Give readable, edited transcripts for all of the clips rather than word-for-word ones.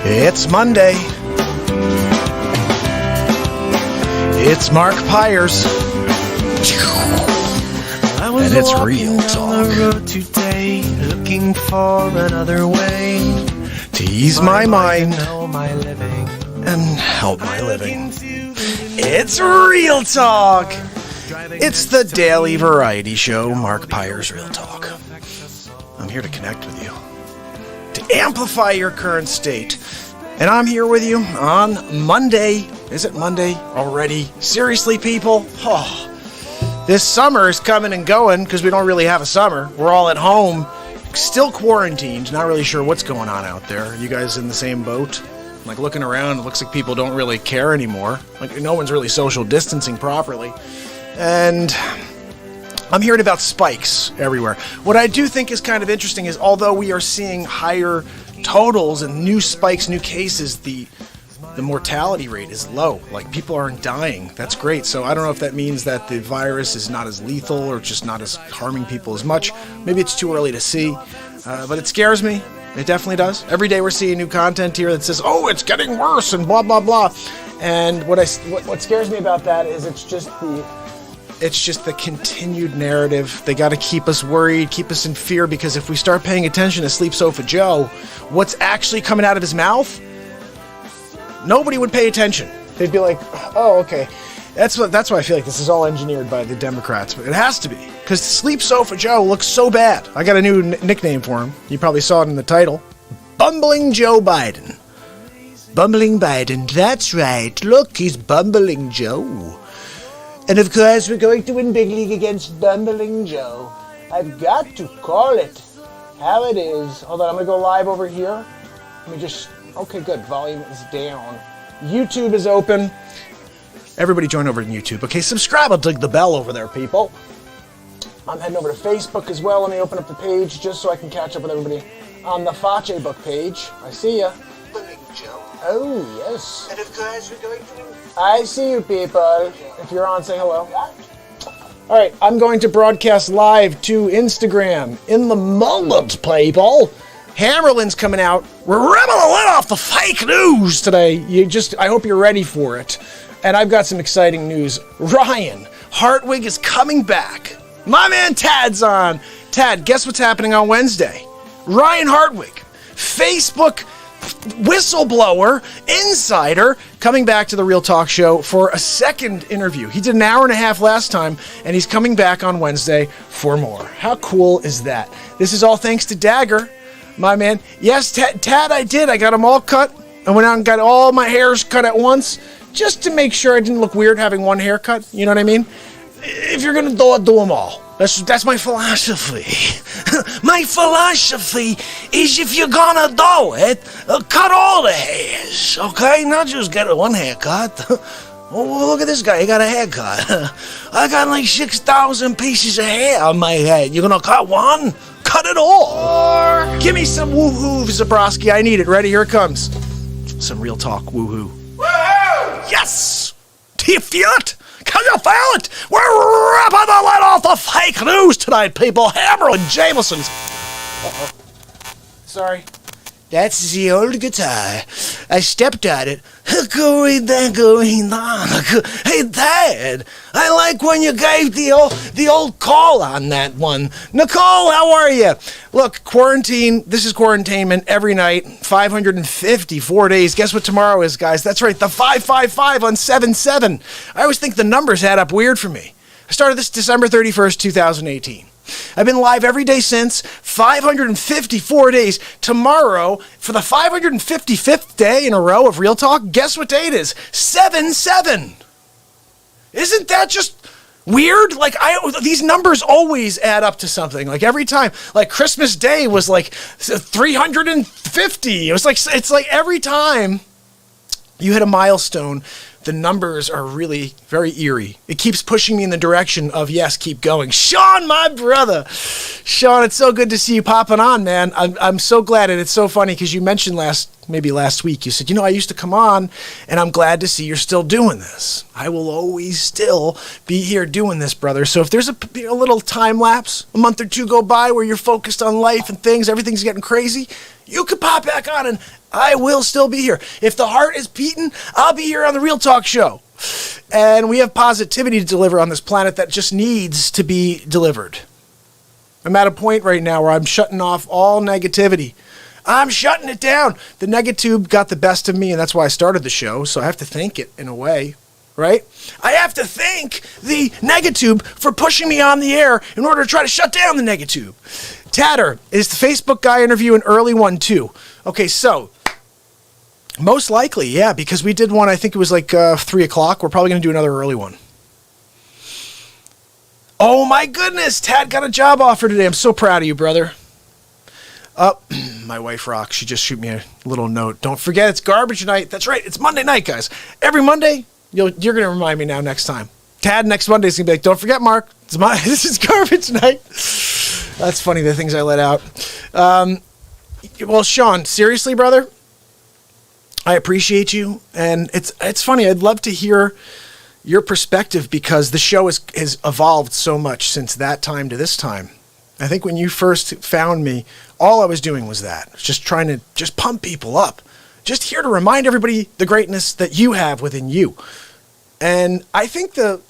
It's Monday. It's Mark Pyers. And it's Real Talk. Today, looking for another way to ease my mind and help my living. It's Real Talk. It's the daily variety show, Mark Pyers' Real Talk. I'm here to connect with you, to amplify your current state. And I'm here with you on Monday. Is it Monday already? Seriously, people? Oh, this summer is coming and going because we don't really have a summer. We're all at home, still quarantined, not really sure what's going on out there. You guys in the same boat? Like, looking around, it looks like people don't really care anymore. Like, no one's really social distancing properly. And I'm hearing about spikes everywhere. What I do think is kind of interesting is, although we are seeing higher totals and new spikes, new cases, the mortality rate is low. Like, people aren't dying. That's great. So I don't know if that means that the virus is not as lethal or just not as harming people as much. Maybe it's too early to see. But it scares me. It definitely does. Every day we're seeing new content here that says, oh, it's getting worse and blah, blah, blah. And what scares me about that is it's just the continued narrative. They got to keep us worried, keep us in fear, because if we start paying attention to Sleep Sofa Joe, what's actually coming out of his mouth, nobody would pay attention. They'd be like, oh, okay. That's why I feel like this is all engineered by the Democrats. But it has to be, because Sleep Sofa Joe looks so bad. I got a new nickname for him. You probably saw it in the title. Bumbling Joe Biden. Bumbling Biden. That's right. Look, he's Bumbling Joe. And of course, we're going to win big league against Bumbling Joe. I've got to call it how it is. Hold on, I'm going to go live over here. Okay, good. Volume is down. YouTube is open. Everybody join over to YouTube. Okay, subscribe. I'll dig the bell over there, people. I'm heading over to Facebook as well. Let me open up the page just so I can catch up with everybody on the Fache book page. I see ya. Bumbling Joe. Oh, yes. And of course, we're going to... I see you, people. If you're on, say hello. All right, I'm going to broadcast live to Instagram in the moment, people. Hammerlin's coming out. We're ripping the lid off the fake news today. I hope you're ready for it. And I've got some exciting news. Ryan Hartwig is coming back. My man Tad's on. Tad, guess what's happening on Wednesday? Ryan Hartwig, Facebook whistleblower, insider, coming back to the Real Talk Show for a second interview. He did an hour and a half last time, and he's coming back on Wednesday for more. How cool is that? This is all thanks to Dagger, my man. Yes, Tad, I did. I got them all cut. I went out and got all my hairs cut at once, just to make sure I didn't look weird having one haircut. You know what I mean? If you're going to do it, do them all. That's my philosophy. My philosophy is, if you're gonna do it, cut all the hairs, okay? Not just get one haircut. Oh, look at this guy, he got a haircut. I got like 6,000 pieces of hair on my head. You're gonna cut one? Cut it all. Give me some woohoo, Zabrowski. I need it. Ready? Here it comes. Some Real Talk woohoo. Woohoo! Yes! Do you feel it? Can you feel it? We're ripping the lid off the fake news tonight, people. Hammer and Jameson's. Sorry. That's the old guitar. I stepped on it. Going on. Hey, Dad, I like when you gave the old call on that one. Nicole, how are you? Look, quarantine. This is quarantainment every night. 554 days. Guess what tomorrow is, guys? That's right, the 555 on 7/7. I always think the numbers add up weird for me. I started this December 31st, 2018. I've been live every day since. 554 days. Tomorrow, for the 555th day in a row of Real Talk, guess what day it is? 7/7. Isn't that just weird? Like, these numbers always add up to something. Like, every time. Like, Christmas Day was like 350. It's like every time you hit a milestone, the numbers are really very eerie. It keeps pushing me in the direction of, yes, keep going. Sean, my brother. Sean, it's so good to see you popping on, man. I'm so glad, and it's so funny because you mentioned last maybe last week, you said, I used to come on, and I'm glad to see you're still doing this. I will always still be here doing this, brother. So if there's a little time lapse, a month or two go by where you're focused on life and things, everything's getting crazy, you could pop back on and I will still be here. If the heart is beating, I'll be here on the Real Talk Show. And we have positivity to deliver on this planet that just needs to be delivered. I'm at a point right now where I'm shutting off all negativity. I'm shutting it down. The negatube got the best of me, and that's why I started the show, so I have to thank it in a way, right? I have to thank the negatube for pushing me on the air in order to try to shut down the negatube. Tatter, is the Facebook guy interview an early one too? Okay, so most likely, yeah, because we did one, I think it was like 3 o'clock. We're probably going to do another early one. Oh my goodness, Tad got a job offer today. I'm so proud of you, brother. My wife rocks. She just shoot me a little note. Don't forget, it's garbage night. That's right, it's Monday night, guys. Every Monday, you're going to remind me now next time. Tad next Monday is going to be like, don't forget, Mark, this is garbage night. That's funny, the things I let out. Well, Sean, seriously, brother, I appreciate you. And it's funny, I'd love to hear your perspective because the show has evolved so much since that time to this time. I think when you first found me, all I was doing was that. Just trying to just pump people up. Just here to remind everybody the greatness that you have within you. And I think the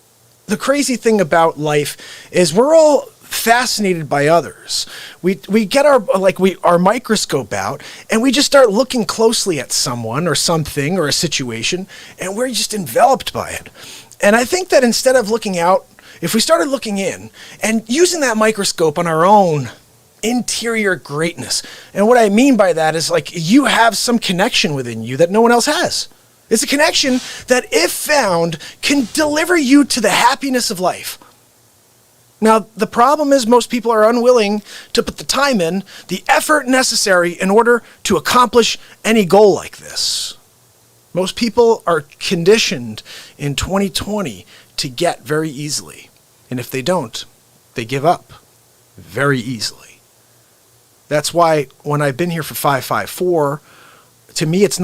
crazy thing about life is we're all fascinated by others. We get our microscope out and we just start looking closely at someone or something or a situation, and we're just enveloped by it. And I think that instead of looking out, if we started looking in and using that microscope on our own interior greatness, and what I mean by that is like you have some connection within you that no one else has. It's a connection that, if found, can deliver you to the happiness of life. Now, the problem is most people are unwilling to put the time in, the effort necessary in order to accomplish any goal like this. Most people are conditioned in 2020 to get very easily. And if they don't, they give up very easily. That's why when I've been here for 554, to me it's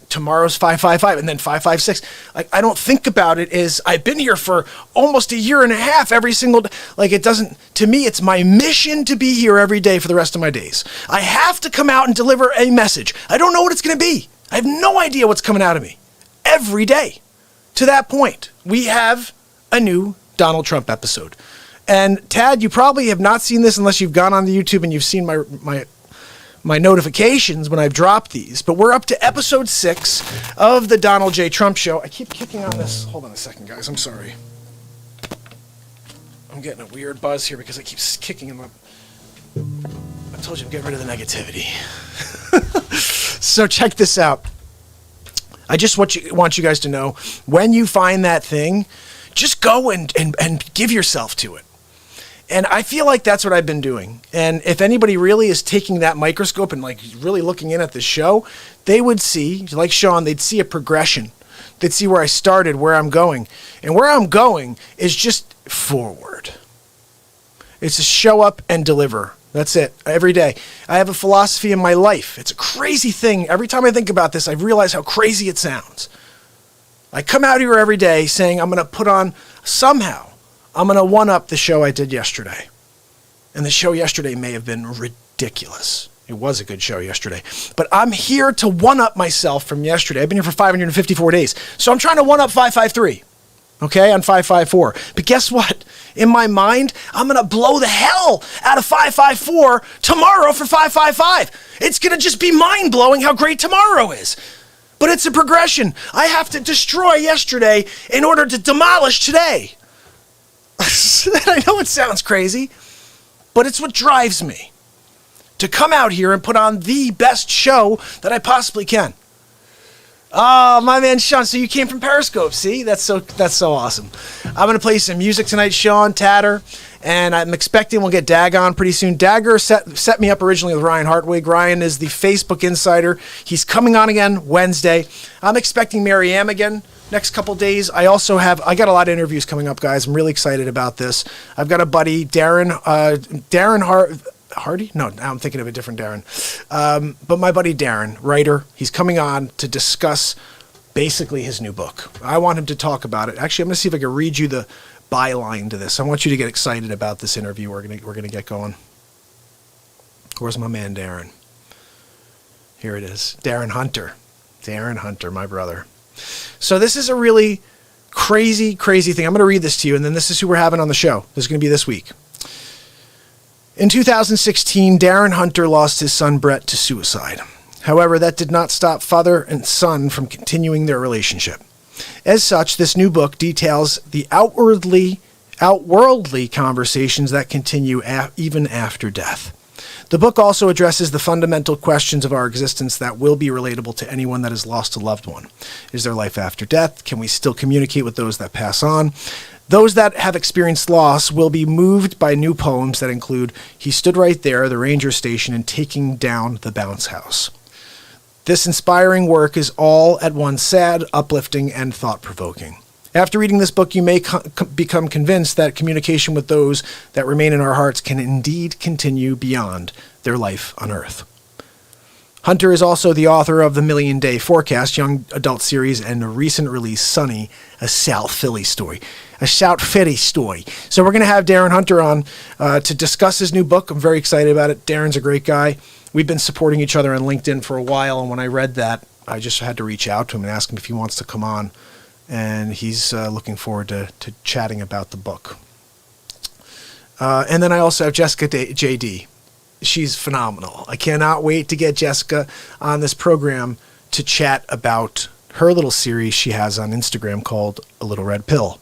tomorrow's 555 and then 556. Like, I don't think about it as I've been here for almost a year and a half every single day. Like, it doesn't, to me it's my mission to be here every day for the rest of my days. I have to come out and deliver a message. I don't know what it's going to be. I have no idea what's coming out of me every day. To that point, we have a new Donald Trump episode. And Tad, you probably have not seen this unless you've gone on the YouTube and you've seen my notifications when I've dropped these. But we're up to episode 6 of the Donald J. Trump Show. I keep kicking on this. Hold on a second, guys. I'm sorry. I'm getting a weird buzz here because I keep kicking him up. I told you I'm getting rid of the negativity. So check this out. I just want you guys to know, when you find that thing, just go and give yourself to it. And I feel like that's what I've been doing. And if anybody really is taking that microscope and like really looking in at the show, they would see, like Sean, they'd see a progression. They'd see where I started, where I'm going. And where I'm going is just forward. It's to show up and deliver. That's it. Every day. I have a philosophy in my life. It's a crazy thing. Every time I think about this, I realize how crazy it sounds. I come out here every day saying I'm going to put on, somehow, I'm going to one-up the show I did yesterday. And the show yesterday may have been ridiculous. It was a good show yesterday. But I'm here to one-up myself from yesterday. I've been here for 554 days. So I'm trying to one-up 553. Okay, on 554. But guess what? In my mind, I'm going to blow the hell out of 554 tomorrow for 555. It's going to just be mind-blowing how great tomorrow is. But it's a progression. I have to destroy yesterday in order to demolish today. I know it sounds crazy, but it's what drives me to come out here and put on the best show that I possibly can. Oh, my man Sean, so you came from Periscope, see? That's so awesome. I'm going to play some music tonight, Sean, Tatter, and I'm expecting we'll get Dag on pretty soon. Dagger set me up originally with Ryan Hartwig. Ryan is the Facebook insider. He's coming on again Wednesday. I'm expecting Mary Ann again next couple days. I got a lot of interviews coming up, guys. I'm really excited about this. I've got a buddy, Darren Hardy? No, now I'm thinking of a different Darren. But my buddy Darren, writer, he's coming on to discuss basically his new book. I want him to talk about it. Actually, I'm going to see if I can read you the byline to this. I want you to get excited about this interview we're gonna get going. Where's my man Darren? Here it is. Darren Hunter, my brother. So this is a really crazy thing. I'm going to read this to you, and then this is who we're having on the show. This is going to be this week. In 2016, Darren Hunter lost his son Brett to suicide. However, that did not stop father and son from continuing their relationship. As such, this new book details the outworldly conversations that continue even after death. The book also addresses the fundamental questions of our existence that will be relatable to anyone that has lost a loved one. Is there life after death? Can we still communicate with those that pass on? Those that have experienced loss will be moved by new poems that include He Stood Right There, the Ranger Station, and Taking Down the Bounce House. This inspiring work is all at once sad, uplifting, and thought-provoking. After reading this book, you may become convinced that communication with those that remain in our hearts can indeed continue beyond their life on Earth. Hunter is also the author of The Million Day Forecast, young adult series, and a recent release, Sunny, a South Philly story. So we're going to have Darren Hunter on to discuss his new book. I'm very excited about it. Darren's a great guy. We've been supporting each other on LinkedIn for a while, and when I read that, I just had to reach out to him and ask him if he wants to come on. And he's looking forward to chatting about the book. And then I also have Jessica J.D. She's phenomenal. I cannot wait to get Jessica on this program to chat about her little series she has on Instagram called A Little Red Pill.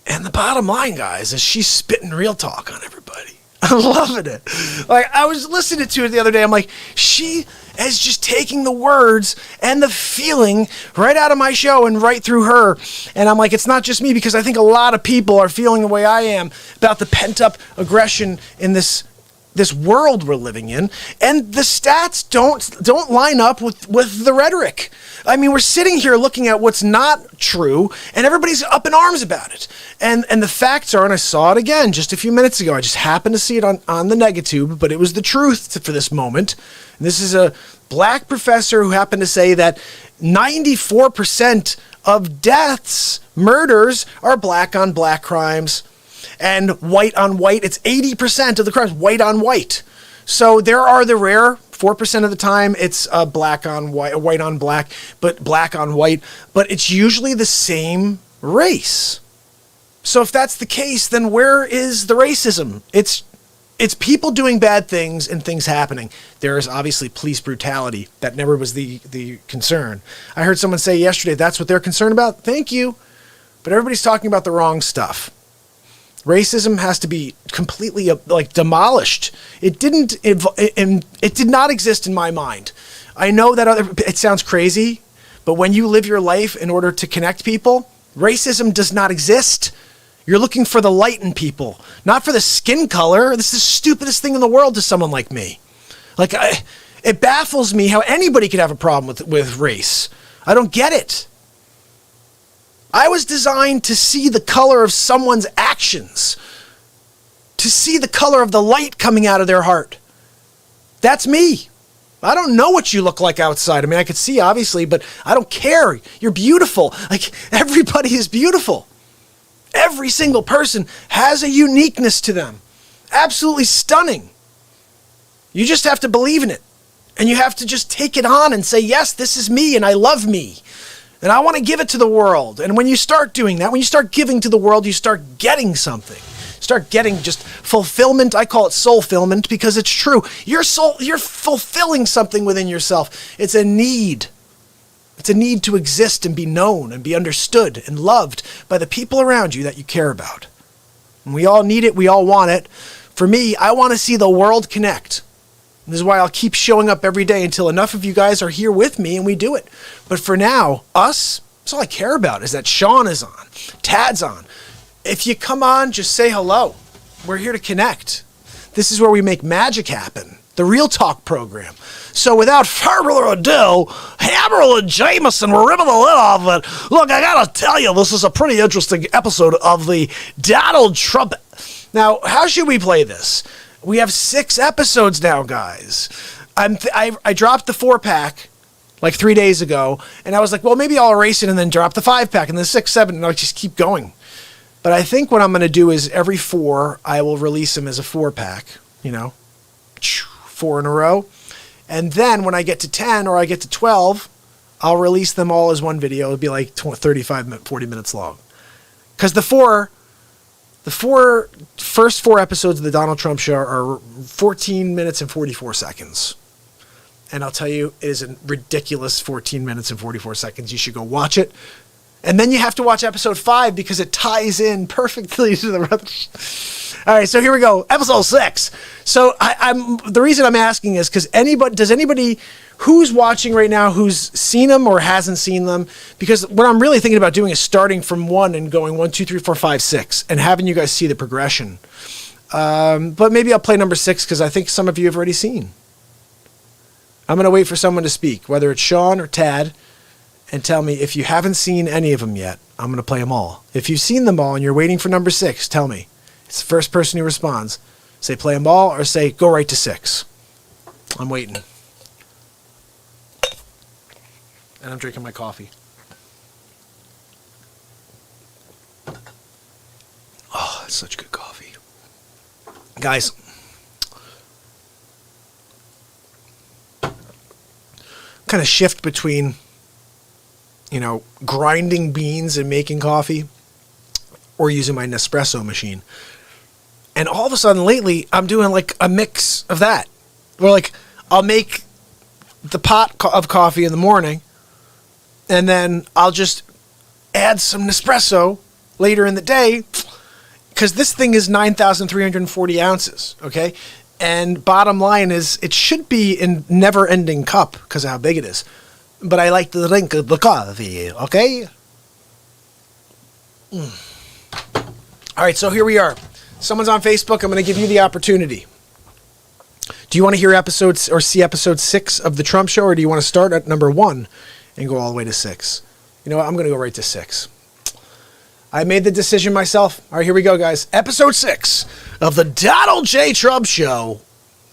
And the bottom line, guys, is she's spitting real talk on everybody. I'm loving it. Like, I was listening to it the other day. I'm like, she is just taking the words and the feeling right out of my show and right through her. And I'm like, it's not just me, because I think a lot of people are feeling the way I am about the pent-up aggression in this world we're living in. And the stats don't line up with the rhetoric. I mean, we're sitting here looking at what's not true, and everybody's up in arms about it. And the facts are, and I saw it again just a few minutes ago. I just happened to see it on the Negatube, but it was the truth for this moment. And this is a black professor who happened to say that 94% of deaths, murders, are black on black crimes. And white on white, it's 80% of the crimes, white on white. So there are the rare 4% of the time it's black on white, white on black, but black on white, but it's usually the same race. So if that's the case, then where is the racism? It's people doing bad things and things happening. There is obviously police brutality. That never was the concern. I heard someone say yesterday, that's what they're concerned about. Thank you. But everybody's talking about the wrong stuff. Racism has to be completely demolished. It did not exist in my mind. I know that it sounds crazy, but when you live your life in order to connect people, racism does not exist. You're looking for the light in people, not for the skin color. This is the stupidest thing in the world to someone like me. It baffles me how anybody could have a problem with race. I don't get it. I was designed to see the color of someone's actions, to see the color of the light coming out of their heart. That's me. I don't know what you look like outside. I mean, I could see, obviously, but I don't care. You're beautiful. Like, everybody is beautiful. Every single person has a uniqueness to them. Absolutely stunning. You just have to believe in it. And you have to just take it on and say, yes, this is me and I love me. And I want to give it to the world. And when you start doing that, when you start giving to the world, you start getting something. Start getting just fulfillment. I call it soulfillment because it's true. You're fulfilling something within yourself. It's a need. It's a need to exist and be known and be understood and loved by the people around you that you care about. And we all need it. We all want it. For me, I want to see the world connect. This is why I'll keep showing up every day until enough of you guys are here with me and we do it. But for now, that's all I care about is that Sean is on, Tad's on. If you come on, just say hello. We're here to connect. This is where we make magic happen. The Real Talk program. So without further ado, Hammer and Jameson, we're ripping the lid off of it. Look, I gotta tell you, this is a pretty interesting episode of the Donald Trump. Now, how should we play this? We have 6 episodes now, guys. I dropped the 4-pack like 3 days ago, and I was like, well, maybe I'll erase it and then drop the 5-pack and then 6, 7, and I'll just keep going. But I think what I'm going to do is every 4, I will release them as a 4-pack, 4 in a row. And then when I get to 10 or I get to 12, I'll release them all as one video. It'll be like 35, 40 minutes long. Because the first 4 episodes of the Donald Trump Show are 14 minutes and 44 seconds. And I'll tell you, it is a ridiculous 14 minutes and 44 seconds. You should go watch it. And then you have to watch episode 5 because it ties in perfectly to the rest. All right, so here we go. Episode 6. So the reason I'm asking is because does anybody who's watching right now who's seen them or hasn't seen them? Because what I'm really thinking about doing is starting from 1 and going 1, 2, 3, 4, 5, 6 and having you guys see the progression. But maybe I'll play number 6 because I think some of you have already seen. I'm going to wait for someone to speak, whether it's Sean or Tad, and tell me if you haven't seen any of them yet. I'm going to play them all. If you've seen them all and you're waiting for number 6, tell me. It's the first person who responds. Say play them all or say go right to 6. I'm waiting. And I'm drinking my coffee. Oh, it's such good coffee. Guys, kind of shift between, grinding beans and making coffee or using my Nespresso machine. And all of a sudden lately, I'm doing like a mix of that. Where like I'll make the pot of coffee in the morning and then I'll just add some Nespresso later in the day because this thing is 9,340 ounces, okay? And bottom line is it should be in never-ending cup because of how big it is. But I like to drink the coffee, okay? All right, so here we are. Someone's on Facebook. I'm going to give you the opportunity. Do you want to hear episodes or see episode 6 of The Trump Show, or do you want to start at number 1 and go all the way to 6? You know what? I'm going to go right to 6. I made the decision myself. All right, here we go, guys. Episode 6 of The Donald J. Trump Show.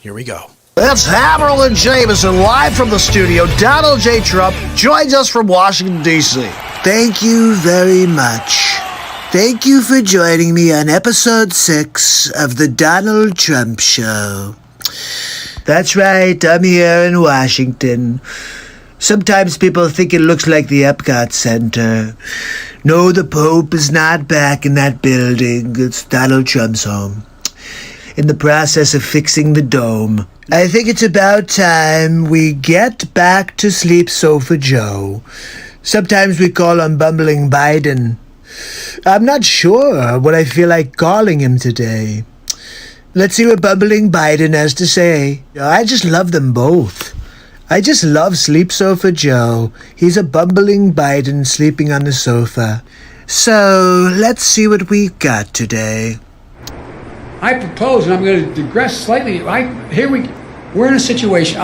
Here we go. It's Hammer and Jameson live from the studio. Donald J. Trump joins us from Washington, D.C. Thank you very much. Thank you for joining me on episode 6 of The Donald Trump Show. That's right, I'm here in Washington. Sometimes people think it looks like the Epcot Center. No, the Pope is not back in that building. It's Donald Trump's home. In the process of fixing the dome. I think it's about time we get back to Sleep Sofa Joe. Sometimes we call him Bumbling Biden. I'm not sure what I feel like calling him today. Let's see what Bumbling Biden has to say. I just love them both. I just love Sleep Sofa Joe. He's a bumbling Biden sleeping on the sofa. So, let's see what we've got today. I propose, and I'm going to digress slightly. We're in a situation.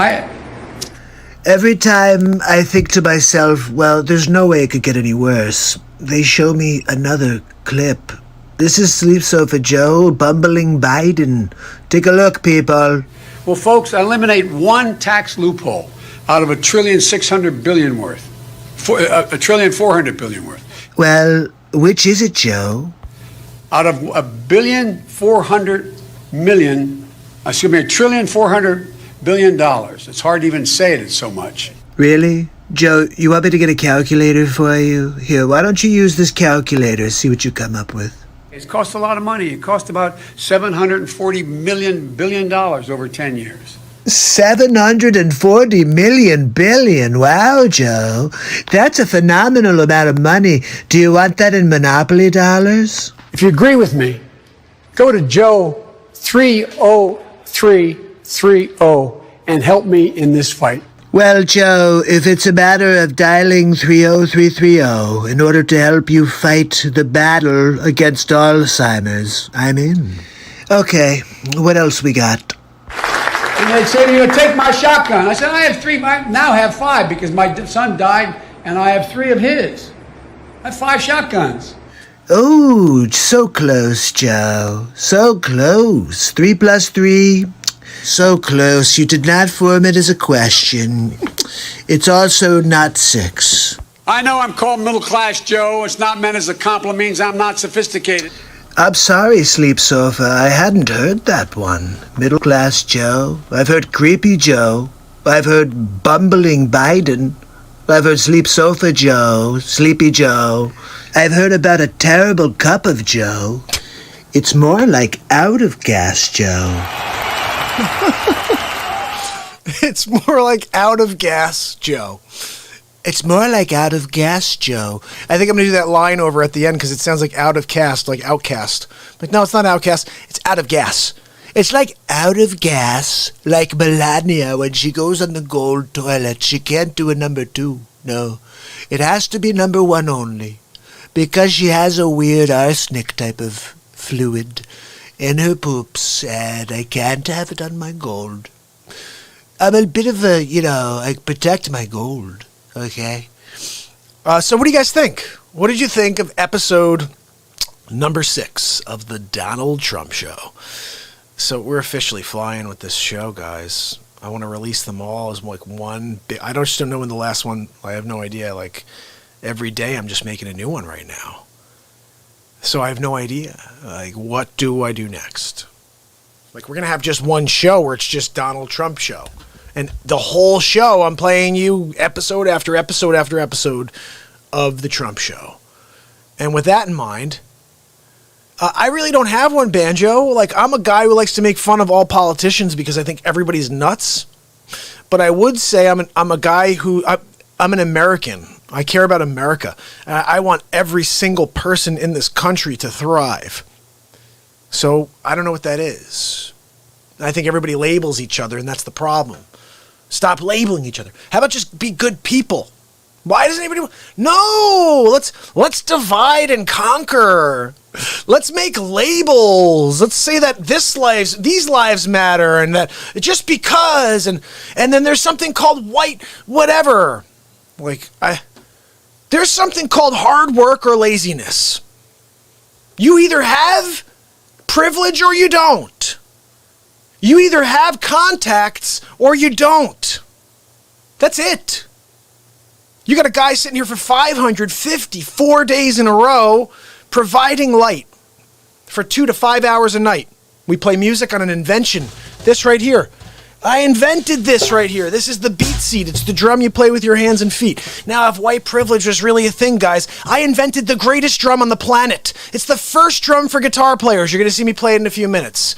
Every time I think to myself, well, there's no way it could get any worse, they show me another clip. This is Sleep Sofa Joe, bumbling Biden. Take a look, people. Well, folks, eliminate one tax loophole out of $1.6 trillion worth. $1.4 trillion worth. Well, which is it, Joe? Out of $1.4 billion. It's hard to even say it, it's so much. Really? Joe, you want me to get a calculator for you? Here, why don't you use this calculator, see what you come up with. It's cost a lot of money. It cost about $740 billion over 10 years. 740 billion. Wow, Joe. That's a phenomenal amount of money. Do you want that in Monopoly dollars? If you agree with me, go to Joe 30330 and help me in this fight. Well, Joe, if it's a matter of dialing 30330 in order to help you fight the battle against Alzheimer's, I'm in. Okay, what else we got? And they'd say to you, take my shotgun. I said, I have 3. I now have 5 because my son died and I have 3 of his. I have 5 shotguns. Oh, so close, Joe. So close. 3 plus 3. So close. You did not form it as a question. It's also not 6. I know I'm called middle class, Joe. It's not meant as a compliment. Means I'm not sophisticated. I'm sorry, Sleep Sofa. I hadn't heard that one. Middle class Joe. I've heard Creepy Joe. I've heard Bumbling Biden. I've heard Sleep Sofa Joe, Sleepy Joe. I've heard about a terrible cup of Joe. It's more like out of gas Joe. It's more like out of gas, Joe. It's more like out of gas Joe. I think I'm going to do that line over at the end because it sounds like out of cast, like outcast. Like, no, it's not outcast. It's out of gas. It's like out of gas, like Melania when she goes on the gold toilet. She can't do a number 2. No, it has to be number 1 only. Because she has a weird arsenic type of fluid in her poops, and I can't have it on my gold. I'm a bit of a, I protect my gold, okay? So what do you guys think? What did you think of episode number 6 of the Donald Trump Show? So we're officially flying with this show, guys. I want to release them all as like one big... I just don't know when the last one... I have no idea. Like, every day I'm just making a new one right now. So I have no idea. Like, what do I do next? Like, we're going to have just one show where it's just Donald Trump Show. And the whole show, I'm playing you episode after episode after episode of the Trump Show. And with that in mind... I really don't have one, Banjo. Like, I'm a guy who likes to make fun of all politicians because I think everybody's nuts. But I would say I'm a guy who... I'm an American. I care about America. I want every single person in this country to thrive. So, I don't know what that is. I think everybody labels each other, and that's the problem. Stop labeling each other. How about just be good people? Why doesn't anybody... No! Let's divide and conquer. Let's make labels. Let's say that these lives matter, and that just because, and then there's something called white whatever. There's something called hard work or laziness. You either have privilege or you don't. You either have contacts or you don't. That's it. You got a guy sitting here for 554 days in a row providing light for 2 to 5 hours a night. We play music on an invention. This right here. I invented this right here. This is the BeatSeat. It's the drum you play with your hands and feet. Now, if white privilege was really a thing, guys, I invented the greatest drum on the planet. It's the first drum for guitar players. You're going to see me play it in a few minutes.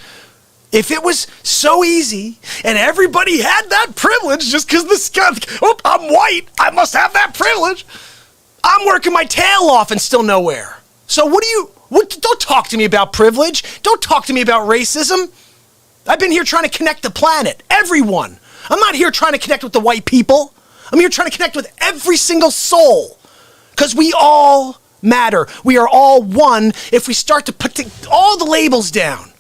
If it was so easy and everybody had that privilege just because I'm white, I must have that privilege. I'm working my tail off and still nowhere. So don't talk to me about privilege. Don't talk to me about racism. I've been here trying to connect the planet, everyone. I'm not here trying to connect with the white people. I'm here trying to connect with every single soul. Because we all matter. We are all one if we start to put all the labels down.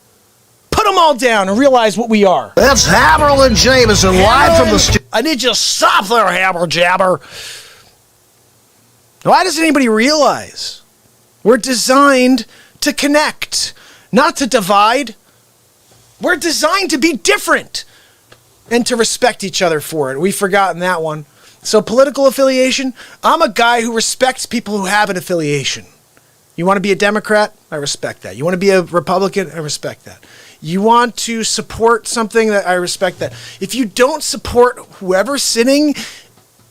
Put them all down and realize what we are. That's Hammer and Jameson live from the studio. I need you to stop there, Hammer Jabber. Why doesn't anybody realize? We're designed to connect, not to divide. We're designed to be different and to respect each other for it. We've forgotten that one. So political affiliation, I'm a guy who respects people who have an affiliation. You want to be a Democrat? I respect that. You want to be a Republican? I respect that. You want to support something? That I respect that. If you don't support whoever's sitting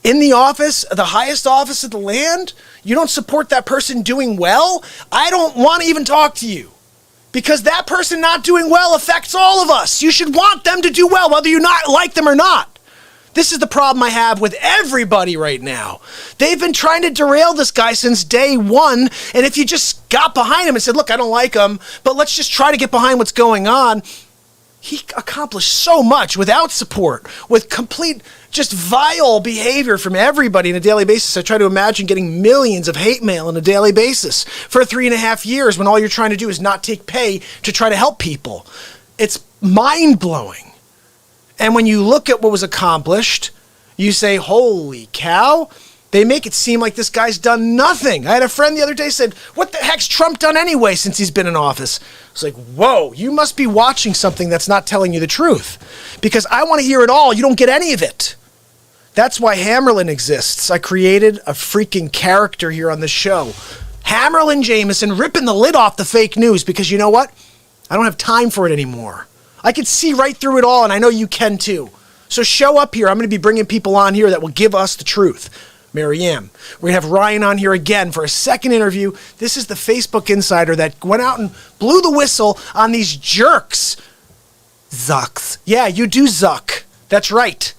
in the office, the highest office of the land, you don't support that person doing well, I don't want to even talk to you. Because that person not doing well affects all of us. You should want them to do well, whether you not like them or not. This is the problem I have with everybody right now. They've been trying to derail this guy since day one, and if you just got behind him and said, look, I don't like him, but let's just try to get behind what's going on, he accomplished so much without support, with complete just vile behavior from everybody on a daily basis. I try to imagine getting millions of hate mail on a daily basis for 3.5 years when all you're trying to do is not take pay to try to help people. It's mind-blowing. And when you look at what was accomplished, you say, holy cow, They make it seem like this guy's done nothing. I had a friend the other day said, what the heck's Trump done anyway since he's been in office? It's like, whoa, you must be watching something that's not telling you the truth. Because I want to hear it all. You don't get any of it. That's why Hammerlin exists. I created a freaking character here on the show. Hammerlin Jameson ripping the lid off the fake news because you know what? I don't have time for it anymore. I can see right through it all, and I know you can too. So show up here. I'm going to be bringing people on here that will give us the truth. Marianne. We're going to have Ryan on here again for a second interview. This is the Facebook insider that went out and blew the whistle on these jerks. Zucks. Yeah, you do zuck. That's right.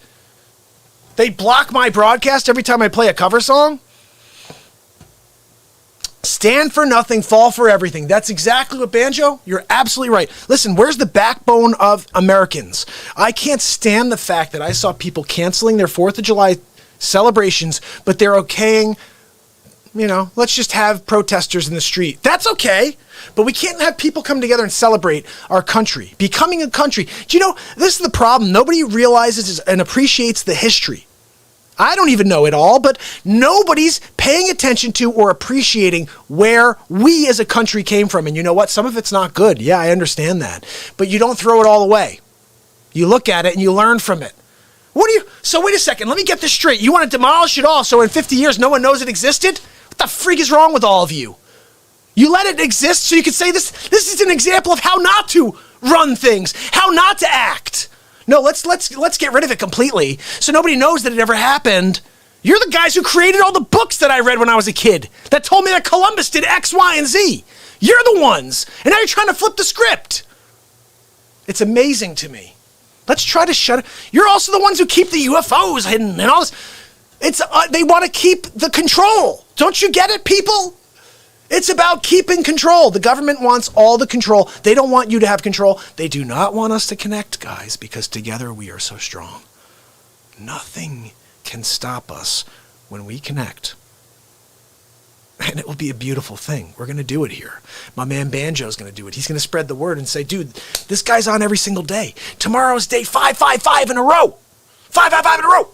They block my broadcast every time I play a cover song. Stand for nothing, fall for everything. That's exactly what, Banjo, you're absolutely right. Listen, where's the backbone of Americans? I can't stand the fact that I saw people canceling their 4th of July celebrations, but they're okaying, let's just have protesters in the street. That's okay, but we can't have people come together and celebrate our country, becoming a country. Do you know, this is the problem. Nobody realizes and appreciates the history. I don't even know it all, but nobody's paying attention to or appreciating where we as a country came from. And you know what? Some of it's not good. Yeah, I understand that. But you don't throw it all away. You look at it and you learn from it. So wait a second, let me get this straight. You want to demolish it all so in 50 years no one knows it existed? What the freak is wrong with all of you? You let it exist so you can say this is an example of how not to run things, how not to act. No, let's get rid of it completely so nobody knows that it ever happened. You're the guys who created all the books that I read when I was a kid that told me that Columbus did X, Y, and Z. You're the ones. And now you're trying to flip the script. It's amazing to me. Let's try to shut it. You're also the ones who keep the UFOs hidden and all this. They want to keep the control. Don't you get it, people? It's about keeping control. The government wants all the control. They don't want you to have control. They do not want us to connect, guys, because together we are so strong. Nothing can stop us when we connect. And it will be a beautiful thing. We're going to do it here. My man Banjo is going to do it. He's going to spread the word and say, dude, this guy's on every single day. Tomorrow's day 555 in a row. 555 in a row.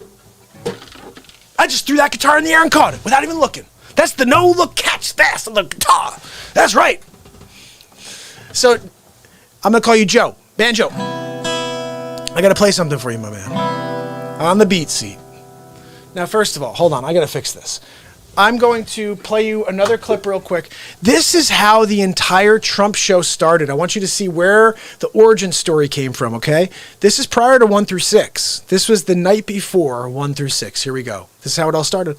I just threw that guitar in the air and caught it without even looking. That's the no-look catch fast on the guitar. That's right. So I'm going to call you Joe. Banjo. I got to play something for you, my man. On the BeatSeat. Now, first of all, hold on. I got to fix this. I'm going to play you another clip real quick. This is how the entire Trump show started. I want you to see where the origin story came from, okay? This is prior to 1 through 6. This was the night before 1 through 6. Here we go. This is how it all started.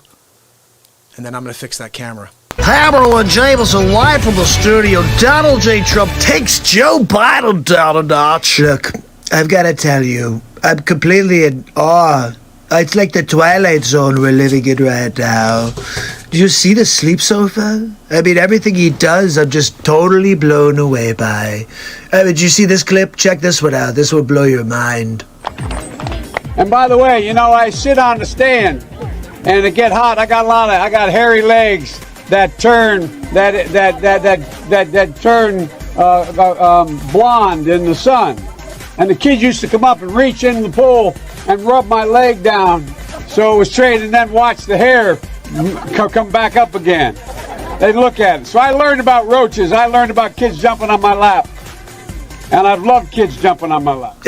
And then I'm going to fix that camera. Hammerlin Jameson live from the studio. Donald J. Trump takes Joe Biden down a notch. Look, I've got to tell you, I'm completely in awe. It's like the Twilight Zone we're living in right now. Do you see the sleep sofa? I mean, everything he does, I'm just totally blown away by. Did you see this clip? Check this one out. This will blow your mind. And by the way, I sit on the stand, and it get hot. I got hairy legs that turn blonde in the sun. And the kids used to come up and reach in the pool and rub my leg down so it was straight, and then watch the hair come back up again. They'd look at it. So I learned about roaches. I learned about kids jumping on my lap. And I've loved kids jumping on my lap.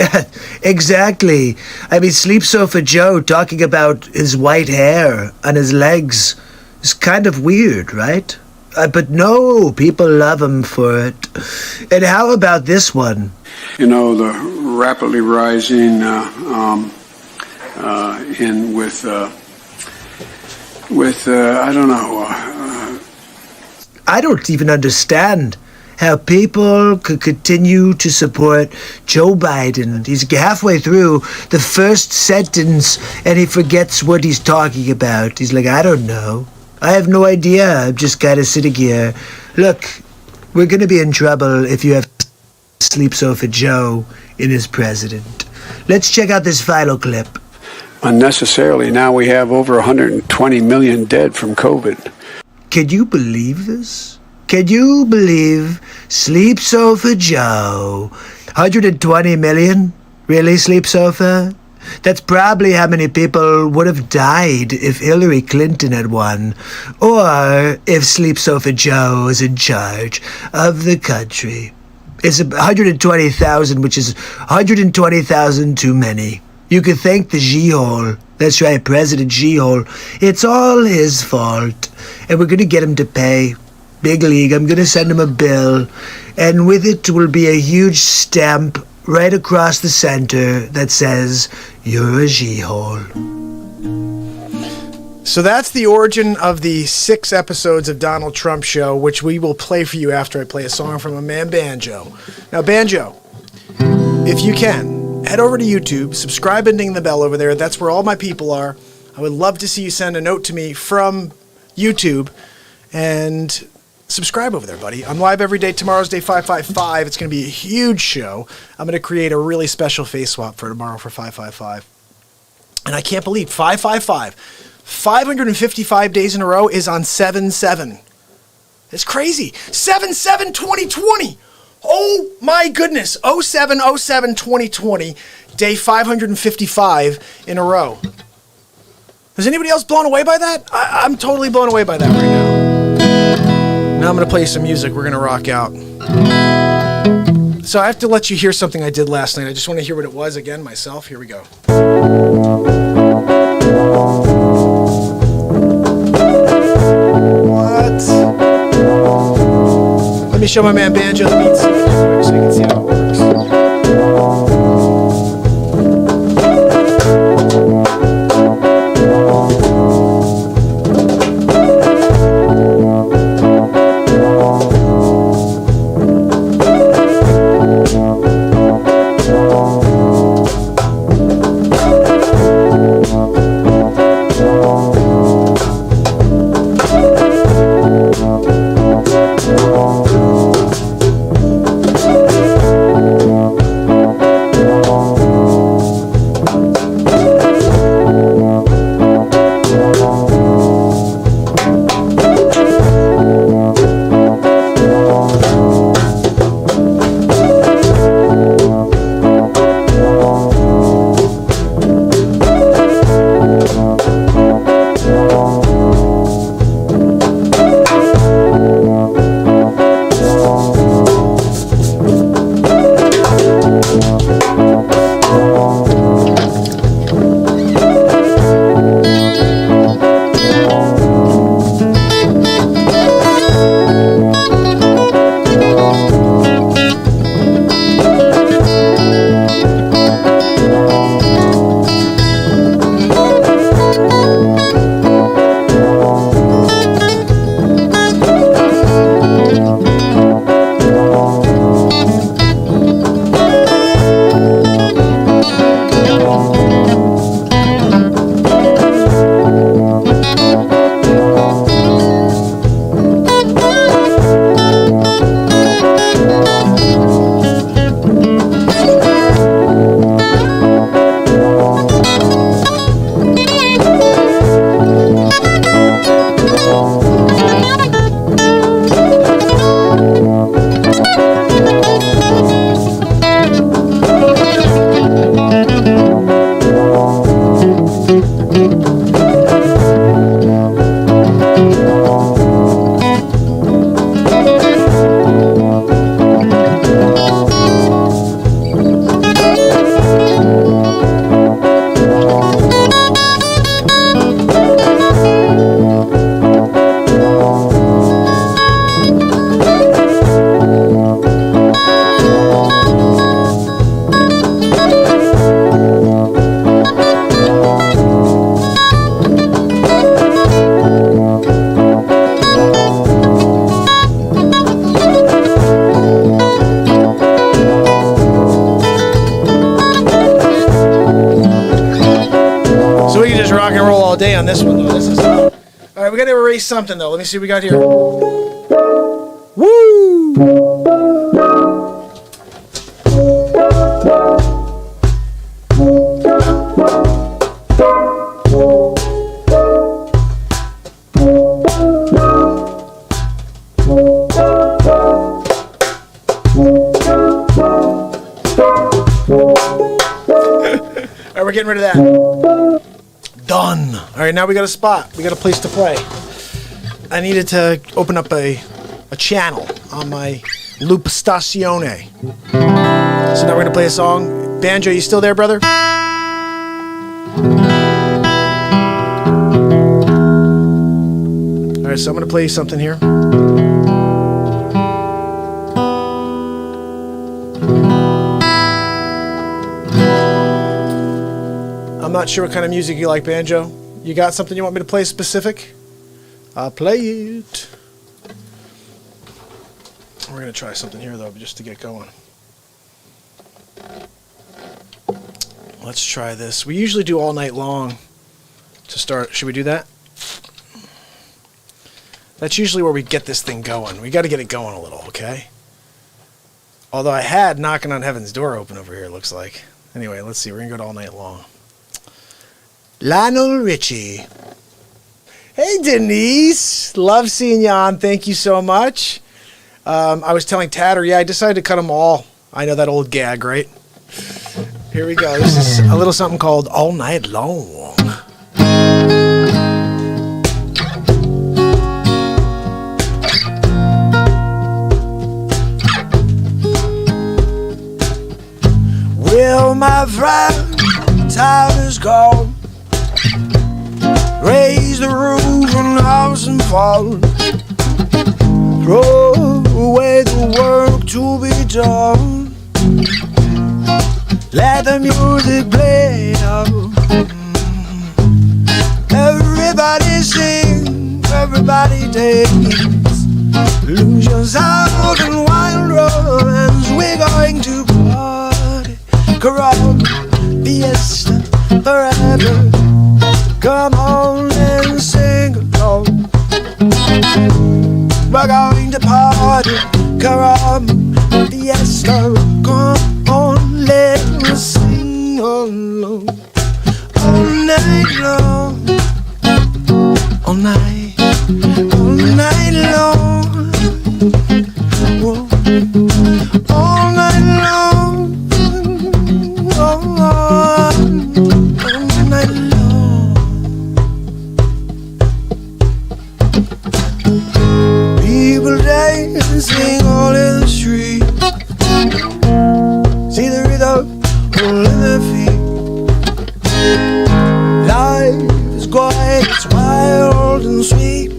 Exactly. I mean, Sleep Sofa Joe talking about his white hair on his legs is kind of weird, right? But no, people love him for it. And how about this one? The rapidly rising I don't know. I don't even understand how people could continue to support Joe Biden. He's halfway through the first sentence and he forgets what he's talking about. He's like, I don't know. I have no idea. I'm just kind of sitting here. Look, we're going to be in trouble if you have Sleep Sofa Joe in as president. Let's check out this final clip. Unnecessarily, now we have over 120 million dead from COVID. Can you believe this? Can you believe Sleep Sofa Joe? 120 million? Really, Sleep Sofa? That's probably how many people would have died if Hillary Clinton had won, or if Sleep Sofa Joe was in charge of the country. It's 120,000, which is 120,000 too many. You could thank the G-hole. That's right, President G-hole. It's all his fault. And we're going to get him to pay. Big league, I'm going to send him a bill. And with it will be a huge stamp right across the center that says, "You're a G-hole." So that's the origin of the 6 episodes of Donald Trump Show, which we will play for you after I play a song from a man, Banjo. Now, Banjo, if you can, head over to YouTube, subscribe and ding the bell over there. That's where all my people are. I would love to see you send a note to me from YouTube and subscribe over there, buddy. I'm live every day. Tomorrow's day 555. It's going to be a huge show. I'm going to create a really special face swap for tomorrow for 555. And I can't believe 555, 555 days in a row is on 7/7. It's crazy. 7/7/2020. Oh my goodness. 07/07/2020, day 555 in a row. Is anybody else blown away by that? I'm totally blown away by that right now. Now I'm going to play some music. We're going to rock out. So I have to let you hear something I did last night. I just want to hear what it was again myself. Here we go. What? Let me show my man Banjo the beat so you can see how it works. Day on this one though. This is all right. We got to erase something though. Let me see what we got here. Woo! we're getting rid of that. Done. All right, now we got a spot. We got a place to play. I needed to open up a channel on my loop stazione. So now we're gonna play a song. Banjo, you still there, brother? All right, so I'm gonna play you something here. I'm not sure what kind of music you like, Banjo. You got something you want me to play specific? I'll play it. We're going to try something here, though, just to get going. Let's try this. We usually do All Night Long to start. Should we do that? That's usually where we get this thing going. We got to get it going a little, okay? Although I had Knocking on Heaven's Door open over here, it looks like. Anyway, let's see. We're going to go to All Night Long. Lionel Richie. Hey, Denise. Love seeing you on. Thank you so much. I was telling Tatter, yeah, I decided to cut them all. I know that old gag, right? Here we go. This is a little something called All Night Long. Well, my friend, time is gone. Raise the roof on the house and fall. Throw away the work to be done. Let the music play now. Everybody sing, everybody dance. Lose yourself in wild romance. We're going to party, corrupt, fiesta forever. Come on and sing along. We're going to party, come fiesta. Come on, let's sing along. All night long, all night long. Whoa. All night long, all night long. People dancing all in the street. See the rhythm on their feet. Life is quiet, it's wild and sweet.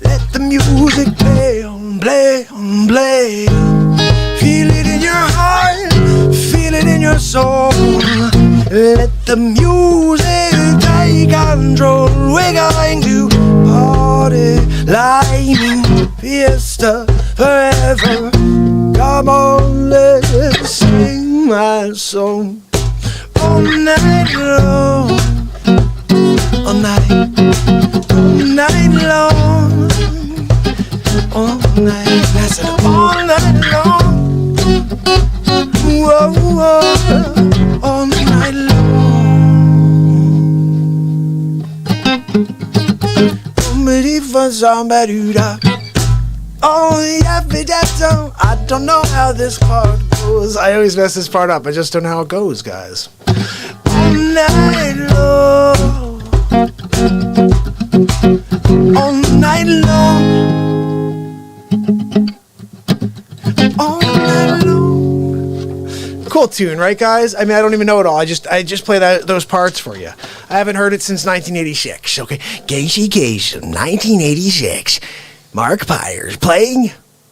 Let the music play on, play on, play on. Feel it in your heart, feel it in your soul. Let the music take control. We're going to party, lightning, fiesta forever. Come on, let's sing my song. All night long, all night long, all night. That's it, all night long. Whoa, whoa, all night long. Somebody for somebody. Oh, yeah, I don't know how this part goes. I always mess this part up. I just don't know how it goes, guys. All night long. All night long. All night long. Cool tune, right, guys? I mean, I don't even know it all. I just play those parts for you. I haven't heard it since 1986. Okay, Gacy Case, 1986. Mark Pyers playing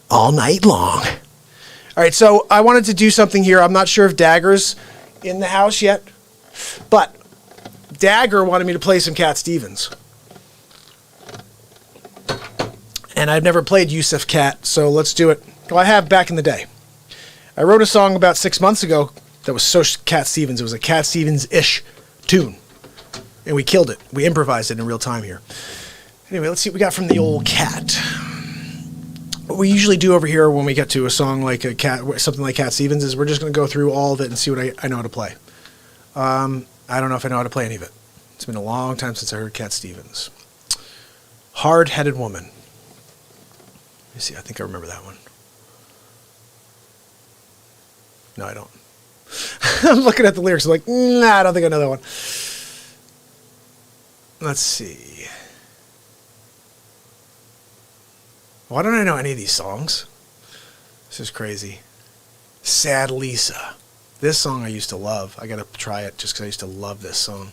All Night Long. All right, so I wanted to do something here. I'm not sure if Dagger's in the house yet, but Dagger wanted me to play some Cat Stevens. And I've never played Yusuf Cat, so let's do it. Well, I have back in the day. I wrote a song about 6 months ago that was so Cat Stevens. It was a Cat Stevens-ish tune. And we killed it. We improvised it in real time here. Anyway, let's see what we got from the old Cat. What we usually do over here when we get to a song like a Cat, something like Cat Stevens, is we're just going to go through all of it and see what I know how to play. I don't know if I know how to play any of it. It's been a long time since I heard Cat Stevens. Hard-Headed Woman. Let me see, I think I remember that one. No, I don't. I'm looking at the lyrics. I'm like, nah, I don't think I know that one. Let's see. Why don't I know any of these songs? This is crazy. Sad Lisa. This song I used to love. I gotta try it just because I used to love this song.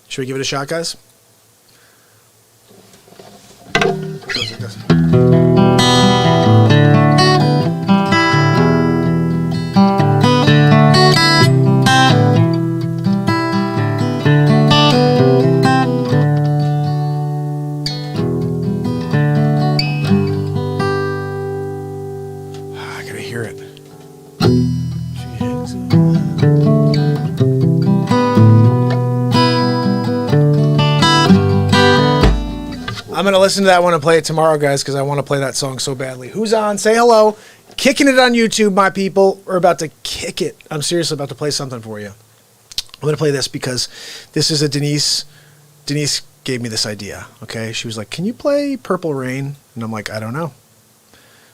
Should we give it a shot, guys? I'm going to listen to that one and play it tomorrow, guys, because I want to play that song so badly. Who's on? Say hello. Kicking it on YouTube, my people. We're about to kick it. I'm seriously about to play something for you. I'm going to play this because this is a Denise. Denise gave me this idea, okay? She was like, can you play Purple Rain? And I'm like, I don't know.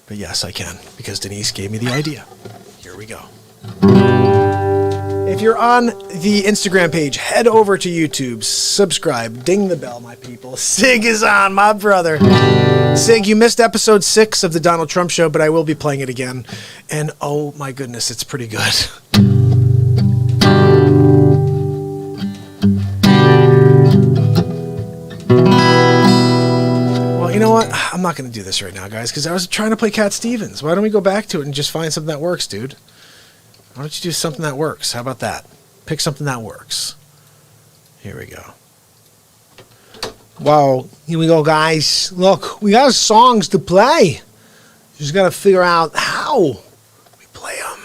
But yes, I can, because Denise gave me the idea. Here we go. If you're on the Instagram page, head over to YouTube, subscribe, ding the bell, my people. Sig is on, my brother. Sig, you missed episode 6 of the Donald Trump Show, but I will be playing it again. And oh my goodness, it's pretty good. Well, you know what? I'm not going to do this right now, guys, because I was trying to play Cat Stevens. Why don't we go back to it and just find something that works, dude? Why don't you do something that works? How about that? Pick something that works. Here we go. Wow, here we go, guys. Look, we got songs to play. Just got to figure out how we play them.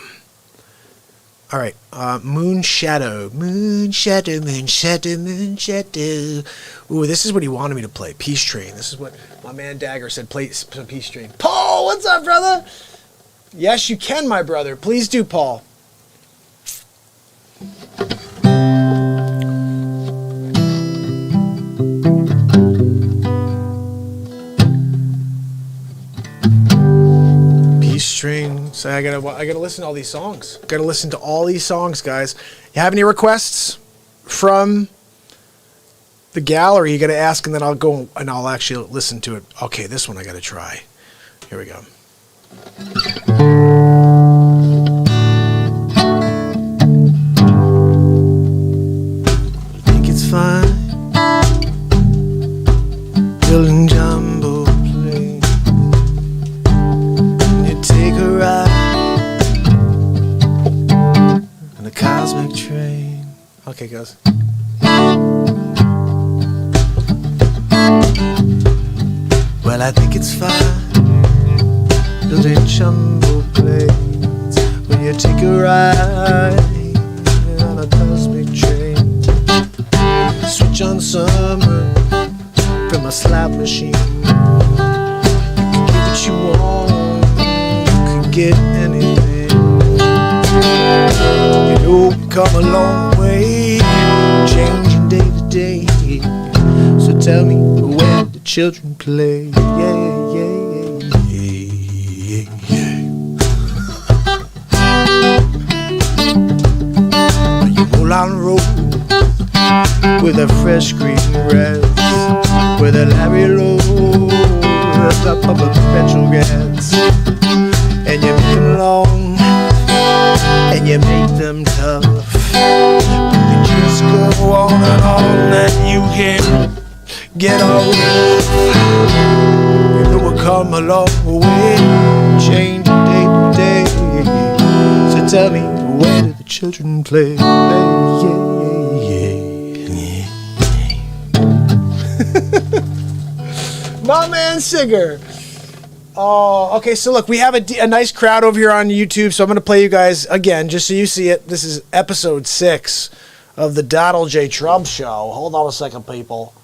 All right, Moon Shadow. Moon Shadow, Moon Shadow, Moon Shadow. Ooh, this is what he wanted me to play. Peace Train. This is what my man Dagger said, play some Peace Train. Paul, what's up, brother? Yes, you can, my brother. Please do, Paul. Peace Train. So I gotta listen to all these songs. Gotta listen to all these songs, guys. You have any requests from the gallery? You gotta ask, and then I'll go and I'll actually listen to it. Okay, this one I gotta try. Here we go. Fine, building jumbo plane. You take a ride on a cosmic train. Okay, guys. Well, I think it's fine, building jumbo planes when you take a ride on a cosmic train. Switch on summer from a slot machine. You can get what you want, you can get anything. You know we've come a long way, changing day to day. So tell me, where the children play? Yeah, yeah, yeah, yeah, yeah. You roll on the road with a fresh green grass, with a Larry Low, the pump of petrol gas, and you make them long, and you make them tough. You just go on and you can't get off. You know we'll come a long way, change day to day. So tell me, where do the children play? Yeah. My man Sigger. Oh, okay. So look, we have a nice crowd over here on YouTube. So I'm going to play you guys again, just so you see it. This is episode 6 of the Donald J. Trump Show. Hold on a second, people.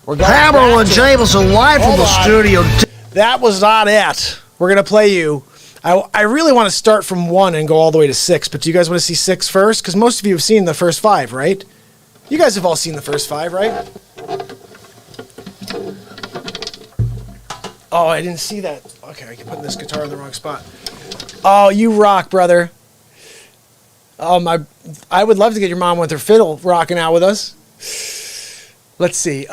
We're going Hammer and James are live from the studio. That was not it. We're going to play you. I really want to start from 1 and go all the way to 6. But do you guys want to see 6 first? Because most of you have seen the first 5, right? You guys have all seen the first 5, right? Oh, I didn't see that. Okay, I can put this guitar in the wrong spot. Oh, you rock, brother. I would love to get your mom with her fiddle rocking out with us. Let's see.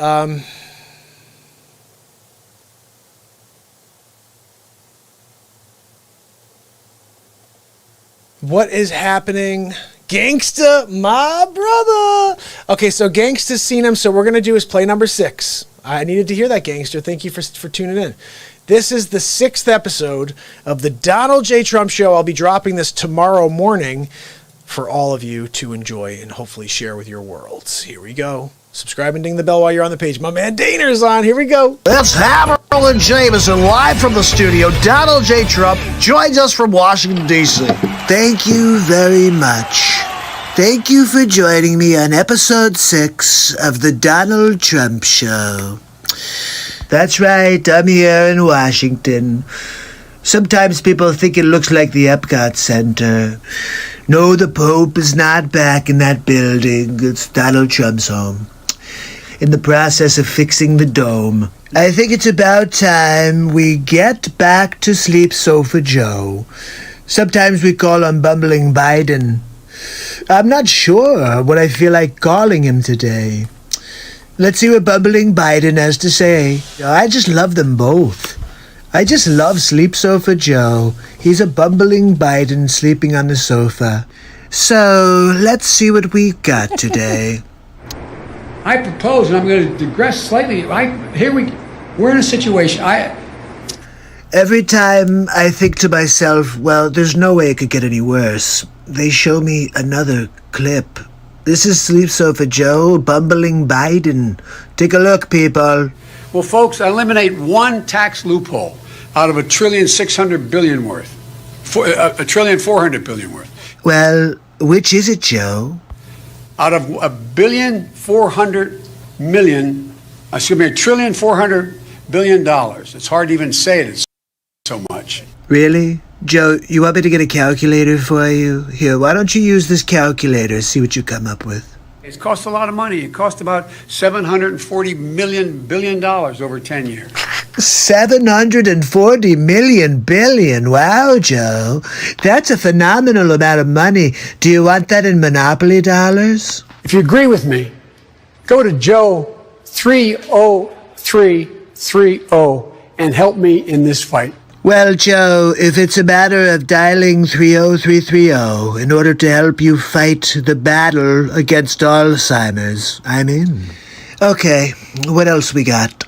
What is happening? Gangsta, my brother. Okay, so Gangsta's seen him, so we're going to do his play number 6. I needed to hear that, Gangster. Thank you for tuning in. This is the 6th episode of the Donald J. Trump Show. I'll be dropping this tomorrow morning for all of you to enjoy and hopefully share with your worlds. Here we go. Subscribe and ding the bell while you're on the page. My man Daner's on. Here we go. That's Hammer and Jameson live from the studio. Donald J. Trump joins us from Washington, D.C. Thank you very much. Thank you for joining me on episode 6 of the Donald Trump Show. That's right, I'm here in Washington. Sometimes people think it looks like the Epcot Center. No, the Pope is not back in that building. It's Donald Trump's home. In the process of fixing the dome. I think it's about time we get back to Sleep Sofa Joe. Sometimes we call him Bumbling Biden. I'm not sure what I feel like calling him today. Let's see what Bumbling Biden has to say. I just love them both. I just love Sleep Sofa Joe. He's a bumbling Biden sleeping on the sofa. So, let's see what we've got today. I propose, and I'm going to digress slightly. We're in a situation. Every time I think to myself, well, there's no way it could get any worse, they show me another clip. This is Sleep Sofa Joe, bumbling Biden. Take a look, people. Well, folks, eliminate one tax loophole out of $1,600,000,000,000 worth. $1,400,000,000,000 worth. Well, which is it, Joe? Out of $1,400,000,000. It's hard to even say it. It's so much. Really? Joe, you want me to get a calculator for you? Here, why don't you use this calculator, see what you come up with. It's cost a lot of money. It cost about $740 billion over 10 years. 740 billion. Wow, Joe. That's a phenomenal amount of money. Do you want that in Monopoly dollars? If you agree with me, go to Joe 30330 and help me in this fight. Well, Joe, if it's a matter of dialing 30330 in order to help you fight the battle against Alzheimer's, I'm in. Okay, what else we got?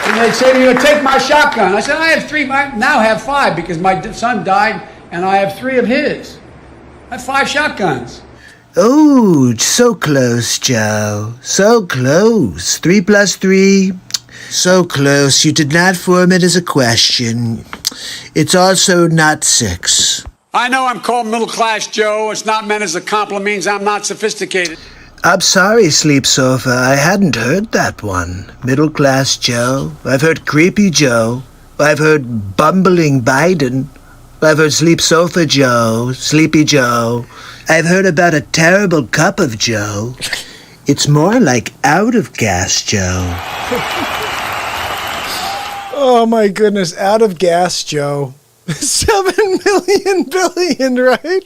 And they'd say to you, take my shotgun. I said, I have 3. I now have 5 because my son died and I have 3 of his. I have 5 shotguns. Oh, so close, Joe. So close. 3 plus 3. So close. You did not form it as a question. It's also not 6. I know I'm called middle class, Joe. It's not meant as a compliment. Means I'm not sophisticated. I'm sorry, Sleep Sofa. I hadn't heard that one. Middle class Joe. I've heard Creepy Joe. I've heard Bumbling Biden. I've heard Sleep Sofa Joe, Sleepy Joe. I've heard about a terrible cup of Joe. It's more like out of gas Joe. Oh my goodness, out of gas, Joe. 7 million billion, right?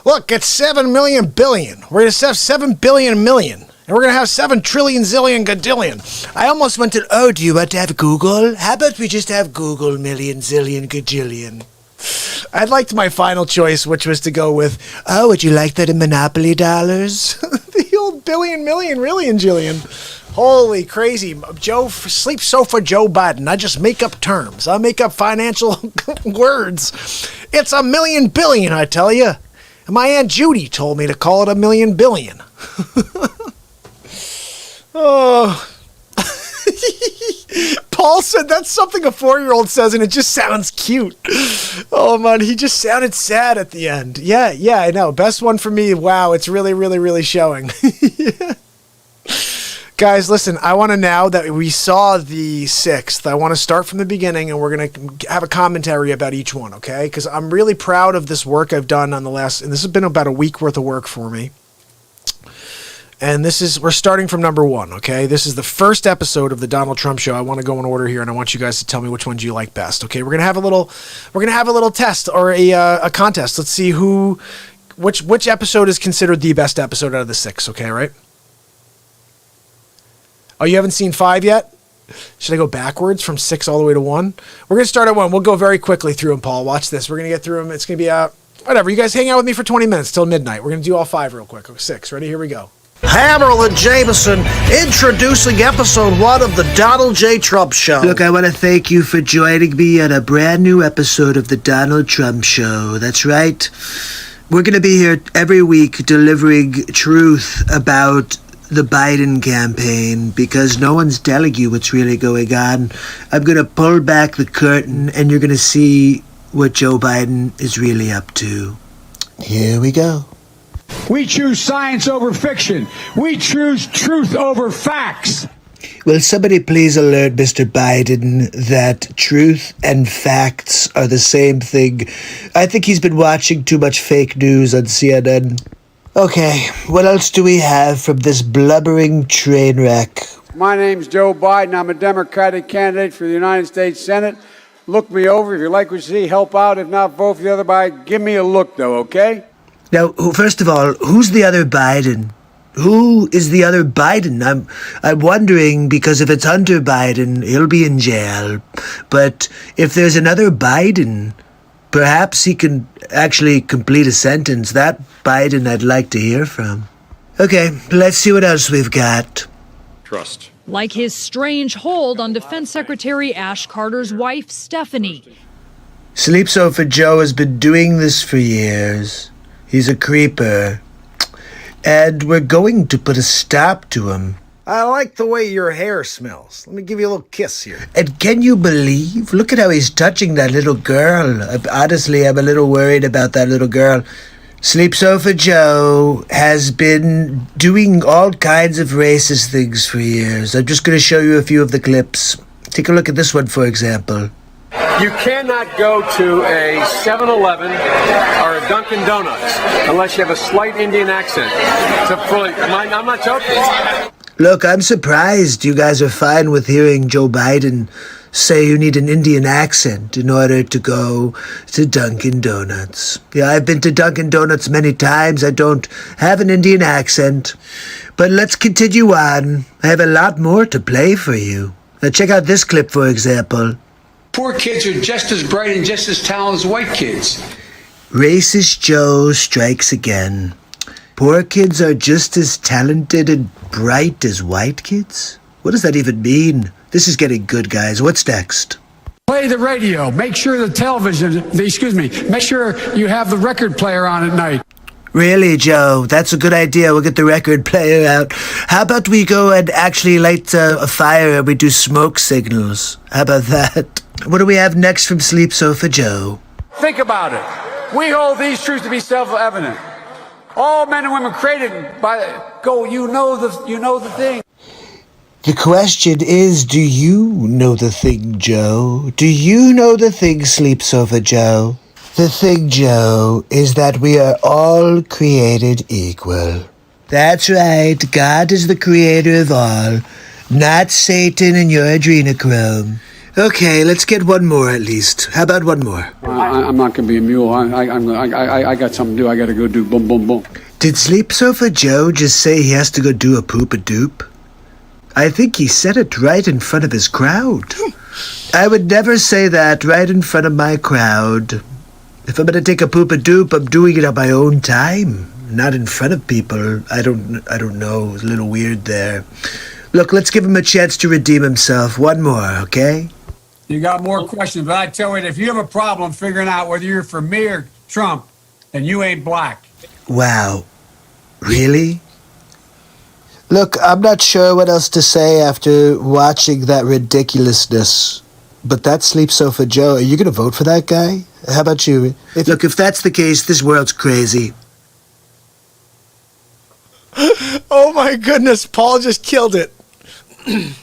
Look, it's 7 million billion. We're going to have 7 billion million. And we're going to have 7 trillion zillion gadillion. I almost went to, oh, do you want to have Google? How about we just have Google million zillion gajillion? I liked my final choice, which was to go with, oh, would you like that in Monopoly dollars? the old billion, million, rillion, jillion. Holy crazy. Joe, Sleep Sofa Joe Biden. I just make up terms. I make up financial words. It's a million billion, I tell you. And my Aunt Judy told me to call it a million billion. Oh. Paul said that's something a 4-year-old says, and it just sounds cute. Oh, man, he just sounded sad at the end. Yeah, I know. Best one for me. Wow, it's really, really, really showing. Yeah. Guys, listen, I want to, now that we saw the 6th, I want to start from the beginning, and we're going to have a commentary about each one, okay? Because I'm really proud of this work I've done on the last, and this has been about a week worth of work for me. And we're starting from number 1, okay? This is the first episode of the Donald Trump Show. I want to go in order here, and I want you guys to tell me which ones you like best, okay? We're gonna have a little test or a contest. Let's see which episode is considered the best episode out of the 6, okay, right? Oh, you haven't seen 5 yet? Should I go backwards from 6 all the way to 1? We're gonna start at 1. We'll go very quickly through them, Paul. Watch this. We're gonna get through them. It's gonna be whatever. You guys hang out with me for 20 minutes till midnight. We're gonna do all 5 real quick. 6. Ready? Here we go. Hammerl and Jameson introducing episode 1 of the Donald J. Trump Show. Look, I want to thank you for joining me on a brand new episode of the Donald Trump Show. That's right. We're going to be here every week delivering truth about the Biden campaign because no one's telling you what's really going on. I'm going to pull back the curtain and you're going to see what Joe Biden is really up to. Here we go. We choose science over fiction. We choose truth over facts. Will somebody please alert Mr. Biden that truth and facts are the same thing? I think he's been watching too much fake news on CNN. Okay, what else do we have from this blubbering train wreck? My name's Joe Biden. I'm a Democratic candidate for the United States Senate. Look me over. If you like what you see, help out. If not, vote for the other Biden. Give me a look, though, okay? Now, first of all, who's the other Biden? Who is the other Biden? I'm wondering because if it's Hunter Biden, he'll be in jail. But if there's another Biden, perhaps he can actually complete a sentence. That Biden I'd like to hear from. Okay, let's see what else we've got. Trust. Like his strange hold on Defense Secretary Ash Carter's wife, Stephanie. Sleep Sofa Joe has been doing this for years. He's a creeper. And we're going to put a stop to him. I like the way your hair smells. Let me give you a little kiss here. And can you believe? Look at how he's touching that little girl. Honestly, I'm a little worried about that little girl. Sleep Sofa Joe has been doing all kinds of racist things for years. I'm just going to show you a few of the clips. Take a look at this one, for example. You cannot go to a 7-Eleven or a Dunkin' Donuts unless you have a slight Indian accent. I'm not joking. Look, I'm surprised you guys are fine with hearing Joe Biden say you need an Indian accent in order to go to Dunkin' Donuts. Yeah, I've been to Dunkin' Donuts many times. I don't have an Indian accent. But let's continue on. I have a lot more to play for you. Now check out this clip, for example. Poor kids are just as bright and just as talented as white kids. Racist Joe strikes again. Poor kids are just as talented and bright as white kids? What does that even mean? This is getting good, guys. What's next? Play the radio. Make sure make sure you have the record player on at night. Really, Joe? That's a good idea. We'll get the record player out. How about we go and actually light a fire and we do smoke signals? How about that? What do we have next from Sleep Sofa Joe? Think about it. We hold these truths to be self-evident. All men and women created you know the thing. The question is, do you know the thing, Joe? Do you know the thing, Sleep Sofa Joe? The thing, Joe, is that we are all created equal. That's right. God is the creator of all, not Satan and your adrenochrome. Okay, let's get one more at least. How about one more? I'm not going to be a mule. I got something to do. I got to go do boom, boom, boom. Did Sleep Sofa Joe just say he has to go do a poop-a-doop? I think he said it right in front of his crowd. I would never say that right in front of my crowd. If I'm going to take a poop-a-doop, I'm doing it on my own time, not in front of people. I don't know. It's a little weird there. Look, let's give him a chance to redeem himself. One more, okay? You got more questions, but I tell you, if you have a problem figuring out whether you're for me or Trump, then you ain't black. Wow. Really? Look, I'm not sure what else to say after watching that ridiculousness. But that's Sleep Sofa Joe. Are you going to vote for that guy? How about you? Look, if that's the case, this world's crazy. Oh my goodness, Paul just killed it.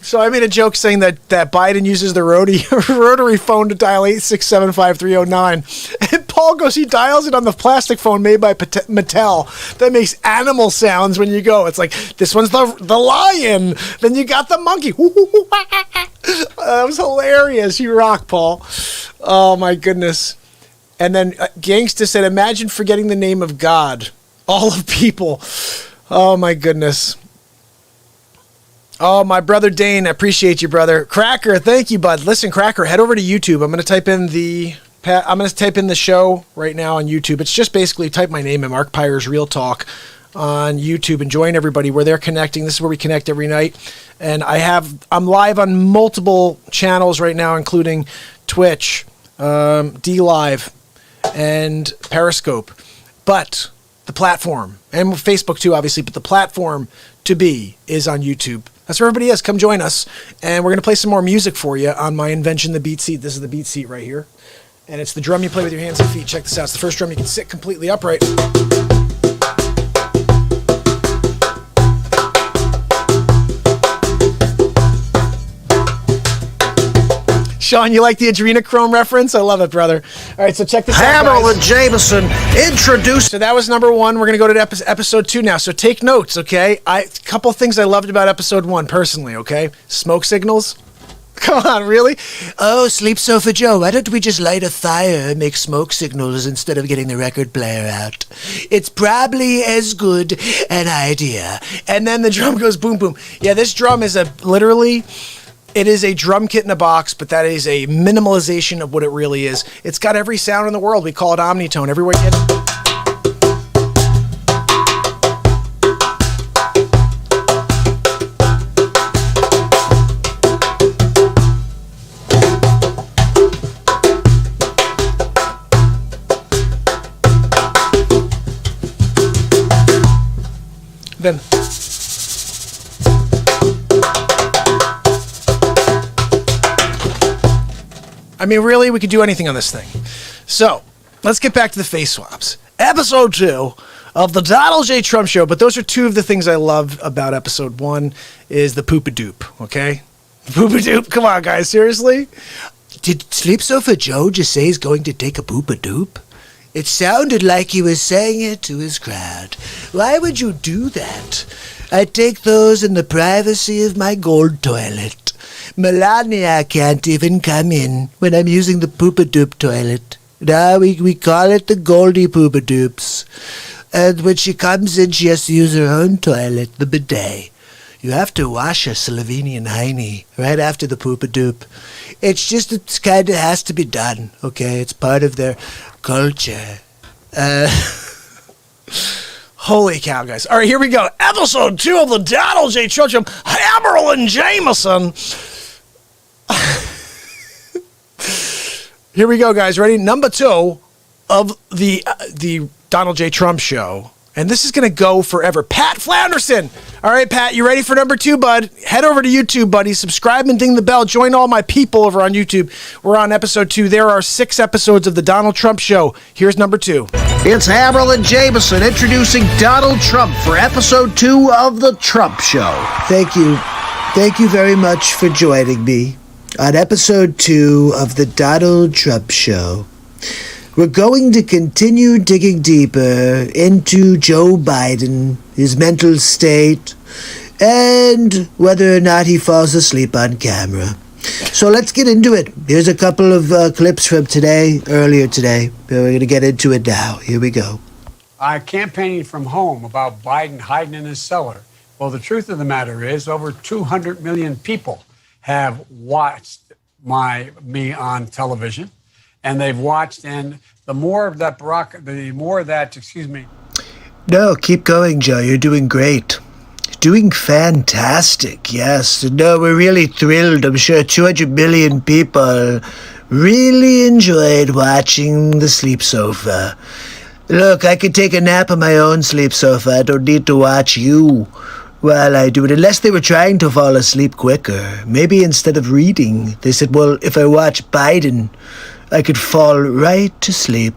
So I made a joke saying that Biden uses the rotary phone to dial 8675309. And Paul goes, he dials it on the plastic phone made by Mattel that makes animal sounds when you go. It's like, this one's the lion. Then you got the monkey. That was hilarious. You rock, Paul. Oh, my goodness. And then Gangsta said, imagine forgetting the name of God. All of people. Oh, my goodness. Oh, my brother Dane, I appreciate you, brother. Cracker, thank you, bud. Listen, Cracker, head over to YouTube. I'm going to type in the show right now on YouTube. It's just basically type my name in, Mark Pyers Real Talk, on YouTube, and join everybody where they're connecting. This is where we connect every night. And I'm live on multiple channels right now, including Twitch, DLive, and Periscope. But the platform, and Facebook too, obviously, but the platform to be is on YouTube. That's where everybody is. Come join us. And we're going to play some more music for you on my invention, the BeatSeat. This is the BeatSeat right here. And it's the drum you play with your hands and feet. Check this out. It's the first drum you can sit completely upright. Sean, you like the adrenochrome reference? I love it, brother. All right, so check this out, guys. Hammer and Jameson introduced. So that was number 1. We're going to go to episode 2 now. So take notes, okay? A couple things I loved about episode 1 personally, okay? Smoke signals. Come on, really? Oh, Sleep Sofa Joe, why don't we just light a fire and make smoke signals instead of getting the record player out? It's probably as good an idea. And then the drum goes boom, boom. Yeah, this drum is it is a drum kit in a box, but that is a minimalization of what it really is. It's got every sound in the world. We call it omnitone. Everywhere you get then. I mean, really, we could do anything on this thing. So, let's get back to the face swaps. Episode 2 of the Donald J. Trump Show. But those are 2 of the things I love about episode 1 is the poop-a-doop, okay? Poop-a-doop, come on, guys, seriously? Did Sleep Sofa Joe just say he's going to take a poop-a-doop? It sounded like he was saying it to his crowd. Why would you do that? I take those in the privacy of my gold toilet. Melania can't even come in when I'm using the poop-a-doop toilet. No, we call it the Goldie Poop-a-doops. And when she comes in, she has to use her own toilet, the bidet. You have to wash a Slovenian hiney right after the poop-a-doop. It's kind of has to be done, okay? It's part of their culture. Holy cow, guys. All right, here we go. Episode 2 of the Donald J. Trump Show. Hammer and Jameson. Here we go, guys. Ready? Number 2 of the Donald J. Trump Show. And this is going to go forever. Pat Flanderson. All right, Pat, you ready for number 2, bud? Head over to YouTube, buddy. Subscribe and ding the bell. Join all my people over on YouTube. We're on episode 2. There are 6 episodes of the Donald Trump Show. Here's number 2. It's Hammer and Jameson introducing Donald Trump for episode 2 of the Trump Show. Thank you. Thank you very much for joining me on episode 2 of the Donald Trump Show. We're going to continue digging deeper into Joe Biden, his mental state, and whether or not he falls asleep on camera. So let's get into it. Here's a couple of clips from earlier today. We're going to get into it now. Here we go. Campaigning from home about Biden hiding in his cellar. Well, the truth of the matter is over 200 million people have watched me on television. And they've watched, and the more that, No, keep going, Joe. You're doing great. Doing fantastic, yes. No, we're really thrilled. I'm sure 200 million people really enjoyed watching the Sleep Sofa. Look, I could take a nap on my own sleep sofa. I don't need to watch you while I do it, unless they were trying to fall asleep quicker. Maybe instead of reading, they said, well, if I watch Biden, I could fall right to sleep.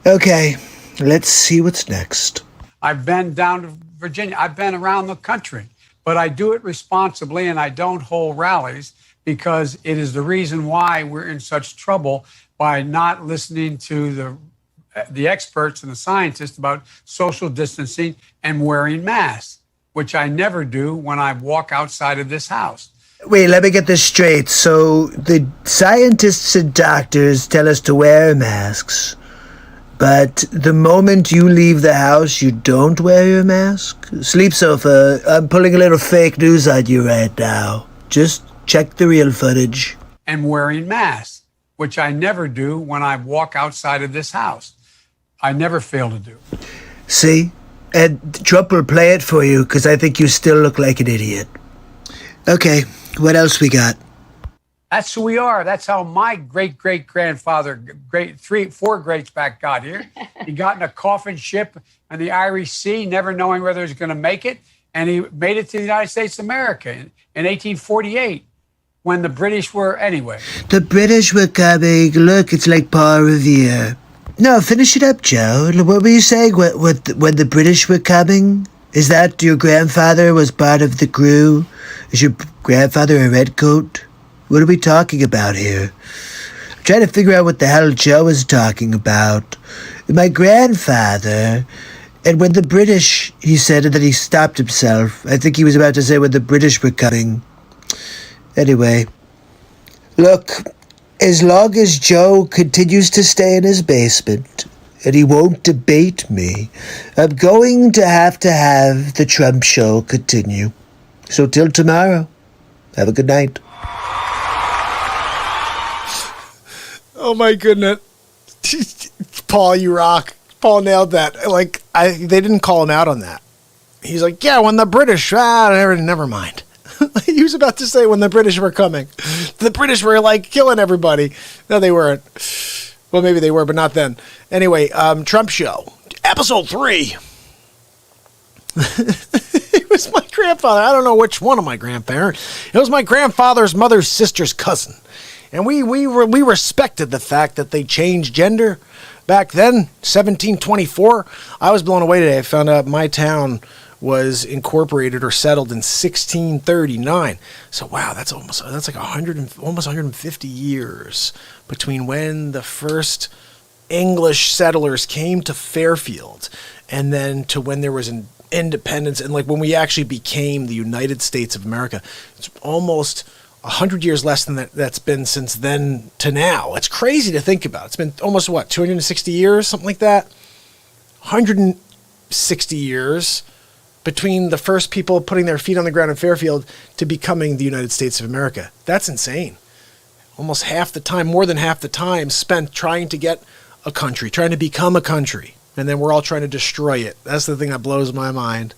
Okay, let's see what's next. I've been down to Virginia. I've been around the country, but I do it responsibly and I don't hold rallies because it is the reason why we're in such trouble by not listening to the experts and the scientists about social distancing and wearing masks, which I never do when I walk outside of this house. Wait, let me get this straight. So the scientists and doctors tell us to wear masks, but the moment you leave the house, you don't wear your mask? Sleep Sofa, I'm pulling a little fake news on you right now. Just check the real footage. And wearing masks, which I never do when I walk outside of this house. I never fail to do. See? And Trump will play it for you because I think you still look like an idiot. Okay, what else we got? That's who we are. That's how my great-great-grandfather, 4 greats back got here. He got in a coffin ship on the Irish Sea, never knowing whether he was going to make it. And he made it to the United States of America in 1848 when the British were, anyway. The British were coming. Look, it's like Paul Revere. No, finish it up, Joe. What were you saying when the British were coming? Is that your grandfather was part of the crew? Is your grandfather a redcoat? What are we talking about here? I'm trying to figure out what the hell Joe is talking about. My grandfather, and when the British, he said, and then he stopped himself. I think he was about to say when the British were coming. Anyway, look, as long as Joe continues to stay in his basement and he won't debate me, I'm going to have the Trump show continue. So till tomorrow, have a good night. Oh my goodness. Paul, you rock. Paul nailed that. They didn't call him out on that. He's like, yeah, when the British, never mind. He was about to say when the British were coming. The British were killing everybody. No, they weren't. Well, maybe they were, but not then. Anyway, Trump show, episode 3. It was my grandfather. I don't know which one of my grandparents. It was my grandfather's mother's sister's cousin. And we respected the fact that they changed gender back then, 1724. I was blown away today. I found out my town was incorporated or settled in 1639. So wow, that's like 150 years between when the first English settlers came to Fairfield and then to when there was an independence and when we actually became the United States of America. It's almost 100 years less than that's been since then to now. It's crazy to think about. It's been almost 260 years, something like that. 160 years between the first people putting their feet on the ground in Fairfield to becoming the United States of America. That's insane. Almost half the time, more than half the time spent trying to get a country, trying to become a country. And then we're all trying to destroy it. That's the thing that blows my mind.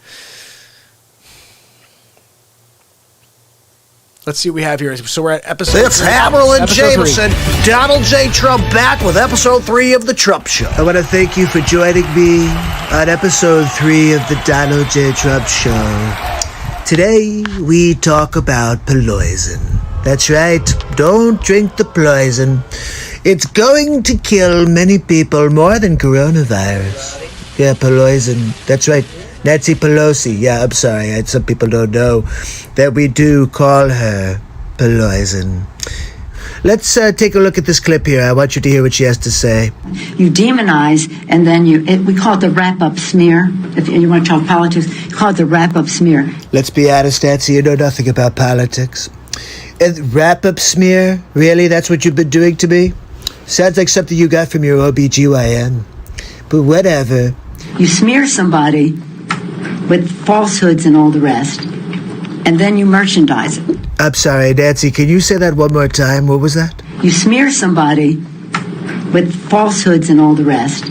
Let's see what we have here. So we're at episode It's 3. Hammer and Episode Jameson. 3. Donald J. Trump back with episode 3 of The Trump Show. I want to thank you for joining me on episode 3 of the Donald J. Trump Show. Today, we talk about poison. That's right, don't drink the poison. It's going to kill many people more than coronavirus. Yeah, poison. That's right. Nancy Pelosi. Yeah, I'm sorry. Some people don't know that we do call her poison. Let's take a look at this clip here. I want you to hear what she has to say. You demonize, and then we call it the wrap-up smear. If you want to talk politics, you call it the wrap-up smear. Let's be honest, Nancy, you know nothing about politics. And wrap-up smear? Really? That's what you've been doing to me? Sounds like something you got from your OBGYN. But whatever. You smear somebody with falsehoods and all the rest, and then you merchandise it. I'm sorry, Nancy, can you say that one more time? What was that? You smear somebody with falsehoods and all the rest,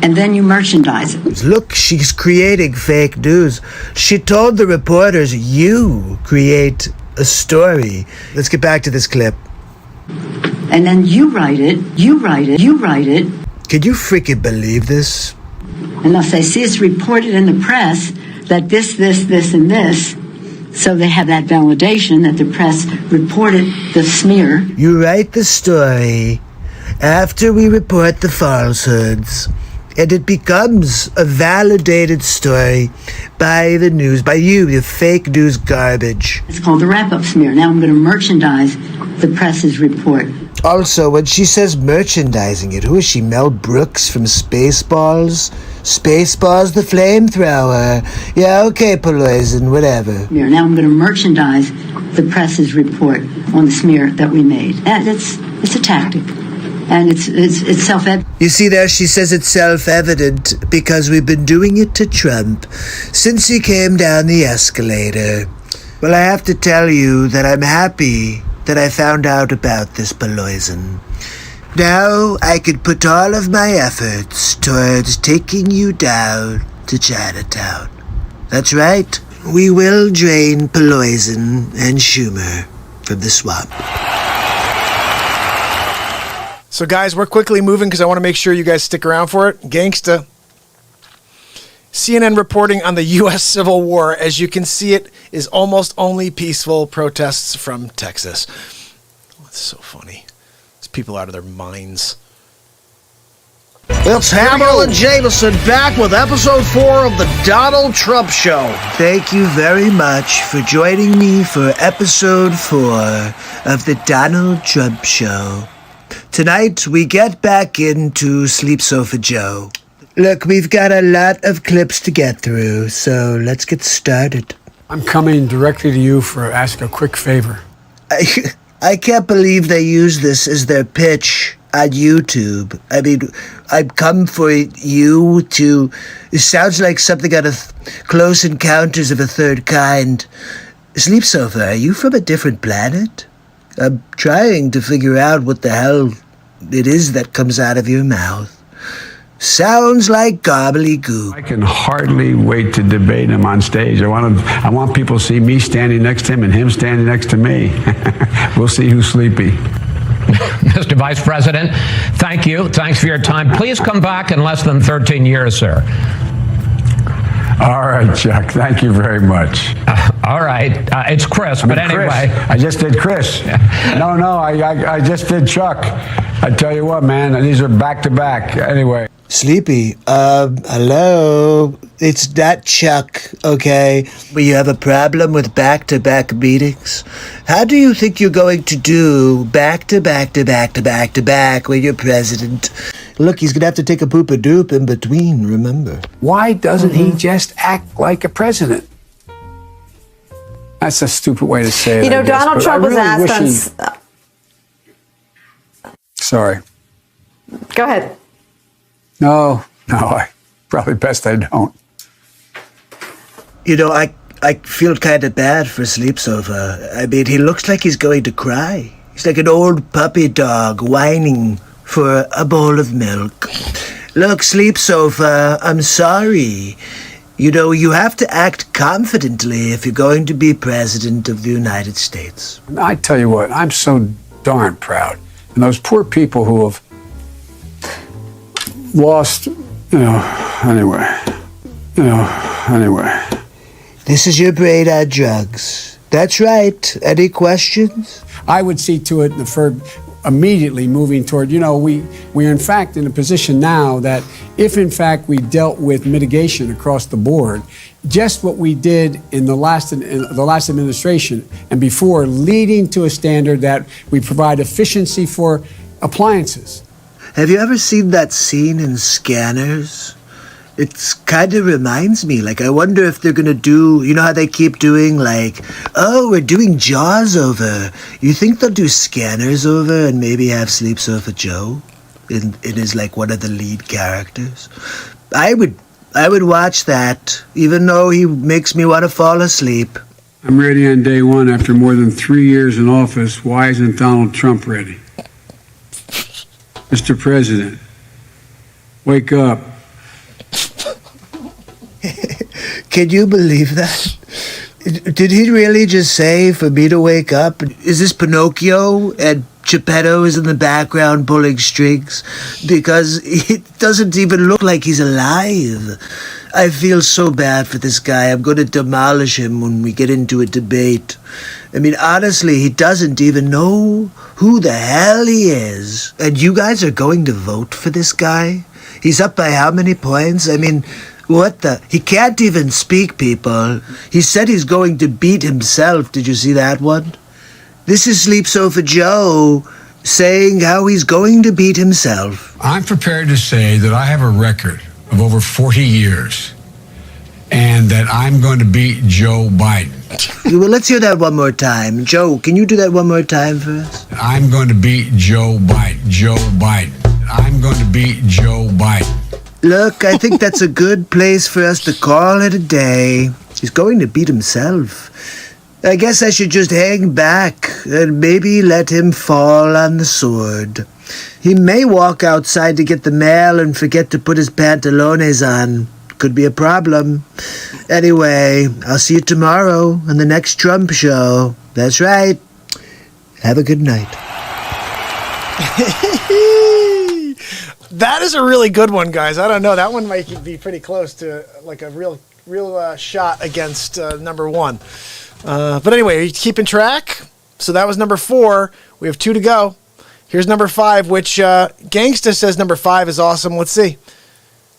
and then you merchandise it. Look, she's creating fake news. She told the reporters, you create a story. Let's get back to this clip. And then you write it. Can you freaking believe this? Unless they see it's reported in the press that this, and this, so they have that validation that the press reported the smear. You write the story after we report the falsehoods, and it becomes a validated story by the news, by you, the fake news garbage. It's called the wrap-up smear. Now I'm going to merchandise the press's report. Also, when she says merchandising it, who is she, Mel Brooks from Spaceballs? Spaceballs the flamethrower. Yeah, okay, Pelosi, whatever. Now I'm going to merchandise the press's report on the smear that we made. And it's a tactic. And it's self-evident. You see there, she says it's self-evident because we've been doing it to Trump since he came down the escalator. Well, I have to tell you that I'm happy that I found out about this, Pelosi. Now I could put all of my efforts towards taking you down to Chinatown. That's right. We will drain Pelosi and Schumer from the swamp. So, guys, we're quickly moving because I want to make sure you guys stick around for it. Gangsta. CNN reporting on the U.S. Civil War. As you can see, it is almost only peaceful protests from Texas. Oh, that's so funny. These people out of their minds. It's Hammer and Jameson back with episode 4 of the Donald Trump Show. Thank you very much for joining me for episode 4 of the Donald Trump Show. Tonight, we get back into Sleep Sofa Joe. Look, we've got a lot of clips to get through, so let's get started. I'm coming directly to you for ask a quick favor. I can't believe they use this as their pitch on YouTube. I mean, I've come for you to... It sounds like something out of Close Encounters of a Third Kind. Sleep Sofa, are you from a different planet? I'm trying to figure out what the hell it is that comes out of your mouth. Sounds like gobbledygook. I can hardly wait to debate him on stage. I want people to see me standing next to him and him standing next to me. We'll see who's sleepy. Mr. Vice President, thank you. Thanks for your time. Please come back in less than 13 years, sir. All right, Chuck. Thank you very much. All right. It's Chris, but anyway. Chris. I just did Chris. No, I just did Chuck. I tell you what, man, these are back to back. Anyway. Sleepy, hello? It's not Chuck, okay? But you have a problem with back-to-back meetings? How do you think you're going to do back-to-back-to-back-to-back-to-back when you're president? Look, he's gonna have to take a poop-a-doop in between, remember? Why doesn't he just act like a president? That's a stupid way to say it. You know, Donald Trump was asked on... Sorry. Go ahead. No, I probably best I don't. You know, I feel kind of bad for Sleep Sofa. I mean, he looks like he's going to cry. He's like an old puppy dog whining for a bowl of milk. Look, Sleep Sofa, I'm sorry. You know, you have to act confidently if you're going to be president of the United States. I tell you what, I'm so darn proud. And those poor people who have lost, anyway. This is your brain on drugs. That's right. Any questions? I would see to it immediately moving toward, we're in fact in a position now that if in fact we dealt with mitigation across the board, just what we did in the last administration and before, leading to a standard that we provide efficiency for appliances. Have you ever seen that scene in Scanners? It kind of reminds me, I wonder if they're going to do, you know how they keep doing, we're doing Jaws over. You think they'll do Scanners over and maybe have Sleep Sofa Joe in as, one of the lead characters? I would watch that, even though he makes me want to fall asleep. I'm ready on day one after more than 3 years in office. Why isn't Donald Trump ready? Mr. President, wake up. Can you believe that? Did he really just say for me to wake up? Is this Pinocchio and Geppetto is in the background pulling strings? Because it doesn't even look like he's alive. I feel so bad for this guy. I'm going to demolish him when we get into a debate. I mean, honestly, he doesn't even know who the hell he is. And you guys are going to vote for this guy? He's up by how many points? I mean, what the? He can't even speak, people. He said he's going to beat himself. Did you see that one? This is Sleep Sofa Joe saying how he's going to beat himself. I'm prepared to say that I have a record of over 40 years and that I'm going to beat Joe Biden. Well, let's hear that one more time. Joe, can you do that one more time for us? I'm going to beat Joe Biden. Joe Biden. I'm going to beat Joe Biden. Look, I think that's a good place for us to call it a day. He's going to beat himself. I guess I should just hang back and maybe let him fall on the sword. He may walk outside to get the mail and forget to put his pantalones on. Could be a problem. Anyway, I'll see you tomorrow on the next Trump show. That's right. Have a good night. That is a really good one, guys. I don't know. That one might be pretty close to like a real shot against number one. But anyway, are you keeping track? So that was number 4. We have 2 to go. Here's number 5, which Gangsta says number 5 is awesome. Let's see.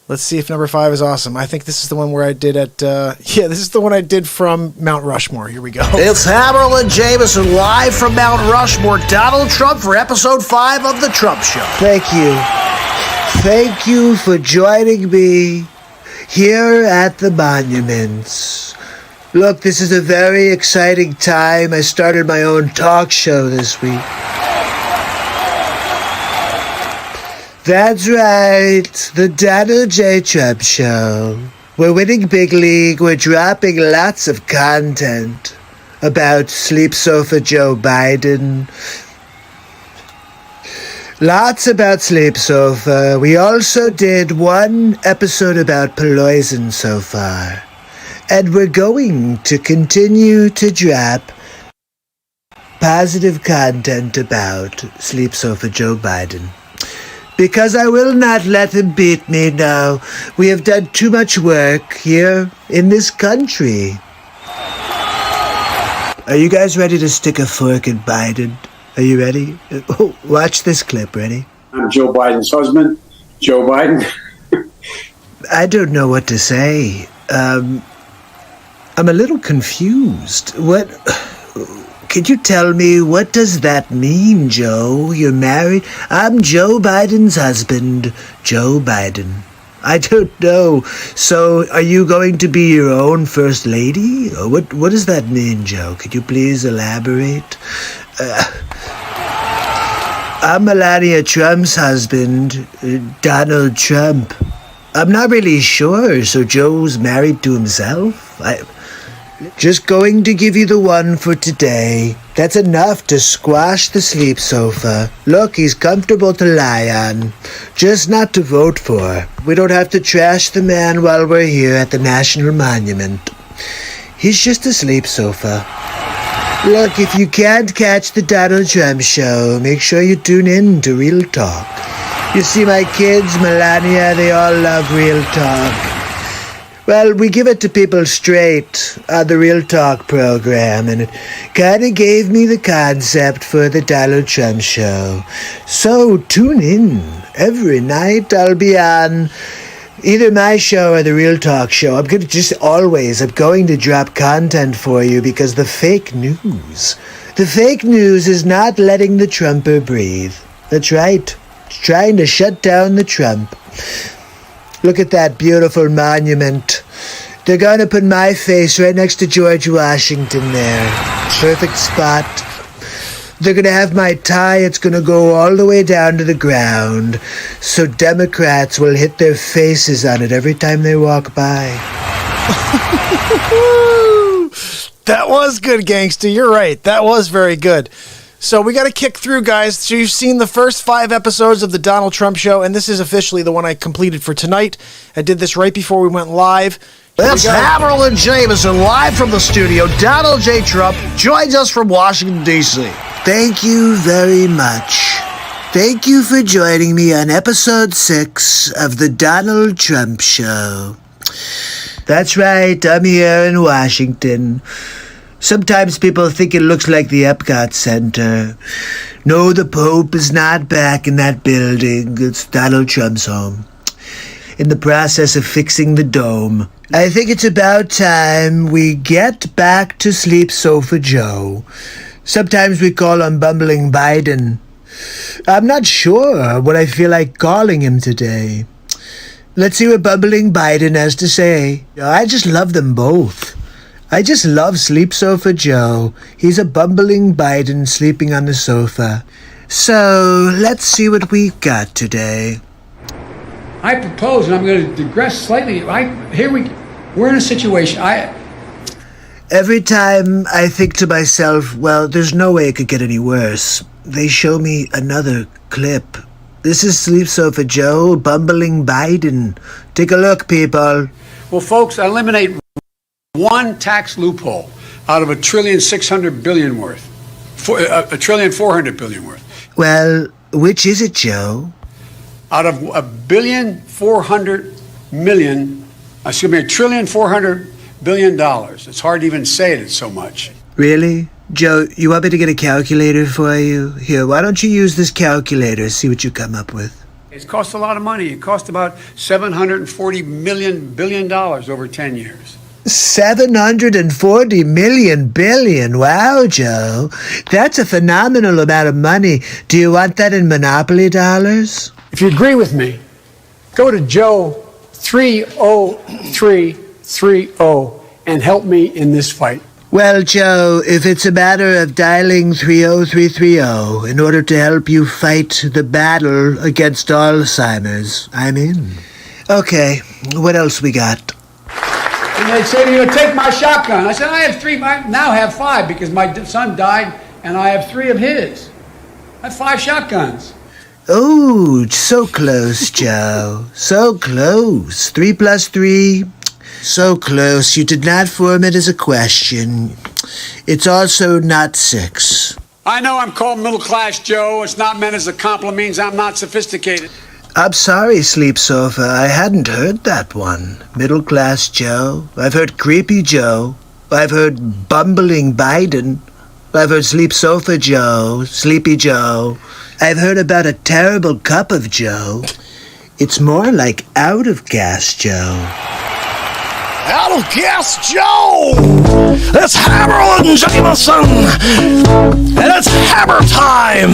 Let's see if number 5 is awesome. I think this is the one where I did at... this is the one I did from Mount Rushmore. Here we go. It's Hammerlin Jameson live from Mount Rushmore. Donald Trump for episode 5 of The Trump Show. Thank you. Thank you for joining me here at the monuments. Look, this is a very exciting time. I started my own talk show this week. That's right, the Donald J. Trump Show. We're winning big league. We're dropping lots of content about Sleep Sofa Joe Biden. Lots about Sleep Sofa. We also did 1 episode about Poison so far. And we're going to continue to drop positive content about Sleep Sofa Joe Biden. Because I will not let him beat me, no. We have done too much work here in this country. Are you guys ready to stick a fork in Biden? Are you ready? Oh, watch this clip. Ready? I'm Joe Biden's husband, Joe Biden. I don't know what to say. I'm a little confused. What... Could you tell me, what does that mean, Joe? You're married? I'm Joe Biden's husband, Joe Biden. I don't know. So, are you going to be your own first lady? Or what does that mean, Joe? Could you please elaborate? I'm Melania Trump's husband, Donald Trump. I'm not really sure, so Joe's married to himself? Just going to give you the one for today. That's enough to squash the Sleep Sofa. Look, he's comfortable to lie on, just not to vote for. We don't have to trash the man while we're here at the National Monument. He's just a Sleep Sofa. Look, if you can't catch the Donald Trump Show, make sure you tune in to Real Talk. You see, my kids, Melania, they all love Real Talk. Well, we give it to people straight on the Real Talk program, and it kind of gave me the concept for the Donald Trump Show. So tune in. Every night I'll be on either my show or the Real Talk Show. I'm going to drop content for you because the fake news is not letting the Trumper breathe. That's right. It's trying to shut down the Trump. Look at that beautiful monument. They're going to put my face right next to George Washington there. Perfect spot. They're going to have my tie. It's going to go all the way down to the ground. So Democrats will hit their faces on it every time they walk by. That was good, Gangsta. You're right. That was very good. So we got to kick through, guys. So you've seen the first 5 episodes of the Donald Trump Show, and this is officially the one I completed for tonight. I did this right before we went live. That's Hammerlin Jameson live from the studio. Donald J. Trump joins us from Washington, D.C. Thank you very much. Thank you for joining me on episode 6 of the Donald Trump Show. That's right, I'm here in Washington. Sometimes people think it looks like the Epcot Center. No, the Pope is not back in that building. It's Donald Trump's home. In the process of fixing the dome. I think it's about time we get back to Sleep Sofa Joe. Sometimes we call him Bumbling Biden. I'm not sure what I feel like calling him today. Let's see what Bumbling Biden has to say. I just love them both. I just love Sleep Sofa Joe. He's a bumbling Biden sleeping on the sofa. So, let's see what we've got today. I propose, and I'm going to digress slightly. We're in a situation. Every time I think to myself, well, there's no way it could get any worse, they show me another clip. This is Sleep Sofa Joe, bumbling Biden. Take a look, people. Well, folks, eliminate one tax loophole out of $1.6 trillion worth. $1.4 trillion worth. Well, which is it, Joe? Out of $1.4 billion. It's hard to even say it, it's so much. Really? Joe, you want me to get a calculator for you? Here, why don't you use this calculator, see what you come up with. It's cost a lot of money. It cost about $740 billion over 10 years. 740 billion. Wow, Joe. That's a phenomenal amount of money. Do you want that in Monopoly dollars? If you agree with me, go to Joe 30330 and help me in this fight. Well, Joe, if it's a matter of dialing 30330 in order to help you fight the battle against Alzheimer's, I'm in. Okay, what else we got? And they'd say to you, take my shotgun. I said, I have 3. I now have 5 because my son died and I have 3 of his. I have 5 shotguns. Oh, so close, Joe. So close. 3 plus 3. So close. You did not form it as a question. It's also not 6. I know I'm called middle class, Joe. It's not meant as a compliment. It means I'm not sophisticated. I'm sorry, Sleep Sofa. I hadn't heard that one. Middle class Joe. I've heard Creepy Joe. I've heard Bumbling Biden. I've heard Sleep Sofa Joe. Sleepy Joe. I've heard about a terrible cup of Joe. It's more like out of gas Joe. Out of gas Joe! It's Hammer and Jameson! And it's Hammer Time!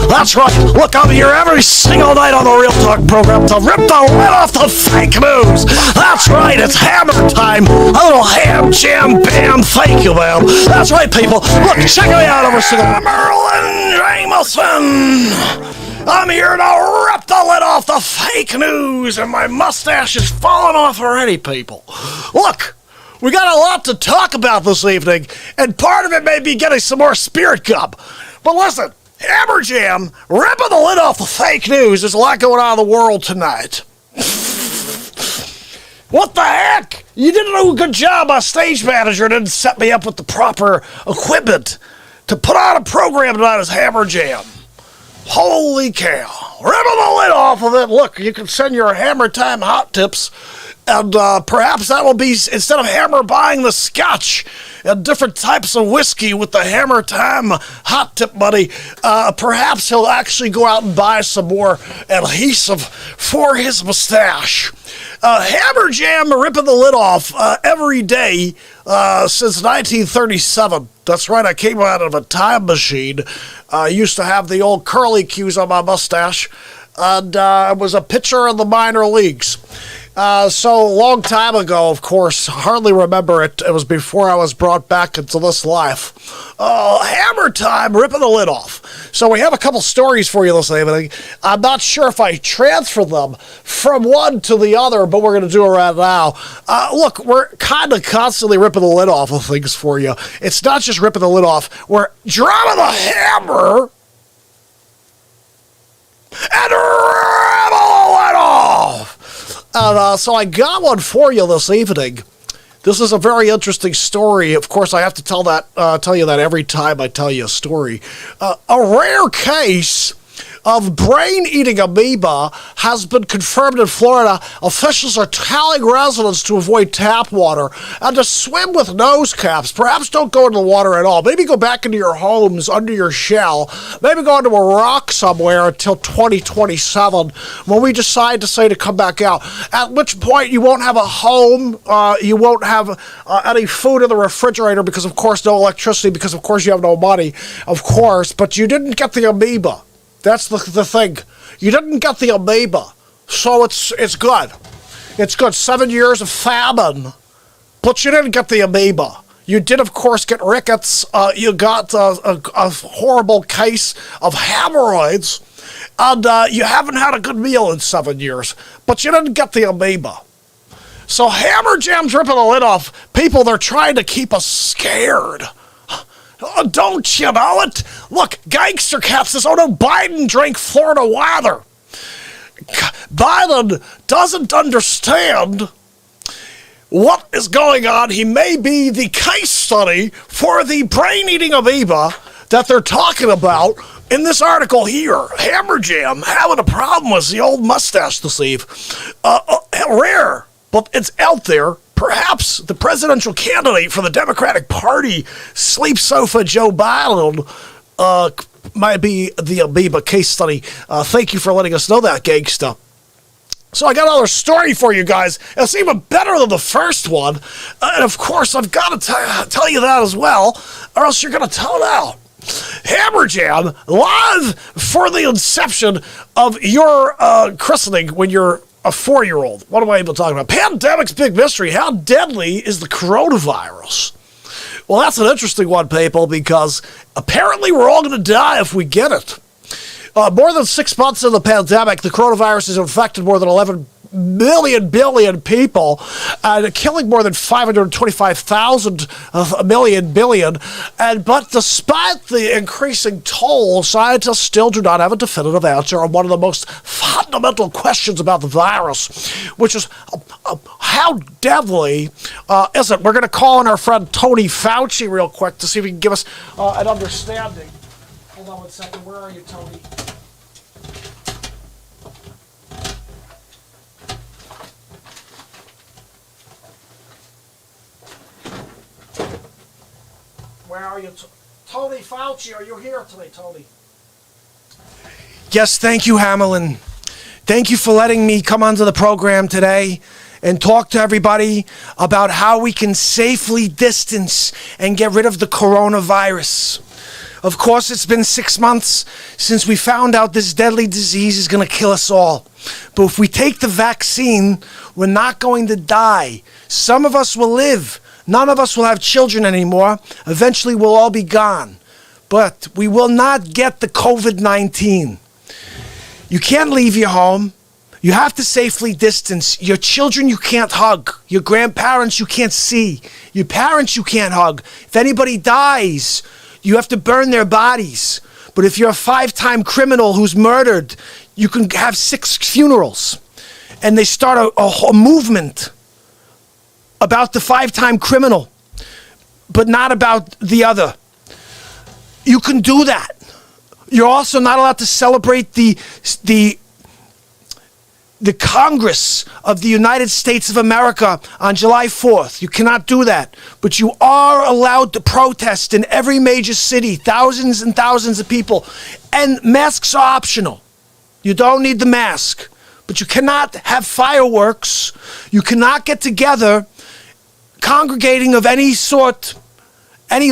That's right, look, I'm here every single night on the Real Talk program to rip the lid off the fake news! That's right, it's Hammer Time! A little ham, jam, bam, thank you, ma'am! That's right, people! Look, check me out every single Hammer and Jameson! I'm here to rip the lid off the fake news, and my mustache is falling off already, people. Look, we got a lot to talk about this evening, and part of it may be getting some more spirit gum. But listen, Hammer Jam, ripping the lid off the fake news. There's a lot going on in the world tonight. What the heck? You didn't do a good job. My stage manager didn't set me up with the proper equipment to put on a program tonight as Hammer Jam. Holy cow. Ripping the lid off of it. Look, you can send your HammerTime hot tips, and perhaps that will be, instead of Hammer buying the scotch and different types of whiskey with the HammerTime hot tip money, perhaps he'll actually go out and buy some more adhesive for his mustache. Hammer Jam ripping the lid off every day since 1937. That's right, I came out of a time machine. I used to have the old curly cues on my mustache, and I was a pitcher in the minor leagues. So a long time ago, of course, hardly remember it. It was before I was brought back into this life. Hammer Time, ripping the lid off. So we have a couple stories for you this evening. I'm not sure if I transfer them from one to the other, but we're going to do it right now. Look, we're kind of constantly ripping the lid off of things for you. It's not just ripping the lid off. We're dropping the hammer and ripping the lid off. And so I got one for you this evening. This is a very interesting story. Of course, I have to tell you that every time I tell you a story. A rare case of brain-eating amoeba has been confirmed in Florida. Officials are telling residents to avoid tap water and to swim with nose caps. Perhaps don't go into the water at all. Maybe go back into your homes, under your shell. Maybe go into a rock somewhere until 2027 when we decide to say to come back out. At which point you won't have a home, you won't have any food in the refrigerator because, of course, no electricity because, of course, you have no money, of course, but you didn't get the amoeba. That's the thing. You didn't get the amoeba, so it's good. It's good. 7 years of famine, but you didn't get the amoeba. You did, of course, get rickets. You got a horrible case of hemorrhoids, and you haven't had a good meal in 7 years, but you didn't get the amoeba. So Hammer Jam's ripping the lid off people. They're trying to keep us scared. Oh, don't you know it? Look, Gangster Cat says, oh no, Biden drank Florida water. Biden doesn't understand what is going on. He may be the case study for the brain-eating amoeba that they're talking about in this article here. Hammer Jam having a problem with the old mustache to sleeve. Rare, but it's out there. Perhaps the presidential candidate for the Democratic Party, Sleep Sofa Joe Biden, might be the amoeba case study. Thank you for letting us know that, gangsta. So I got another story for you guys. It's even better than the first one. And of course, I've got to tell you that as well, or else you're going to tone out. Hammer Jam, live for the inception of your christening when you're a 4-year-old. What am I even talking about? Pandemic's big mystery. How deadly is the coronavirus? Well, that's an interesting one, people, because apparently we're all going to die if we get it. More than 6 months of the pandemic, the coronavirus has infected more than 11 billion people, killing more than 525,000 billion. But despite the increasing toll, scientists still do not have a definitive answer on one of the most fundamental questions about the virus, which is how deadly is it? We're going to call on our friend Tony Fauci real quick to see if he can give us an understanding. Hold on one second. Where are you, Tony? Where are you? Tony Fauci, are you here today, Tony? Yes, thank you, Hammerlin. Thank you for letting me come onto the program today and talk to everybody about how we can safely distance and get rid of the coronavirus. Of course, it's been 6 months since we found out this deadly disease is going to kill us all. But if we take the vaccine, we're not going to die. Some of us will live. None of us will have children anymore. Eventually, we'll all be gone. But we will not get the COVID-19. You can't leave your home. You have to safely distance. Your children you can't hug. Your grandparents you can't see. Your parents you can't hug. If anybody dies, you have to burn their bodies. But if you're a 5-time criminal who's murdered, you can have 6 funerals. And they start a movement about the 5-time criminal, but not about the other. You can do that. You're also not allowed to celebrate the Congress of the United States of America on July 4th. You cannot do that. But you are allowed to protest in every major city, thousands and thousands of people. And masks are optional. You don't need the mask. But you cannot have fireworks. You cannot get together congregating of any sort, any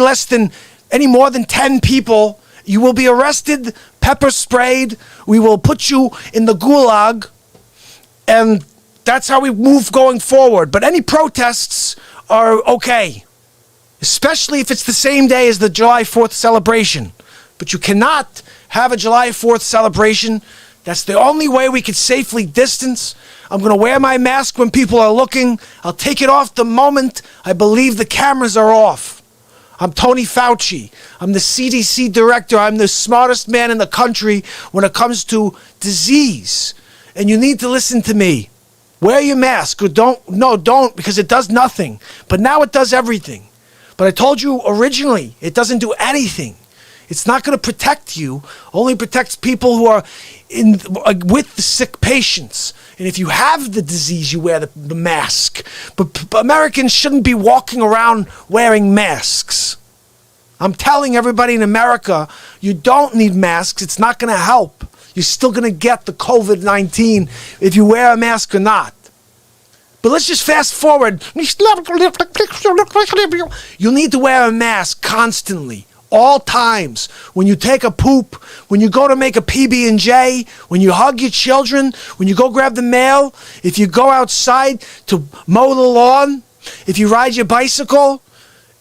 more than 10 people. You will be arrested, pepper sprayed. We will put you in the gulag. And that's how we move going forward. But any protests are okay, especially if it's the same day as the July 4th celebration. But you cannot have a July 4th celebration. That's the only way we can safely distance. I'm going to wear my mask when people are looking. I'll take it off the moment I believe the cameras are off. I'm Tony Fauci. I'm the CDC director. I'm the smartest man in the country when it comes to disease. And you need to listen to me. Wear your mask or don't, because it does nothing. But now it does everything. But I told you originally, it doesn't do anything. It's not going to protect you. Only protects people who are with the sick patients. And if you have the disease, you wear the mask. But Americans shouldn't be walking around wearing masks. I'm telling everybody in America, you don't need masks. It's not going to help. You're still going to get the COVID-19 if you wear a mask or not. But let's just fast forward. You'll need to wear a mask constantly, all times. When you take a poop, when you go to make a PB&J, when you hug your children, when you go grab the mail, if you go outside to mow the lawn, if you ride your bicycle,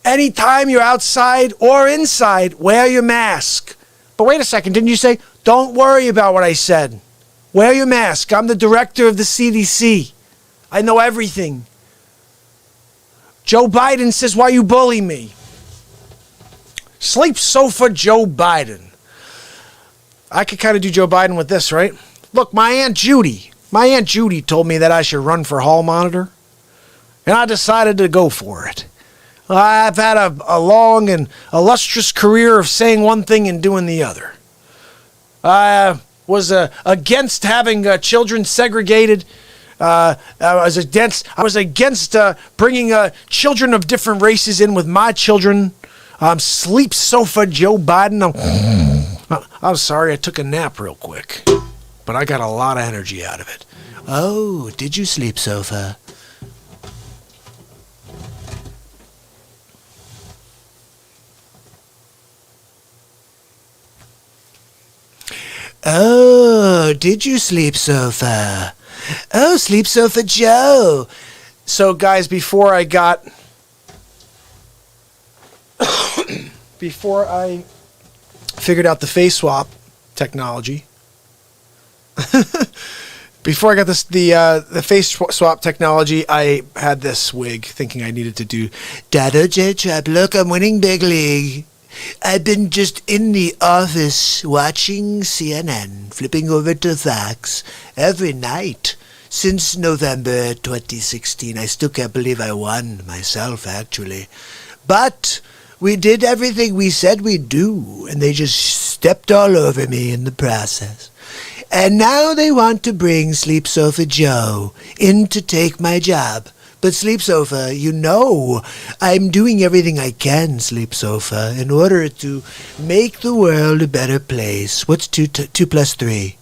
anytime you're outside or inside, wear your mask. But wait a second, didn't you say, don't worry about what I said? Wear your mask. I'm the director of the CDC. I know everything. Joe Biden says, why you bully me? Sleep sofa Joe Biden. I could kind of do Joe Biden with this, right? Look, my Aunt Judy told me that I should run for hall monitor, and I decided to go for it. I've had a long and illustrious career of saying one thing and doing the other. I was against having children segregated. I was against bringing children of different races in with my children. Sleep sofa Joe Biden. I'm sorry, I took a nap real quick, but I got a lot of energy out of it. Oh, did you sleep sofa? Oh, did you sleep sofa? Oh, sleep sofa Joe. So guys, before I figured out the FaceSwap technology, before I got the FaceSwap technology, I had this wig thinking I needed to do Dado J Trap, look, I'm winning big league. I've been just in the office watching CNN, flipping over to Fox every night since November 2016. I still can't believe I won myself, actually. But we did everything we said we'd do, and they just stepped all over me in the process. And now they want to bring Sleep Sofa Joe in to take my job. But Sleep Sofa, you know, I'm doing everything I can, Sleep Sofa, in order to make the world a better place. What's 2 plus 3?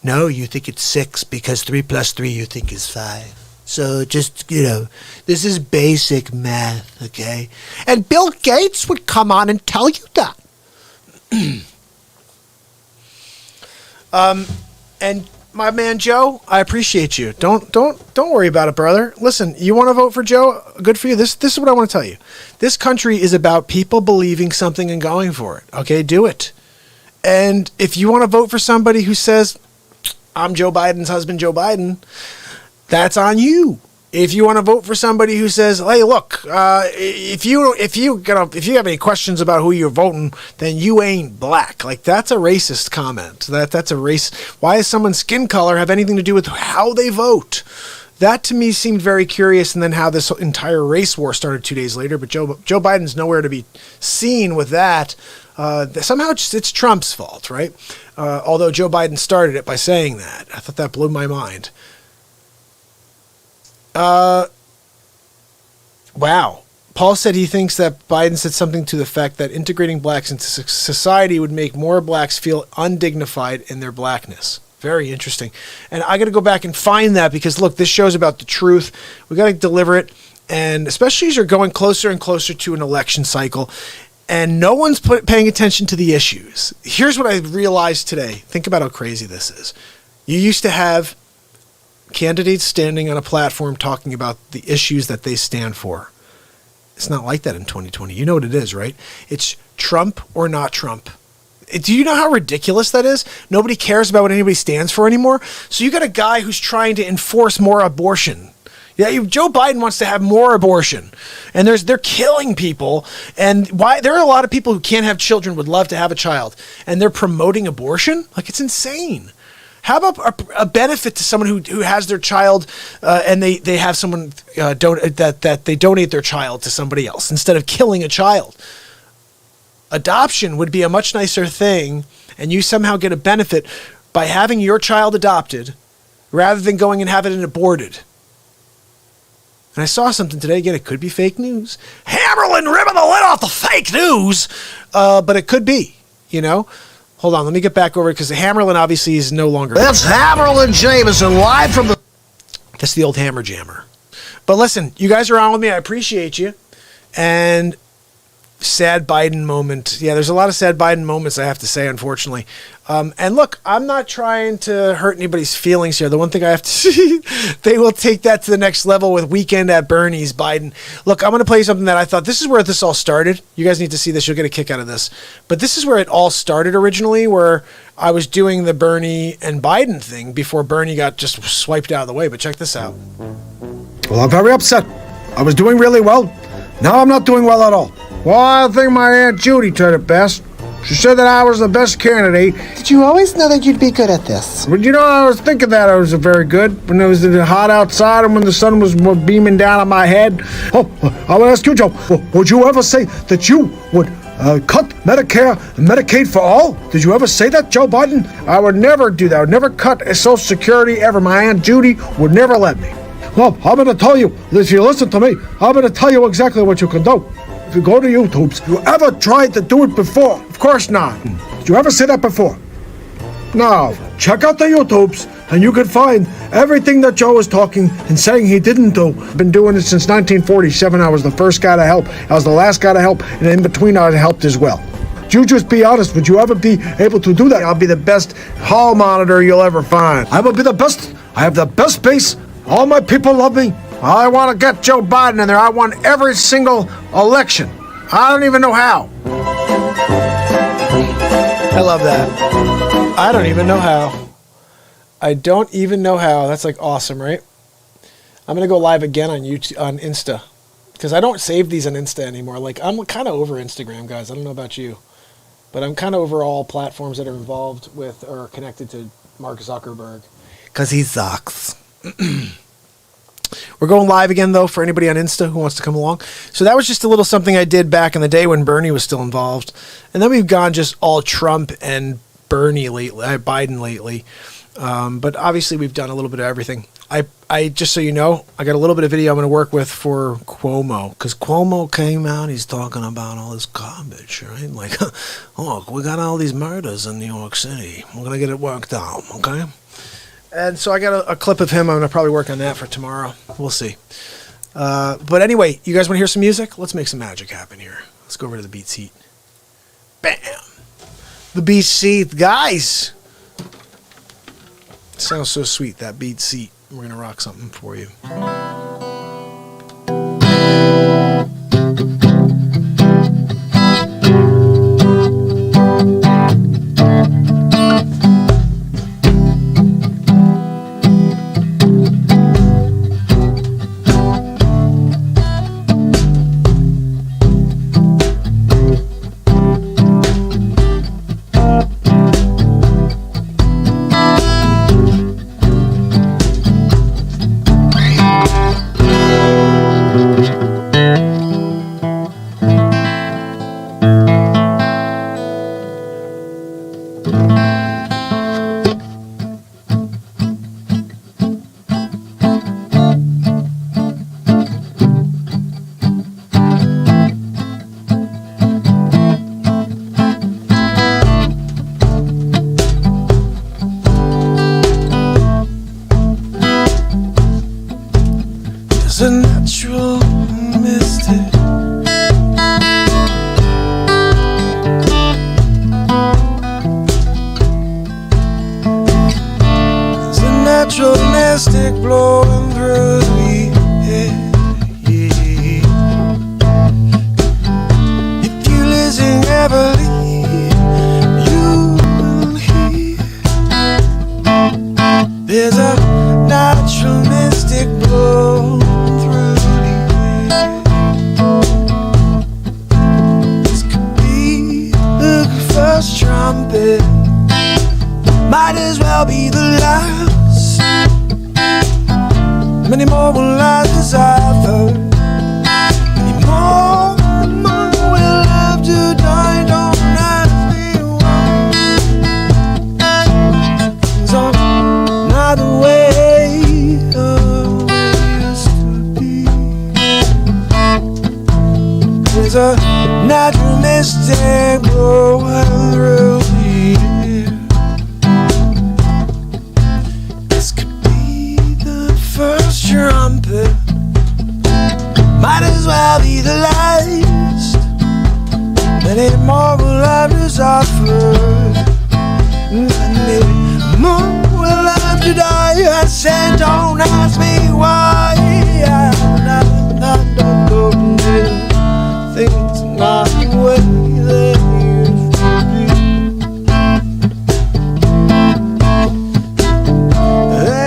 No, you think it's 6, because 3 plus 3 you think is 5. So just, this is basic math, okay? And Bill Gates would come on and tell you that. And my man Joe, I appreciate you. Don't worry about it, brother. Listen, you want to vote for Joe? Good for you. This is what I want to tell you. This country is about people believing something and going for it. Okay, do it. And if you want to vote for somebody who says, I'm Joe Biden's husband, Joe Biden, that's on you. If you want to vote for somebody who says, "Hey, look, if you have any questions about who you're voting, then you ain't black," like that's a racist comment. That's a race. Why does someone's skin color have anything to do with how they vote? That to me seemed very curious. And then how this entire race war started 2 days later. But Joe Biden's nowhere to be seen with that. Somehow it's Trump's fault, right? Although Joe Biden started it by saying that. I thought that blew my mind. Wow. Paul said he thinks that Biden said something to the effect that integrating blacks into society would make more blacks feel undignified in their blackness. Very interesting. And I got to go back and find that because, look, this show's about the truth. We got to deliver it. And especially as you're going closer and closer to an election cycle and no one's paying attention to the issues. Here's what I realized today. Think about how crazy this is. You used to have candidates standing on a platform talking about the issues that they stand for. It's not like that in 2020. You know what it is, right? It's Trump or not Trump. Do you know how ridiculous that is? Nobody cares about what anybody stands for anymore. So you got a guy who's trying to enforce more abortion. Yeah, Joe Biden wants to have more abortion, and they're killing people. And why? There are a lot of people who can't have children, would love to have a child, and they're promoting abortion. Like, it's insane. How about a benefit to someone who has their child and they have someone that they donate their child to somebody else instead of killing a child? adoption would be a much nicer thing, and you somehow get a benefit by having your child adopted rather than going and having it aborted. And I saw something today. Again, it could be fake news. Hammerlin ripping the lid off the fake news. But it could be, you know. Hold on, let me get back over it because Hammerlin obviously is no longer. That's Hammerlin Jameson live from the... That's the old Hammer Jammer. But listen, you guys are on with me. I appreciate you. And sad Biden moment. Yeah, there's a lot of sad Biden moments, I have to say, unfortunately. And look, I'm not trying to hurt anybody's feelings here. The one thing I have to see, they will take that to the next level with Weekend at Bernie's Biden. Look, I'm going to play you something that I thought, this is where this all started. You guys need to see this. You'll get a kick out of this. But this is where it all started originally, where I was doing the Bernie and Biden thing before Bernie got just swiped out of the way. But check this out. Well, I'm very upset. I was doing really well. Now I'm not doing well at all. Well, I think my Aunt Judy said it best. She said that I was the best candidate. Did you always know that you'd be good at this? But you know, I was thinking that I was very good when it was hot outside and when the sun was beaming down on my head. Oh, I would ask you, Joe, would you ever say that you would cut Medicare and Medicaid for all? Did you ever say that, Joe Biden? I would never do that. I would never cut Social Security ever. My Aunt Judy would never let me. Well, I'm going to tell you, if you listen to me, I'm going to tell you exactly what you can do. If you go to YouTube, you ever tried to do it before? Of course not. Did you ever say that before? No. Check out the YouTubes, and you can find everything that Joe is talking and saying he didn't do. I've been doing it since 1947. I was the first guy to help. I was the last guy to help, and in between I helped as well. You just be honest. Would you ever be able to do that? I'll be the best hall monitor you'll ever find. I will be the best. I have the best base. All my people love me. I want to get Joe Biden in there. I won every single election. I don't even know how. I love that. I don't even know how. I don't even know how. That's like awesome, right? I'm going to go live again on YouTube, on Insta. Because I don't save these on Insta anymore. Like, I'm kind of over Instagram, guys. I don't know about you. But I'm kind of over all platforms that are involved with or connected to Mark Zuckerberg. Because he sucks. We're going live again, though, for anybody on Insta who wants to come along. So that was just a little something I did back in the day when Bernie was still involved. And then we've gone just all Trump and Bernie lately, Biden lately. But obviously we've done a little bit of everything. I just so you know, I got a little bit of video I'm going to work with for Cuomo. Because Cuomo came out, he's talking about all this garbage, right? Like, oh, we got all these murders in New York City. We're going to get it worked out, okay? And so I got a clip of him. I'm going to probably work on that for tomorrow. We'll see. But anyway, you guys want to hear some music? Let's make some magic happen here. Let's go over to the BeatSeat. Bam! The BeatSeat, guys! It sounds so sweet, that BeatSeat. We're going to rock something for you. A natural mystic. There's a natural mystic blowing through the air. If you listen heavily, you will hear. There's a natural mystic blow. Trumpet might as well be the last. Many more will last as I've heard. Many more will have to die. Don't a natural mystic blowing through the air. This could be the first trumpet, might as well be the last. Many more will have to suffer, and maybe more will have to die. I said, don't ask me why. I'm not things not the way they used to be.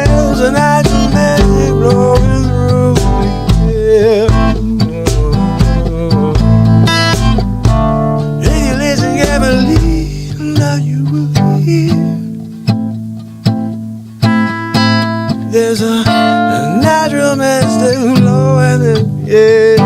There's a natural magic blowing through the air. If you listen carefully, now you will hear. There's a natural mystic blowing in the air.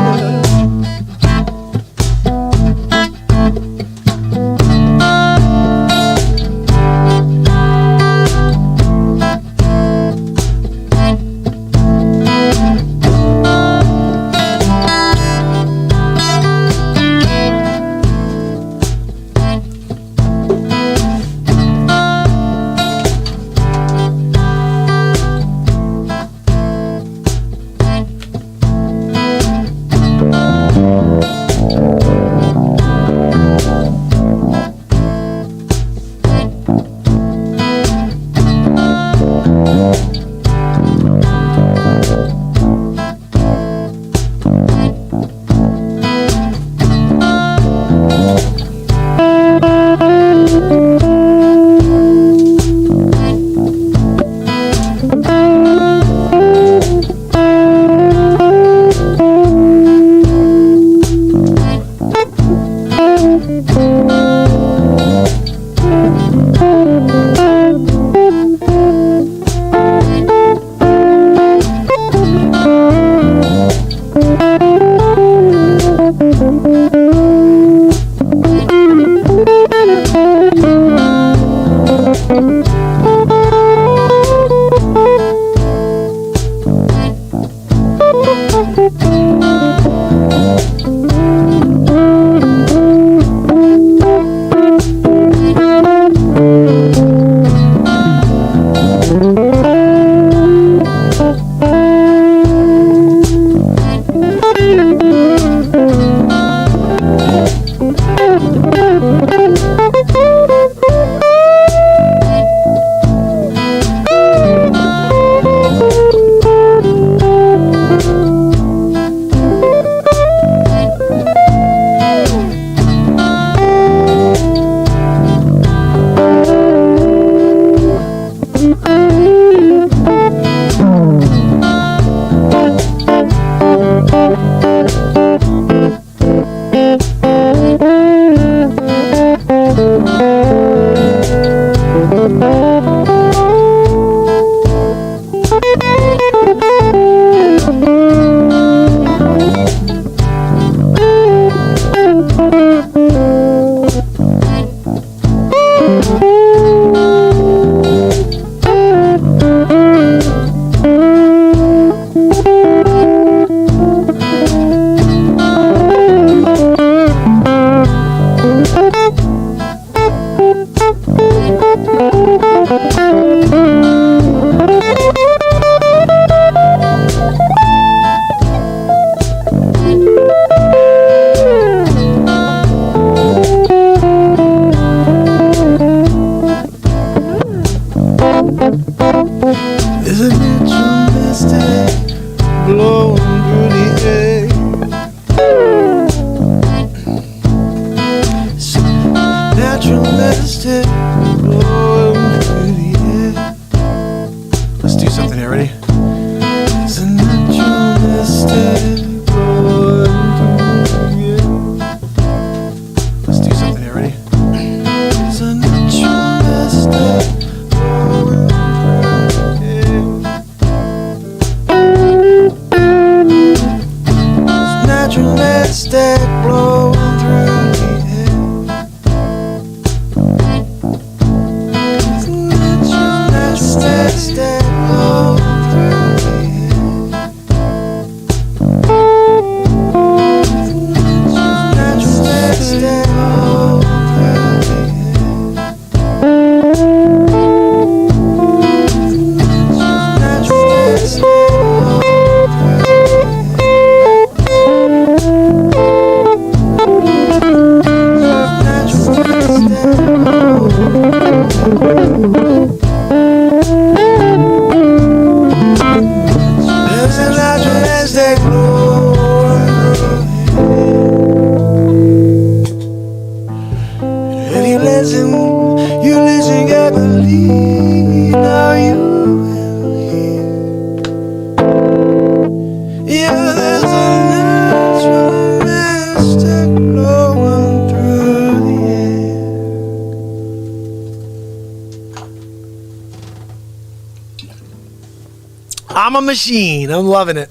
I'm a machine. I'm loving it.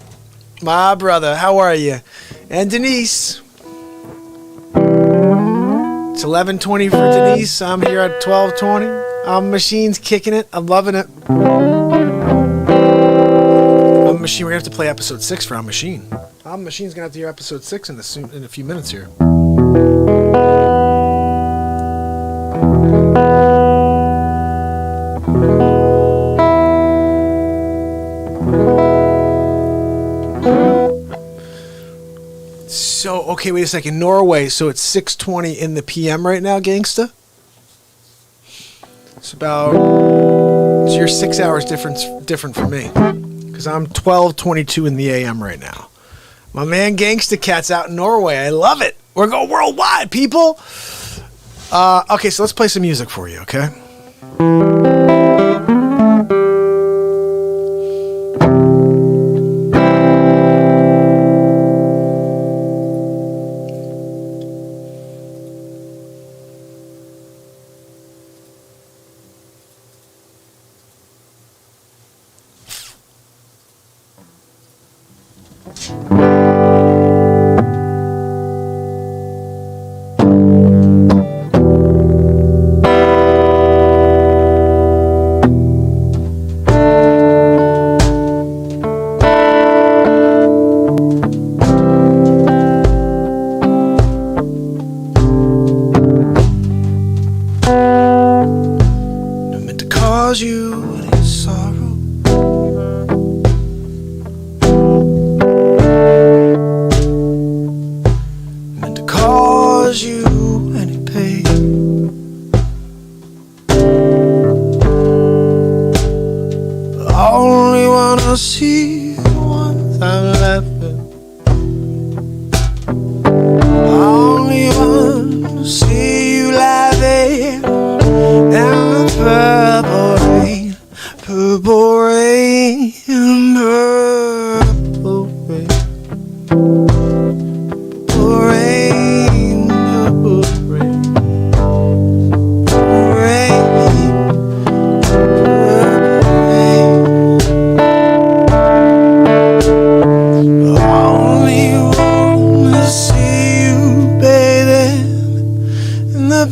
My brother, how are you? And Denise. It's 11:20 for Denise. I'm here at 12:20. Machine's kicking it. I'm loving it. Machine, we're gonna have to play episode 6 for Machine. Machine's gonna have to hear episode 6 in a few minutes here. So, okay, wait a second. Norway, so it's 6:20 in the PM right now, gangsta? It's you're 6 hours different from me. Because I'm 12:22 in the AM right now. My man Gangsta Cat's out in Norway. I love it. We're going worldwide, people. Okay, so let's play some music for you, okay?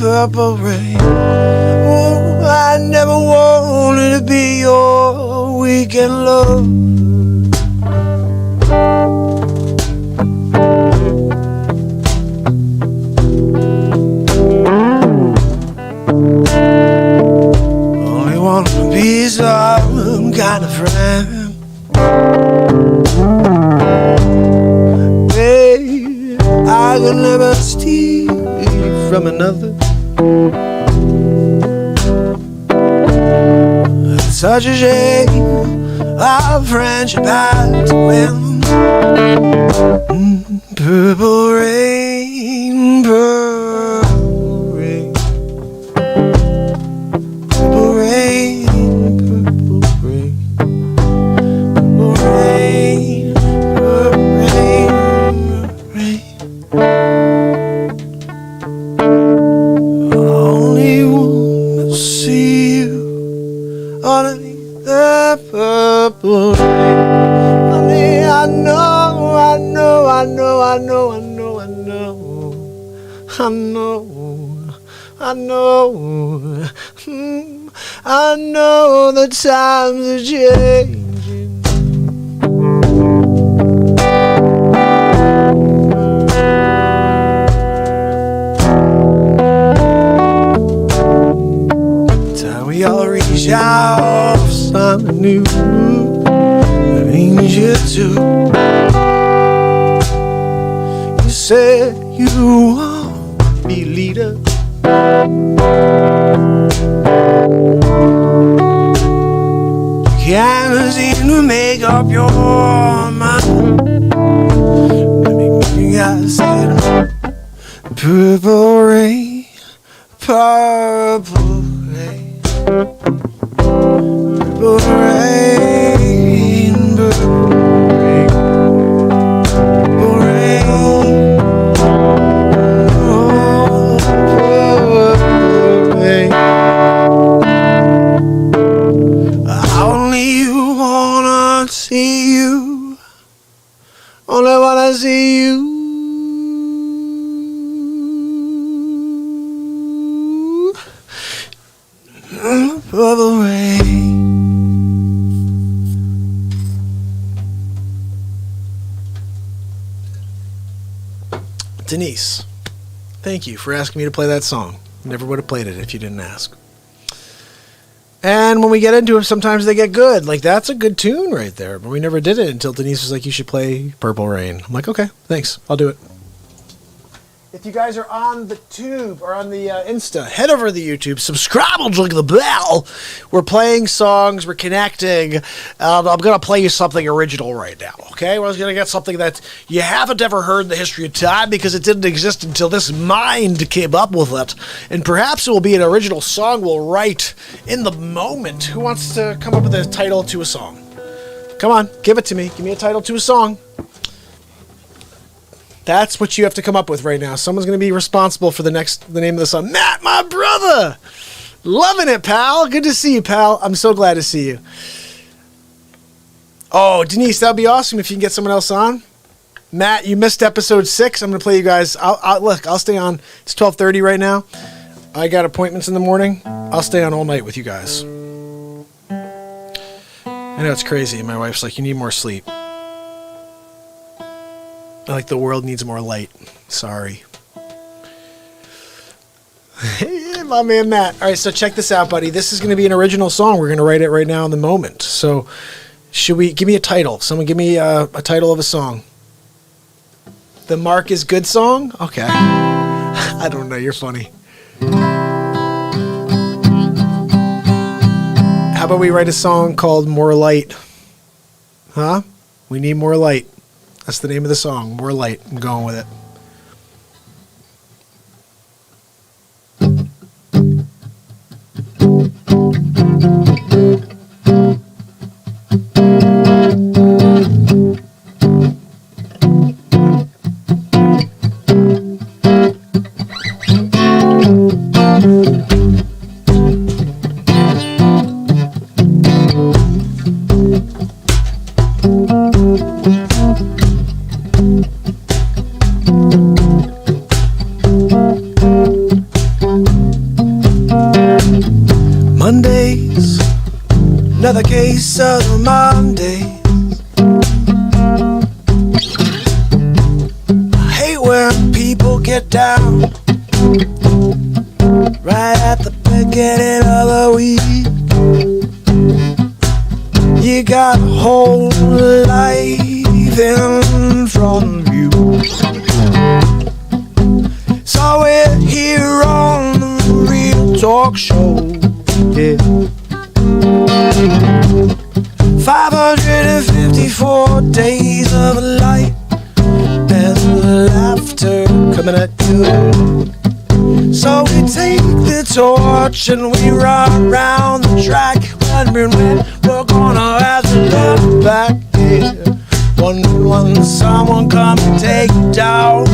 purple rain. Oh, I never wanted to be your weekend love. Only want to be some kind of friend. Babe, I could never steal from another. It's such a shame our friendship had to end. Purple rain, purple rain, purple rain, purple rain, purple rain, purple rain, I only want to see you underneath the purple rain. Honey, I know, I know, I know, I know, I know, I know, I know, I know, I know the times are changing. Time we all reach out for something new. That means you too. You said you want to be a leader. You can't seem to make up your mind. Let me make you guys say it. Purple rain, purple rain, purple rain, purple rain, purple rain, oh, purple rain. I only wanna see see you. Only wanna see you. Purple rain. Denise, thank you for asking me to play that song. Never would have played it if you didn't ask. And when we get into it, sometimes they get good. Like, that's a good tune right there. But we never did it until Denise was like, you should play Purple Rain. I'm like, okay, thanks. I'll do it. If you guys are on the tube or on the Insta, head over to the YouTube, subscribe and click the bell. We're playing songs, we're connecting. I'm going to play you something original right now, okay? We're going to get something that you haven't ever heard in the history of time because it didn't exist until this mind came up with it. And perhaps it will be an original song we'll write in the moment. Who wants to come up with a title to a song? Come on, give it to me. Give me a title to a song. That's what you have to come up with right now. Someone's going to be responsible for the name of the song. Matt, my brother! Loving it, pal. Good to see you, pal. I'm so glad to see you. Oh, Denise, that would be awesome if you can get someone else on. Matt, you missed episode 6. I'm going to play you guys. I'll stay on. It's 12:30 right now. I got appointments in the morning. I'll stay on all night with you guys. I know it's crazy. My wife's like, you need more sleep. Like the world needs more light. Sorry. Hey, my man Matt. All right, so check this out, buddy. This is going to be an original song. We're going to write it right now in the moment. So should we give me a title? Someone give me a title of a song. The Mark is Good song? Okay. I don't know. You're funny. How about we write a song called More Light? Huh? We need more light. That's the name of the song, More Light. I'm going with it. Mondays, another case of the Mondays. I hate when people get down right at the beginning of the week. You got a whole life in front of you. So we're here on the Real Talk Show. Yeah. 554 days of light and laughter coming at you. So we take the torch and we run around the track, wondering when we're gonna have to look back. Yeah. Wondering when someone come and take it down.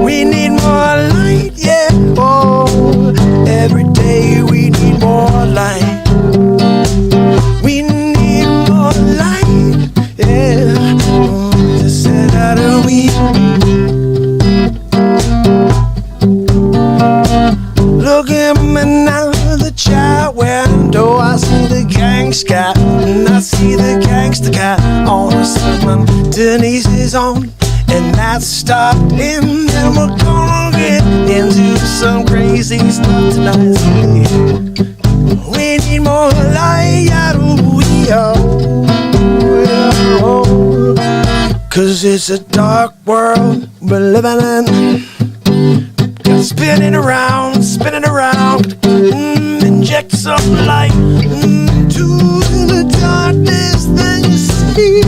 We need more light, yeah. Oh, every day we need more light. We need more light, yeah. Oh, just said out of we. Look at me now, the chat window. I see the gangsta and I see the gangsta cat on the sun. Denise is on. And that's stopped in, and we're gonna get into some crazy stuff tonight. We need more light, cause it's a dark world we're living in. Spinning around, inject some light into the darkness that you see.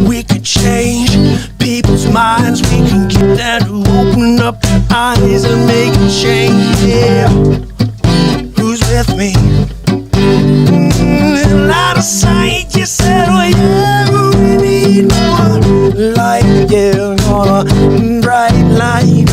We could change people's minds. We can get them to open up their eyes and make a change. Yeah, who's with me? Out of sight, you said, oh yeah, we need more light. Yeah, gonna bright light,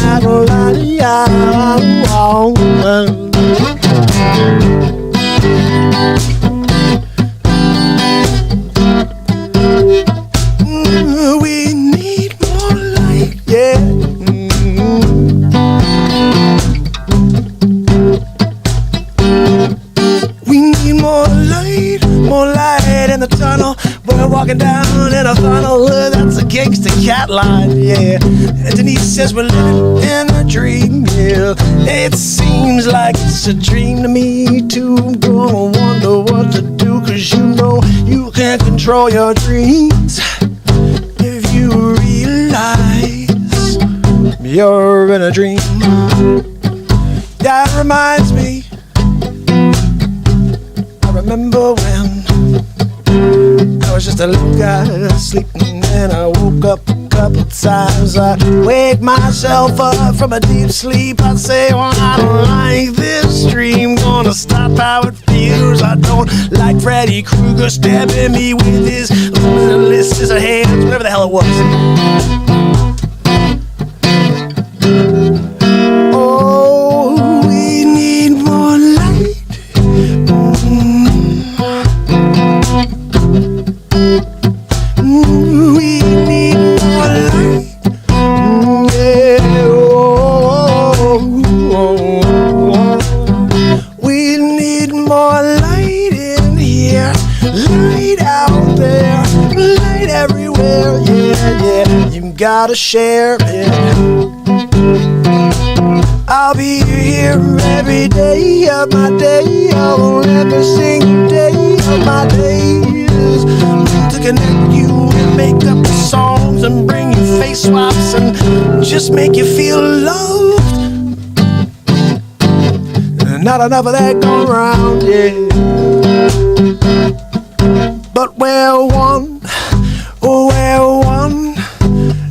more light in the tunnel. We're walking down in a funnel. That's a gangster cat line, yeah. Denise says we're living in a dream, yeah. It seems like it's a dream to me too. I'm gonna wonder what to do, 'cause you know you can't control your dreams if you realize you're in a dream. That reminds me, I remember when I was just a little guy sleeping, and I woke up a couple times. I wake myself up from a deep sleep. I say, well, I don't like this dream, gonna stop how it feels. I don't like Freddy Krueger stabbing me with his scissor hands, whatever the hell it was. Oh, we need more light. We need more light. Yeah. We need more light in here, light out there, light everywhere. Yeah, yeah. You gotta share it. I'll be here every day of my day, every single day of my days, to connect you and make up the songs and bring you face swaps and just make you feel loved. Not enough of that going around, yeah. But we're one,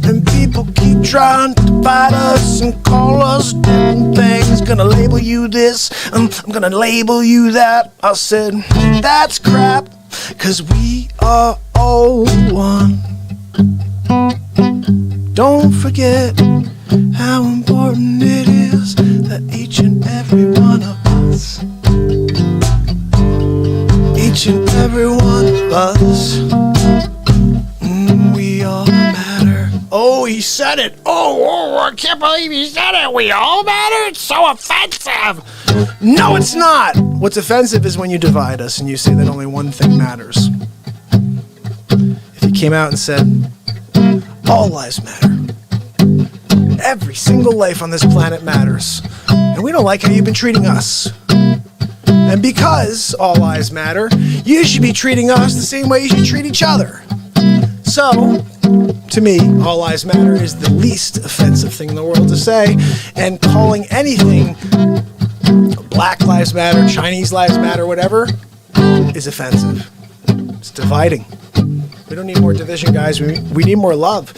and people keep trying to divide us and call us different things. Gonna label you this, I'm gonna label you that. I said, that's crap, 'cause we are all one. Don't forget how important it is that each and every one of us, each and every one of us, we all matter. Oh, he said it. Oh, I can't believe he said it. We all matter? It's so offensive. No, it's not. What's offensive is when you divide us and you say that only one thing matters. If you came out and said, all lives matter, every single life on this planet matters, and we don't like how you've been treating us, and because all lives matter, you should be treating us the same way you should treat each other. So, to me, all lives matter is the least offensive thing in the world to say, and calling anything Black Lives Matter, Chinese Lives Matter, whatever, is offensive. It's dividing. We don't need more division, guys. We need more love.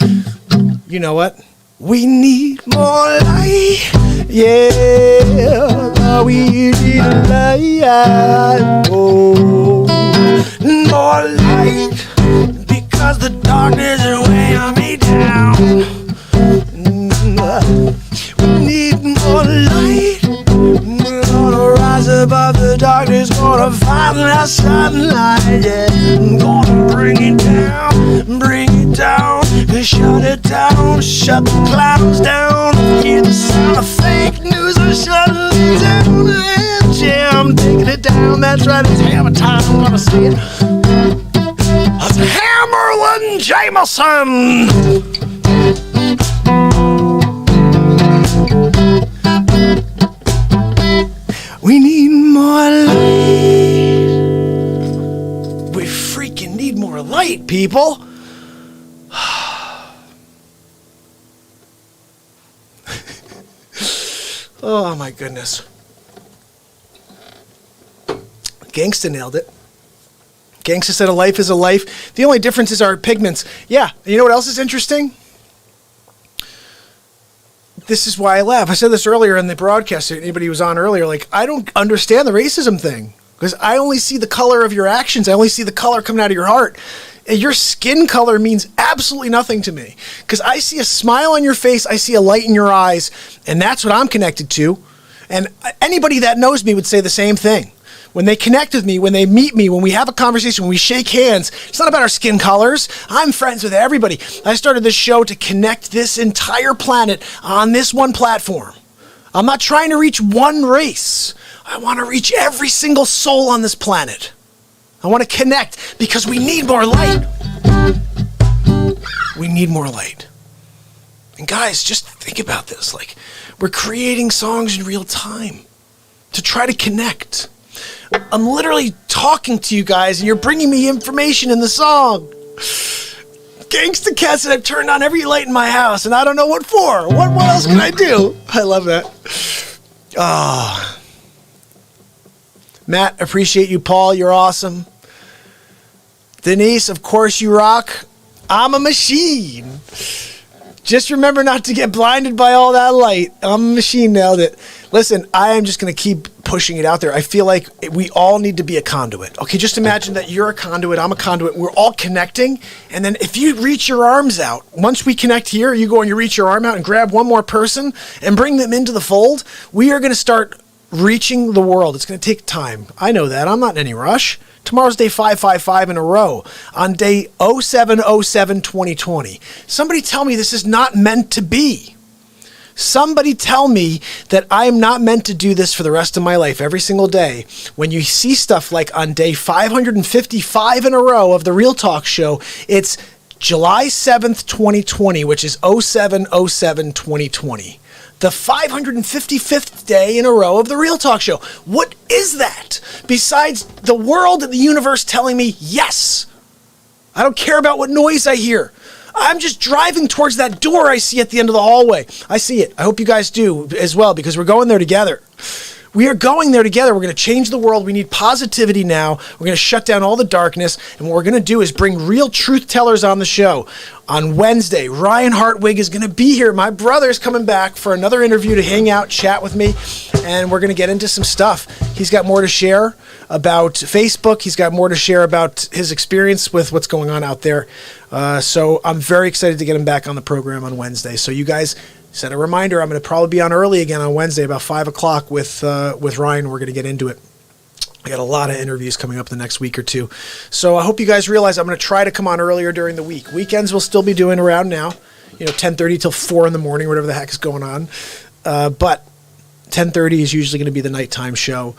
You know what? We need more light. Yeah, we need light. Oh, more light. Because the darkness is weighing me down. We need more light. We're gonna rise above the darkness, gonna find that sunlight. Yeah, I'm gonna bring it down, shut it down, shut the clouds down. Hear the sound of fake news, I'm shutting it down. Yeah, I'm taking it down. That's right, it's HammerTime. I'm gonna see it. It's Hammerlin Jameson. We need more light. We freaking need more light, people. Oh my goodness. Gangsta nailed it. Gangsta said a life is a life. The only difference is our pigments. Yeah, you know what else is interesting? This is why I laugh. I said this earlier in the broadcast. Anybody who was on earlier, like, I don't understand the racism thing, because I only see the color of your actions. I only see the color coming out of your heart. Your skin color means absolutely nothing to me, because I see a smile on your face, I see a light in your eyes, and that's what I'm connected to. And anybody that knows me would say the same thing. When they connect with me, when they meet me, when we have a conversation, when we shake hands, it's not about our skin colors. I'm friends with everybody. I started this show to connect this entire planet on this one platform. I'm not trying to reach one race. I want to reach every single soul on this planet. I want to connect because we need more light. We need more light. And guys, just think about this. Like, we're creating songs in real time to try to connect. I'm literally talking to you guys and you're bringing me information in the song. Gangsta Cats, and I've turned on every light in my house and I don't know what for. What else can I do? I love that. Oh. Matt, appreciate you. Paul, you're awesome. Denise, of course you rock. I'm a machine. Just remember not to get blinded by all that light. I'm a machine, nailed it. Listen, I am just going to keep pushing it out there. I feel like we all need to be a conduit. Okay, just imagine that you're a conduit, I'm a conduit. We're all connecting. And then if you reach your arms out, once we connect here, you go and you reach your arm out and grab one more person and bring them into the fold. We are going to start reaching the world. It's going to take time. I know that. I'm not in any rush. Tomorrow's day 555 in a row. On day 07/07/2020. Somebody tell me this is not meant to be. Somebody tell me that I am not meant to do this for the rest of my life every single day. When you see stuff like on day 555 in a row of the Real Talk show, it's July 7th, 2020, which is 07/07/2020. The 555th day in a row of the Real Talk show. What is that? Besides the world and the universe telling me, yes, I don't care about what noise I hear. I'm just driving towards that door I see at the end of the hallway. I see it. I hope you guys do as well, because we're going there together. We are going there together. We're going to change the world. We need positivity now. We're going to shut down all the darkness. And what we're going to do is bring real truth tellers on the show. On Wednesday, Ryan Hartwig is going to be here. My brother's coming back for another interview to hang out, chat with me. And we're going to get into some stuff. He's got more to share about Facebook. He's got more to share about his experience with what's going on out there. So I'm very excited to get him back on the program on Wednesday. So you guys set a reminder. I'm going to probably be on early again on Wednesday, about 5 o'clock with Ryan. We're going to get into it. I got a lot of interviews coming up the next week or two. So I hope you guys realize I'm going to try to come on earlier during the week. Weekends we'll still be doing around now, 10:30 till 4 in the morning, whatever the heck is going on. But 10:30 is usually going to be the nighttime show.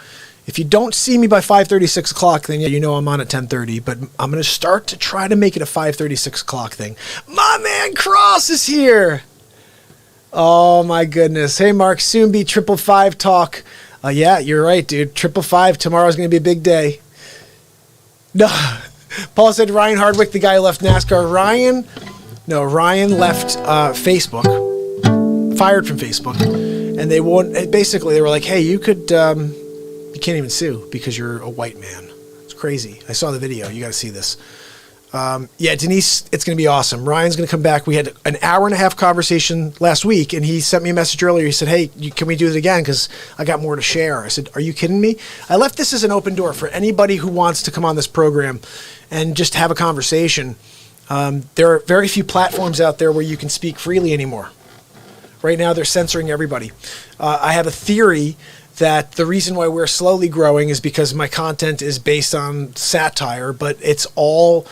If you don't see me by 5:30, 6 o'clock, then yeah, you know I'm on at 10:30. But I'm going to start to try to make it a 5:30, 6 o'clock thing. My man Cross is here. Oh my goodness. Hey Mark, soon be 555 talk. Yeah, you're right, dude. 555 tomorrow's going to be a big day. No, Paul said Ryan Hardwick, the guy who left NASCAR. Ryan left Facebook, fired from Facebook, and they won't. Basically, they were like, "Hey, you could, you can't even sue because you're a white man." It's crazy. I saw the video. You got to see this. Yeah, Denise, it's going to be awesome. Ryan's going to come back. We had an hour and a half conversation last week, and he sent me a message earlier. He said, hey, can we do it again? Because I got more to share. I said, are you kidding me? I left this as an open door for anybody who wants to come on this program and just have a conversation. There are very few platforms out there where you can speak freely anymore. Right now, they're censoring everybody. I have a theory that the reason why we're slowly growing is because my content is based on satire, but it's all...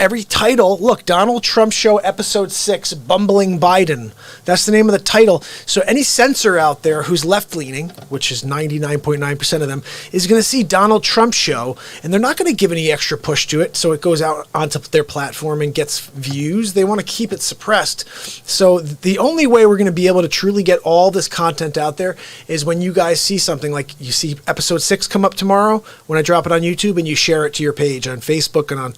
every title, look, Donald Trump Show Episode 6, Bumbling Biden. That's the name of the title. So any censor out there who's left-leaning, which is 99.9% of them, is going to see Donald Trump Show, and they're not going to give any extra push to it, so it goes out onto their platform and gets views. They want to keep it suppressed. So the only way we're going to be able to truly get all this content out there is when you guys see something like you see Episode 6 come up tomorrow, when I drop it on YouTube, and you share it to your page on Facebook and on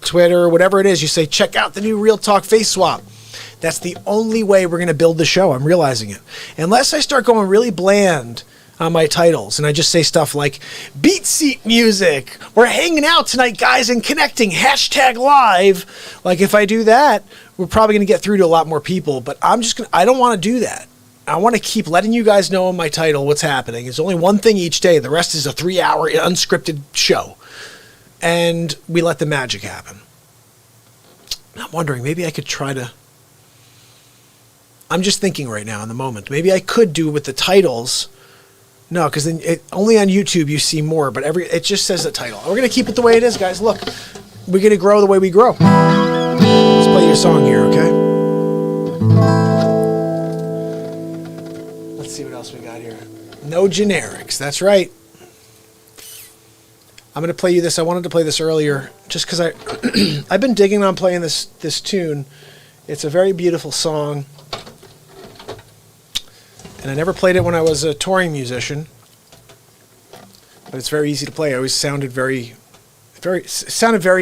Twitter, whatever it is, you say, check out the new Real Talk FaceSwap. That's the only way we're going to build the show. I'm realizing it. Unless I start going really bland on my titles and I just say stuff like BeatSeat music, we're hanging out tonight, guys, and connecting, #live. Like if I do that, we're probably going to get through to a lot more people, but I don't want to do that. I want to keep letting you guys know in my title what's happening. It's only one thing each day. The rest is a 3-hour unscripted show. And we let the magic happen. I'm wondering, maybe I could try to... I'm just thinking right now in the moment. Maybe I could do with the titles. No, because then only on YouTube you see more, but it just says the title. We're going to keep it the way it is, guys. Look, we're going to grow the way we grow. Let's play your song here, okay? Let's see what else we got here. No generics. That's right. I'm going to play you this. I wanted to play this earlier just because I've been digging on playing this tune. It's a very beautiful song. And I never played it when I was a touring musician. But it's very easy to play. It always sounded very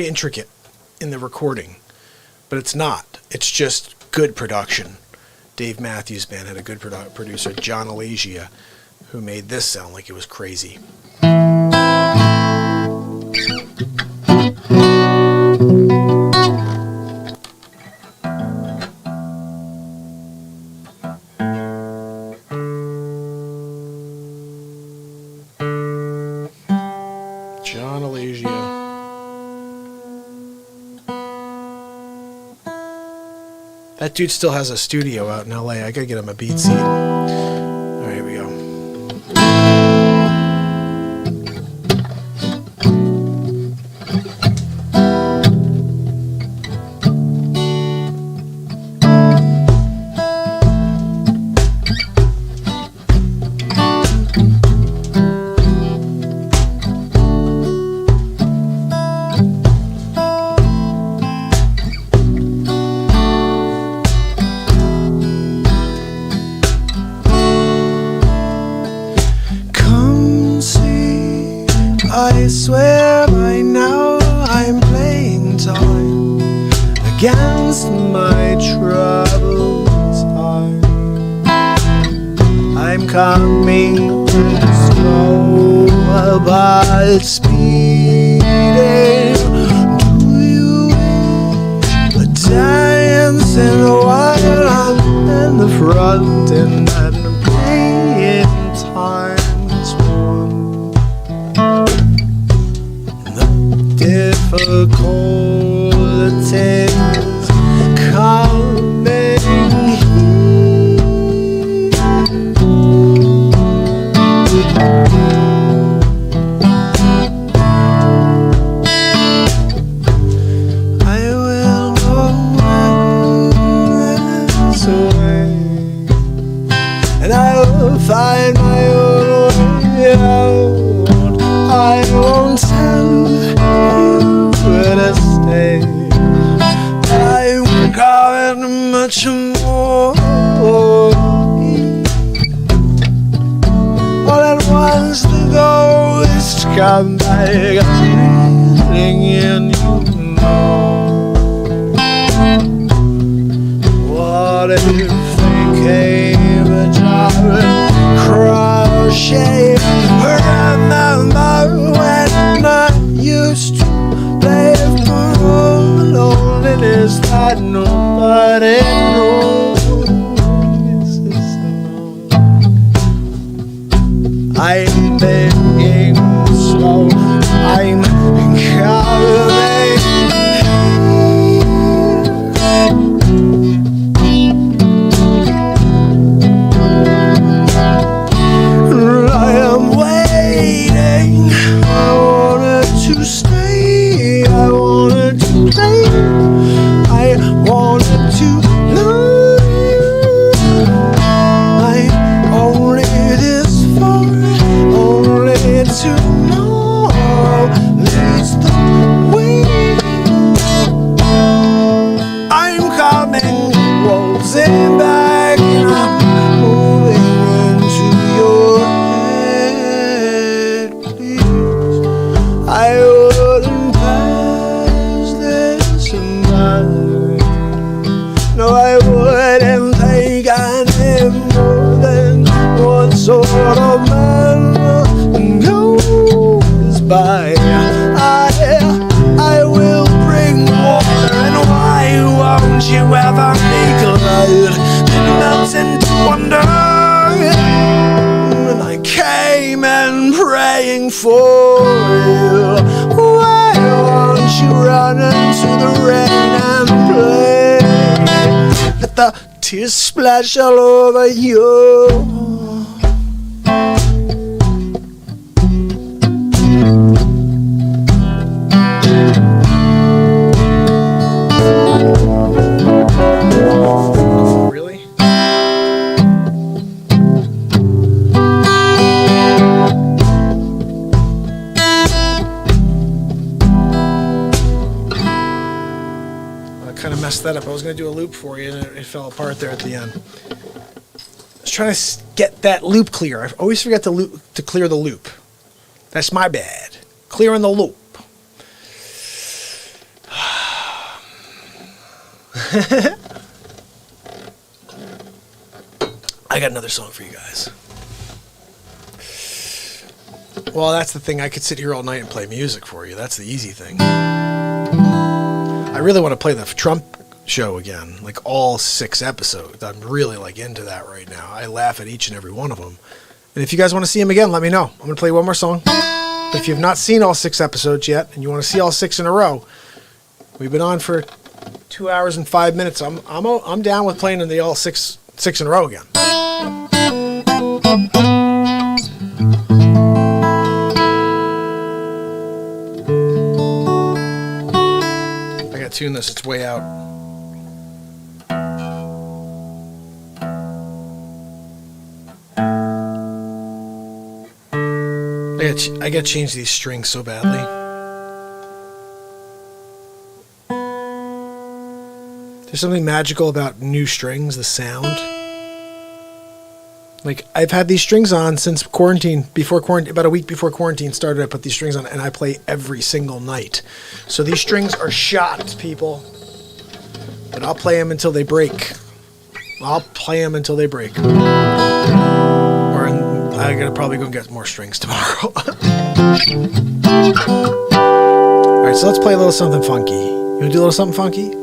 intricate in the recording. But it's not. It's just good production. Dave Matthews Band had a good producer, John Alagia, who made this sound like it was crazy. John Alagia. That dude still has a studio out in LA. I gotta get him a BeatSeat. All right, here we go. I swear by now I'm playing time against my troubled time. I'm coming slow but speeding. Do you wish a dancing while I'm in the front and I'm playing times one? Difficulties coming I will know this way, and I will find my own way out. I won't tell where to stay. I won't comment much more. All at once the ghosts come back, feeling in you know. What if they came a giant crochet? Remember when I used to play for loneliness that nobody knows is alone. I'm begging slow, I'm coming. I am waiting. I wanted to stay. I wanted to play. I wanted to know you. I'm only this far, only tomorrow leads the way. I'm coming, waltzing back, and I'm moving into your head, please. I wouldn't pass this by. No, I wouldn't take any more than one sort of man goes by. I will bring water, and why won't you ever be glad? Then melts into wonder. And I came and praying for you. Why won't you run into the rain and play? Let the tears splash all over you. Really? kind of messed that up. I was going to do a loop for you, and it fell apart there at the end. I was trying to get that loop clear. I always forget to clear the loop. That's my bad. Clearing the loop. I got another song for you guys. Well, that's the thing. I could sit here all night and play music for you. That's the easy thing. I really want to play the Trump show again, like all 6 episodes. I'm really like into that right now. I laugh at each and every one of them. And if you guys want to see them again, let me know. I'm going to play one more song. But if you have not seen all 6 episodes yet, and you want to see all 6 in a row, we've been on for 2 hours and 5 minutes. I'm down with playing the all 6 in a row again. I gotta tune this. It's way out. I gotta change these strings so badly. There's something magical about new strings, the sound. Like, I've had these strings on since quarantine, about a week before quarantine started. I put these strings on, and I play every single night. So these strings are shot, people. But I'll play them until they break. Or I gotta probably go get more strings tomorrow. Alright, so let's play a little something funky. You wanna do a little something funky?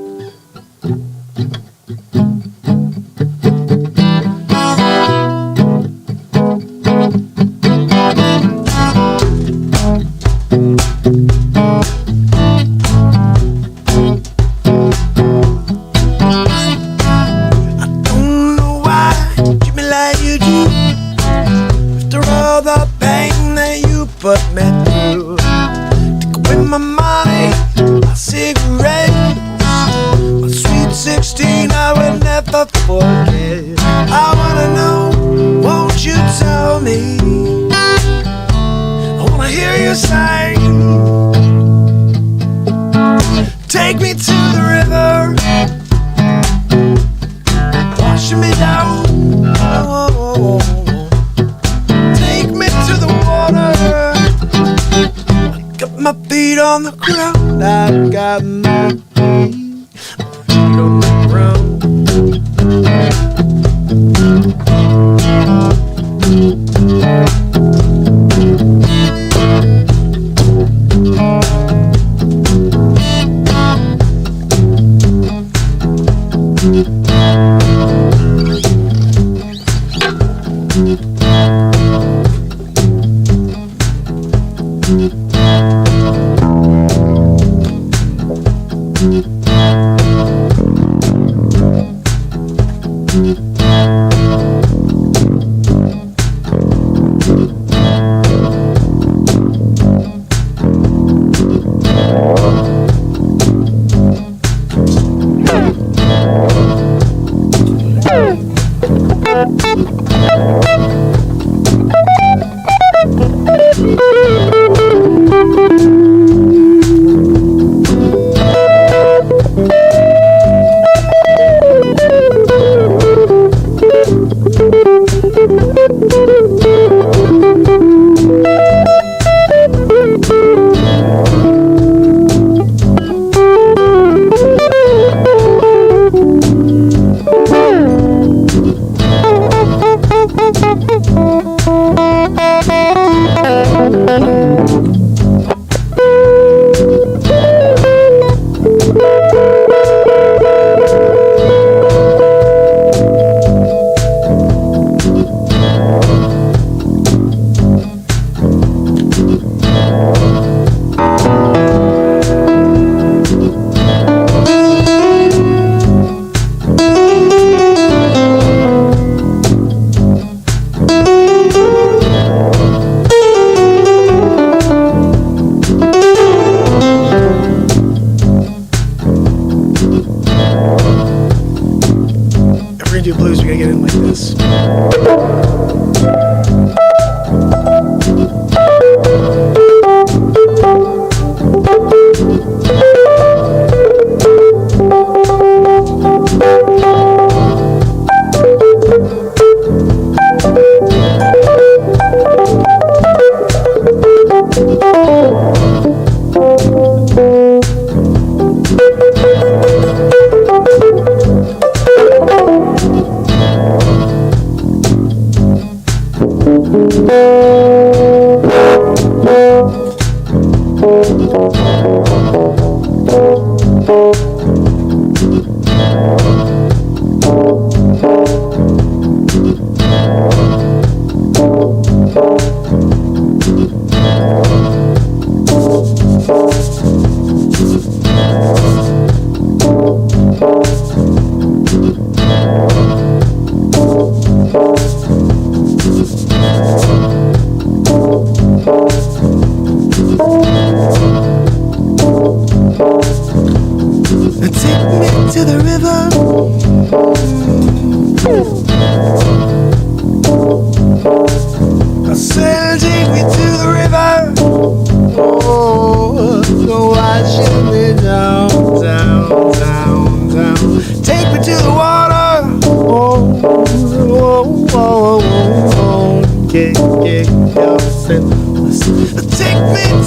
On the ground, I got my feet on the ground.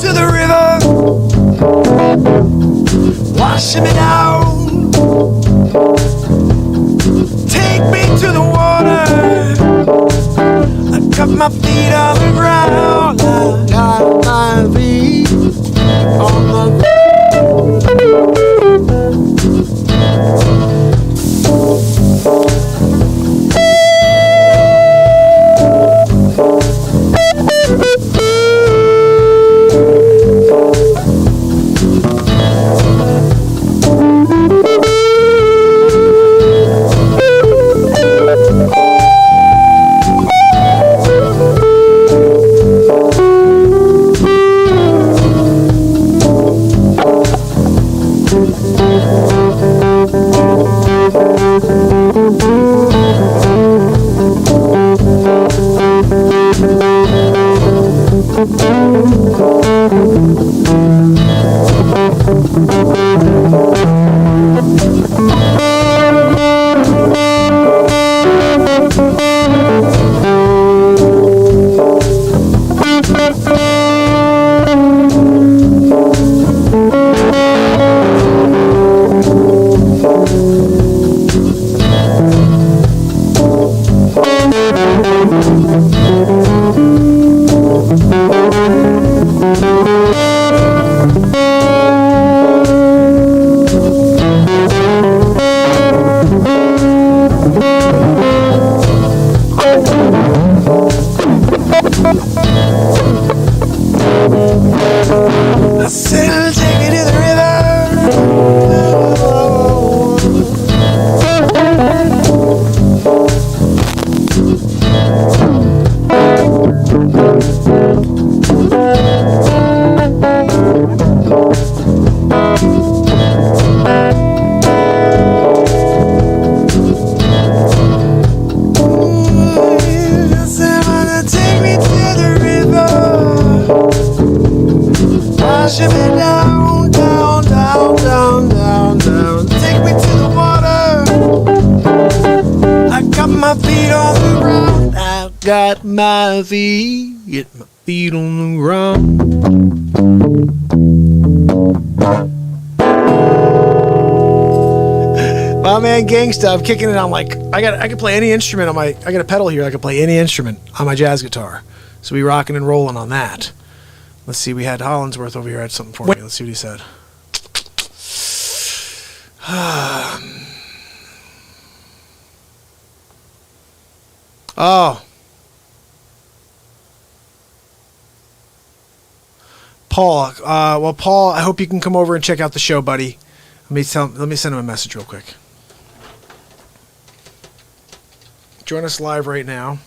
to the river, washing me down. Take me to the water, I got my feet on the ground. I got my feet on the ground. I said I'll take you to the Wash me down, down, down, down, down, down. Take me to the water. I got my feet on the ground. I got my feet on the ground. My man Gangsta, I'm kicking it on like I can play any instrument on my I got a pedal here, I can play any instrument on my jazz guitar. So we rocking and rolling on that. Let's see, we had Hollinsworth over here had something for me. Let's see what he said. Oh. Paul, well Paul, I hope you can come over and check out the show, buddy. Let me send him a message real quick. Join us live right now,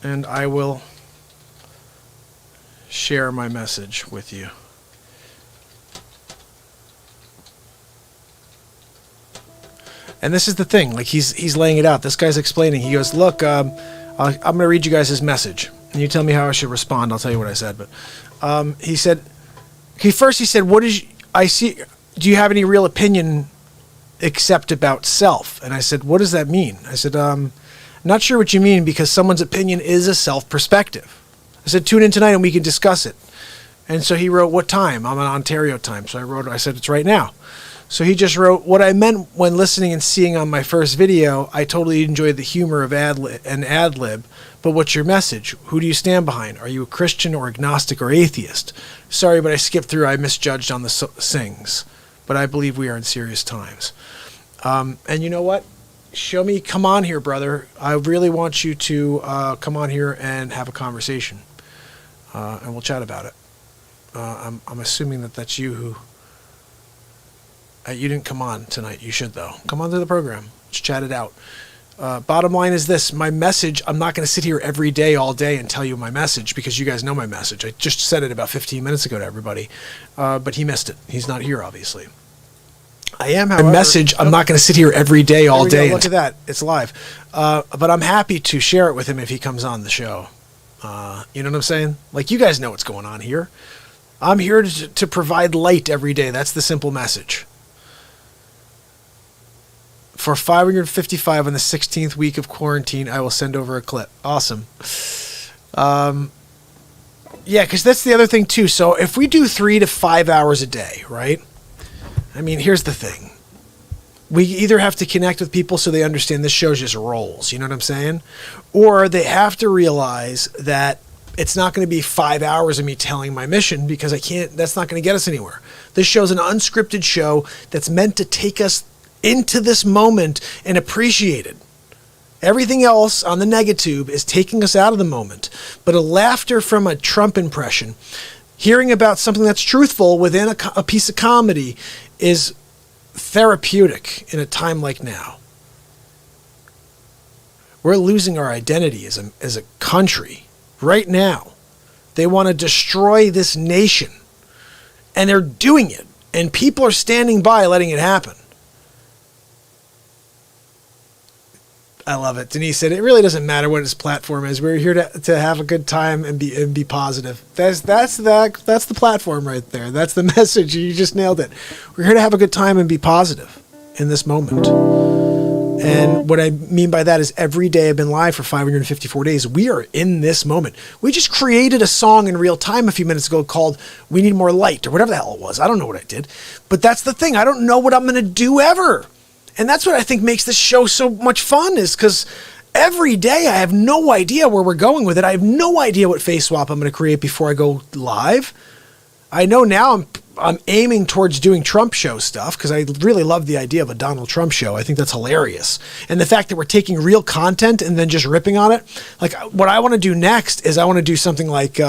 and I will share my message with you. And this is the thing, like he's laying it out. This guy's explaining. He goes, "Look, I'm going to read you guys his message, and you tell me how I should respond. I'll tell you what I said." But he said, "What is I see? Do you have any real opinion except about self?" And I said, "What does that mean?" I said, "Not sure what you mean, because someone's opinion is a self perspective." I said, "Tune in tonight and we can discuss it." And so he wrote, "What time?" I'm on Ontario time. So I said, "It's right now." So he just wrote, "What I meant when listening and seeing on my first video, I totally enjoyed the humor of ad-lib, but what's your message? Who do you stand behind? Are you a Christian or agnostic or atheist? Sorry, but I skipped through. I misjudged on the sings, but I believe we are in serious times." And you know what? Show me, come on here, brother. I really want you to come on here and have a conversation, and we'll chat about it. I'm assuming that that's you who... you didn't come on tonight. You should, though. Come on to the program. Let's chat it out. Bottom line is this. My message, I'm not going to sit here every day, all day, and tell you my message, because you guys know my message. I just said it about 15 minutes ago to everybody, but he missed it. He's not here, obviously. I am, however... My message, I'm not going to sit here every day, all day. Look at that. It's live. But I'm happy to share it with him if he comes on the show. You know what I'm saying? Like, you guys know what's going on here. I'm here to provide light every day. That's the simple message. For 555 on the 16th week of quarantine, I will send over a clip. Awesome. Yeah, because that's the other thing, too. So if we do 3 to 5 hours a day, right? I mean, here's the thing. We either have to connect with people so they understand this show just rolls, you know what I'm saying? Or they have to realize that it's not going to be 5 hours of me telling my mission because that's not going to get us anywhere. This show's an unscripted show that's meant to take us into this moment and appreciate it. Everything else on the negatube is taking us out of the moment. But a laughter from a Trump impression, hearing about something that's truthful within a piece of comedy is therapeutic in a time like now. We're losing our identity as a country right now. They want to destroy this nation. And they're doing it. And people are standing by letting it happen. I love it. Denise said, it really doesn't matter what his platform is. We're here to have a good time and be positive. That's the platform right there. That's the message. You just nailed it. We're here to have a good time and be positive in this moment. And what I mean by that is every day I've been live for 554 days. We are in this moment. We just created a song in real time a few minutes ago called We Need More Light or whatever the hell it was. I don't know what I did. But that's the thing. I don't know what I'm going to do ever. And that's what I think makes this show so much fun is because every day I have no idea where we're going with it. I have no idea what FaceSwap I'm going to create before I go live. I know now I'm aiming towards doing Trump show stuff because I really love the idea of a Donald Trump show. I think that's hilarious. And the fact that we're taking real content and then just ripping on it. Like what I want to do next is I want to do something like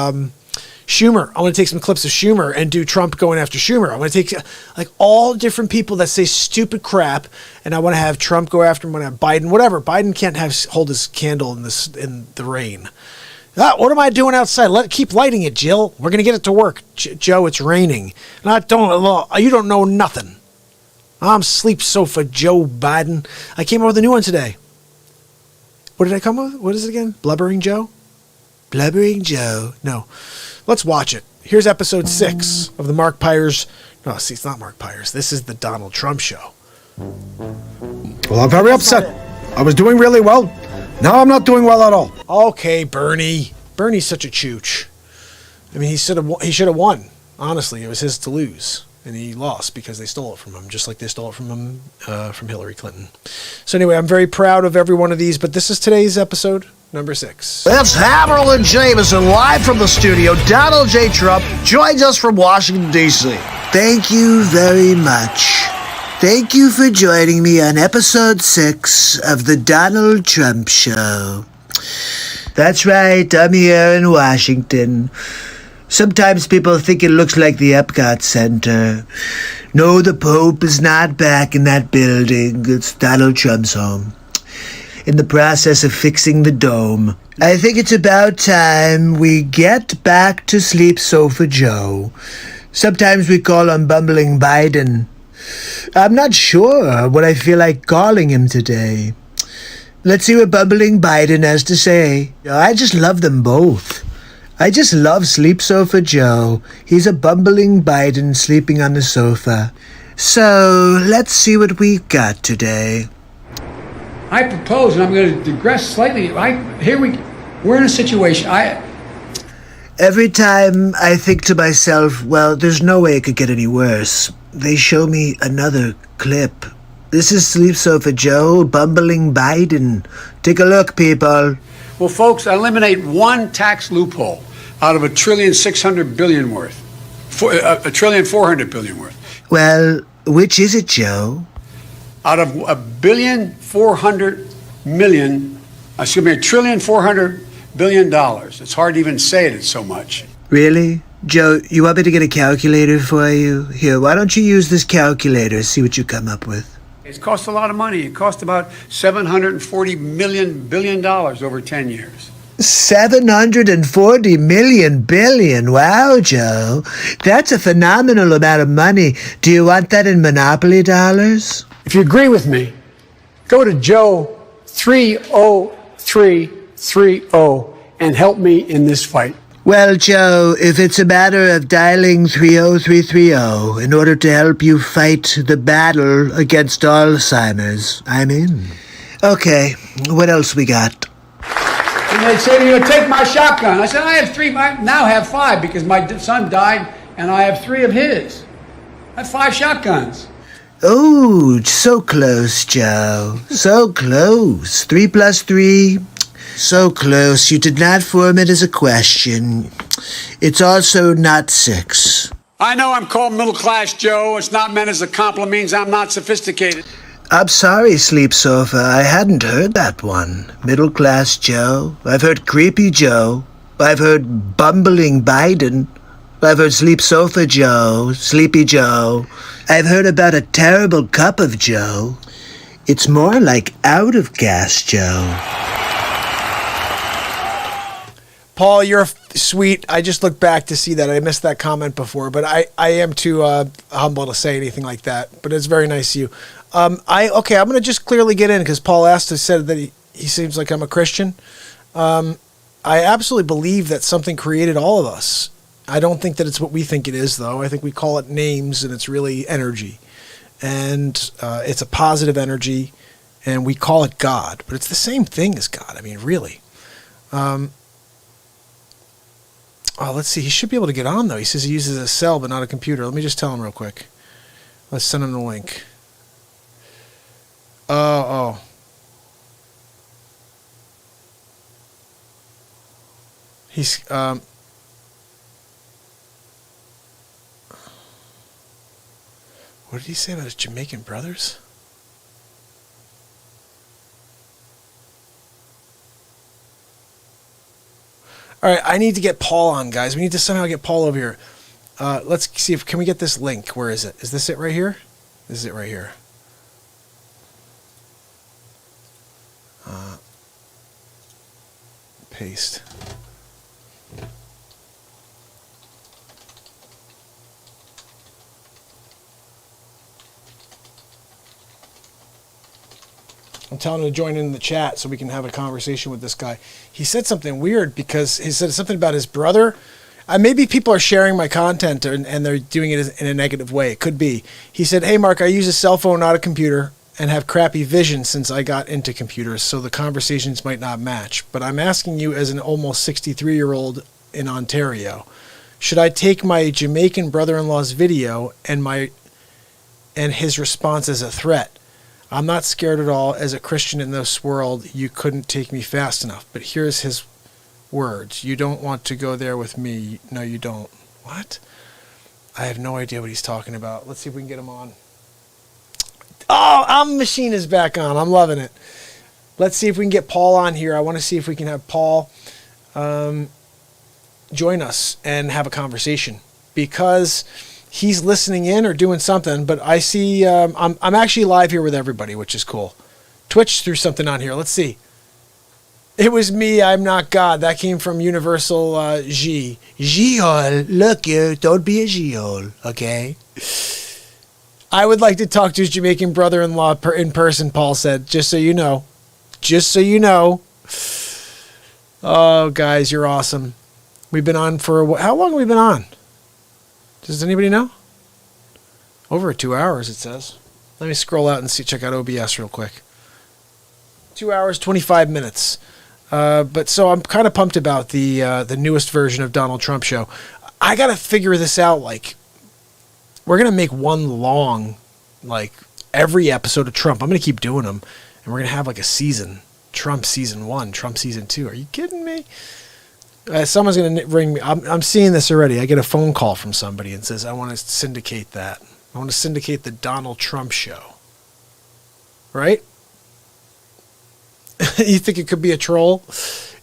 Schumer. I want to take some clips of Schumer and do Trump going after Schumer. I want to take like all different people that say stupid crap, and I want to have Trump go after him. I want to have Biden, whatever. Biden can't hold his candle in the rain. What am I doing outside? Keep lighting it, Jill. We're gonna get it to work. Joe, it's raining. And you don't know nothing. I'm Sleep Sofa Joe Biden. I came up with a new one today. What did I come up with? What is it again? Blubbering Joe? Blubbering Joe. No. Let's watch it. Here's episode 6 of the Mark Pyers. No, see, it's not Mark Pyers. This is the Donald Trump show. Well, I'm very upset. I was doing really well. Now I'm not doing well at all. Okay, Bernie. Bernie's such a chooch. I mean, he should have won. Honestly, it was his to lose. And he lost because they stole it from him, just like they stole it from him from Hillary Clinton. So anyway, I'm very proud of every one of these, but this is today's episode, number 6. That's Hammer and Jameson live from the studio. Donald J. Trump joins us from Washington, D.C. Thank you very much. Thank you for joining me on episode 6 of the Donald Trump Show. That's right, I'm here in Washington. Sometimes people think it looks like the Epcot Center. No, the Pope is not back in that building. It's Donald Trump's home. In the process of fixing the dome. I think it's about time we get back to Sleep Sofa Joe. Sometimes we call him Bumbling Biden. I'm not sure what I feel like calling him today. Let's see what Bumbling Biden has to say. I just love them both. I just love Sleep Sofa Joe. He's a bumbling Biden sleeping on the sofa. So, let's see what we've got today. I propose, and I'm going to digress slightly. We're in a situation. Every time I think to myself, well, there's no way it could get any worse, they show me another clip. This is Sleep Sofa Joe, bumbling Biden. Take a look, people. Well, folks, eliminate one tax loophole out of $1.6 trillion worth. $1.4 trillion worth. Well, which is it, Joe? Out of $1.4 billion. It's hard to even say it, it's so much. Really? Joe, you want me to get a calculator for you? Here, why don't you use this calculator, see what you come up with. It's cost a lot of money. It cost about $740 billion over 10 years. 740 billion. Wow, Joe. That's a phenomenal amount of money. Do you want that in Monopoly dollars? If you agree with me, go to Joe 30330 and help me in this fight. Well, Joe, if it's a matter of dialing 30330 in order to help you fight the battle against Alzheimer's, I'm in. Okay, what else we got? And they'd say to you, take my shotgun. I said, I have 3. I now have 5 because my son died and I have 3 of his. I have 5 shotguns. Oh, so close, Joe. So close. 3 plus 3. So close. You did not form it as a question. It's also not 6. I know I'm called middle class, Joe. It's not meant as a compliment. Means I'm not sophisticated. I'm sorry, Sleep Sofa. I hadn't heard that one. Middle class Joe. I've heard Creepy Joe. I've heard Bumbling Biden. I've heard Sleep Sofa Joe, Sleepy Joe. I've heard about a terrible cup of Joe. It's more like out of gas Joe. Paul, you're sweet. I just looked back to see that. I missed that comment before, but I am too humble to say anything like that. But it's very nice of you. I'm going to just clearly get in because Paul said that he seems like I'm a Christian. I absolutely believe that something created all of us. I don't think that it's what we think it is, though. I think we call it names, and it's really energy. And it's a positive energy, and we call it God. But it's the same thing as God. I mean, really. Let's see. He should be able to get on, though. He says he uses a cell but not a computer. Let me just tell him real quick. Let's send him the link. Oh. He's... What did he say about his Jamaican brothers? All right, I need to get Paul on, guys. We need to somehow get Paul over here. Let's see if can we get this link. Where is it? Is this it right here? This is it right here. Paste. I'm telling him to join in the chat so we can have a conversation with this guy. He said something weird because he said something about his brother. Maybe people are sharing my content and they're doing it in a negative way. It could be. He said, hey, Mark, I use a cell phone, not a computer, and have crappy vision since I got into computers, so the conversations might not match. But I'm asking you as an almost 63-year-old in Ontario, should I take my Jamaican brother-in-law's video and his response as a threat? I'm not scared at all. As a Christian in this world, you couldn't take me fast enough. But here's his words. You don't want to go there with me. No, you don't. What? I have no idea what he's talking about. Let's see if we can get him on. Oh, machine is back on. I'm loving it. Let's see if we can get Paul on here. I want to see if we can have Paul join us and have a conversation because he's listening in or doing something, but I see I'm actually live here with everybody, which is cool. Twitch threw something on here. Let's see. It was me. I'm not God. That came from Universal G. Giol. Look, you don't be a Giol, okay? I would like to talk to his Jamaican brother-in-law in person, Paul said, just so you know. Just so you know. Oh, guys, you're awesome. We've been on for... How long have we been on? Does anybody know? Over 2 hours, it says. Let me scroll out and check out OBS real quick. 2 hours, 25 minutes. But so I'm kind of pumped about the newest version of Donald Trump show. I got to figure this out. Like, we're going to make one long, like, every episode of Trump. I'm going to keep doing them. And we're going to have, like, a season. Trump season 1, Trump season 2. Are you kidding me? Someone's going to ring me. I'm seeing this already. I get a phone call from somebody and says, I want to syndicate that. I want to syndicate the Donald Trump show. Right? You think it could be a troll?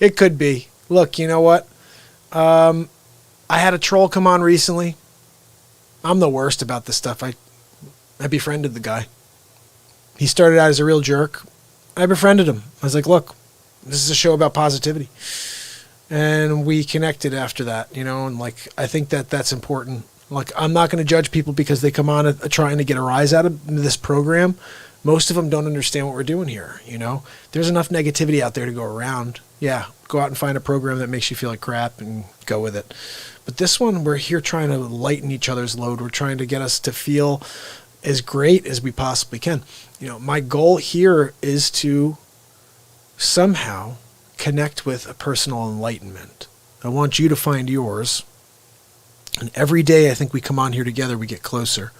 It could be. Look, you know what? I had a troll come on recently. I'm the worst about this stuff. I befriended the guy. He started out as a real jerk. I befriended him. I was like, look, this is a show about positivity. And we connected after that, you know, and like, I think that that's important. Like, I'm not going to judge people because they come on trying to get a rise out of this program. Most of them don't understand what we're doing here, you know. There's enough negativity out there to go around. Yeah, go out and find a program that makes you feel like crap and go with it. But this one, we're here trying to lighten each other's load. We're trying to get us to feel as great as we possibly can. You know, my goal here is to somehow connect with a personal enlightenment. I want you to find yours. And every day I think we come on here together, we get closer.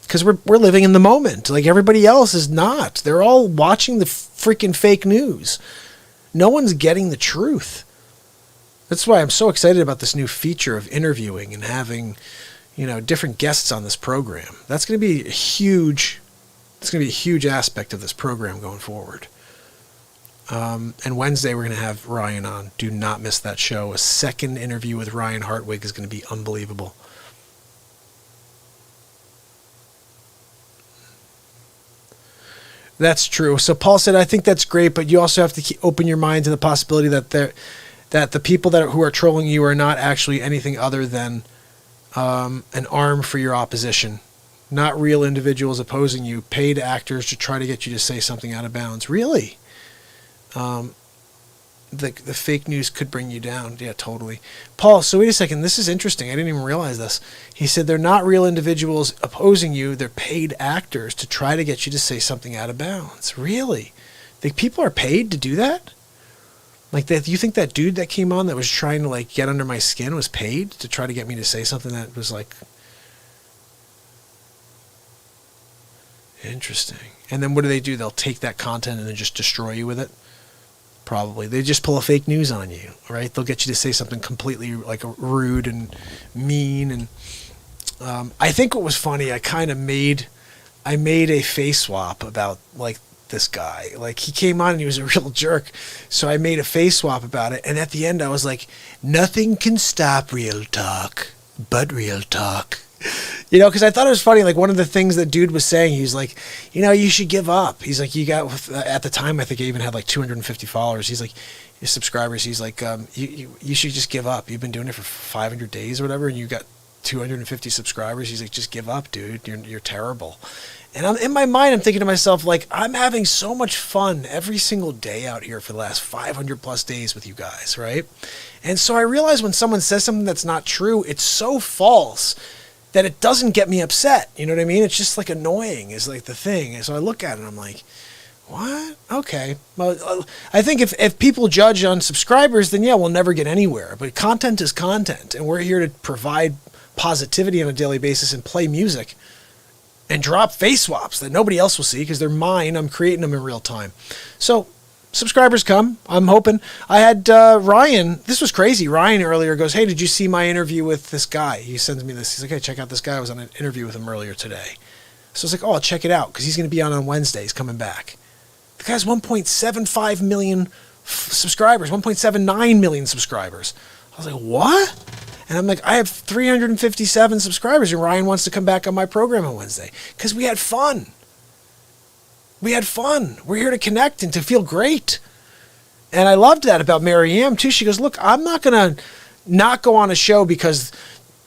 Because we're living in the moment. Like everybody else is not. They're all watching the freaking fake news. No one's getting the truth. That's why I'm so excited about this new feature of interviewing and having, different guests on this program. That's going to be a huge aspect of this program going forward. And Wednesday we're going to have Ryan on. Do not miss that show. A second interview with Ryan Hartwig is going to be unbelievable. That's true. So Paul said, I think that's great, but you also have to open your mind to the possibility that the people who are trolling you are not actually anything other than an arm for your opposition. Not real individuals opposing you, paid actors to try to get you to say something out of bounds. Really? The fake news could bring you down. Yeah, totally. Paul, so wait a second. This is interesting. I didn't even realize this. He said they're not real individuals opposing you. They're paid actors to try to get you to say something out of bounds. Really? Think people are paid to do that? Like that? You think that dude that came on that was trying to get under my skin was paid to try to get me to say something that was interesting. And then what do? They'll take that content and then just destroy you with it? Probably. They just pull a fake news on you, right? They'll get you to say something completely rude and mean. And I think what was funny, I made a face swap about this guy. He came on and he was a real jerk. So I made a face swap about it. And at the end I was like, nothing can stop real talk but real talk. Because I thought it was funny. One of the things that dude was saying, he was like, you should give up. He's like, you got, at the time, I think I even had 250 followers. He's like, your subscribers. He's like, you should just give up. You've been doing it for 500 days or whatever, and you got 250 subscribers. He's like, just give up, dude. You're terrible. And in my mind, I'm thinking to myself, I'm having so much fun every single day out here for the last 500 plus days with you guys, right? And so I realize when someone says something that's not true, it's so false that it doesn't get me upset. You know what I mean? It's just annoying is the thing. And so I look at it and I'm like, what? Okay. Well, I think if people judge on subscribers, then yeah, we'll never get anywhere. But content is content. And we're here to provide positivity on a daily basis and play music and drop face swaps that nobody else will see because they're mine. I'm creating them in real time. So subscribers come. I'm hoping. I had Ryan. This was crazy. Ryan earlier goes, hey, did you see my interview with this guy? He sends me this. He's like, hey, check out this guy. I was on an interview with him earlier today. So I was like, oh, I'll check it out because he's going to be on Wednesday. He's coming back. The guy's 1.75 million subscribers, 1.79 million subscribers. I was like, what? And I'm like, I have 357 subscribers and Ryan wants to come back on my program on Wednesday because we had fun. We had fun. We're here to connect and to feel great. And I loved that about Mary Ann too. She goes, look, I'm not going to not go on a show because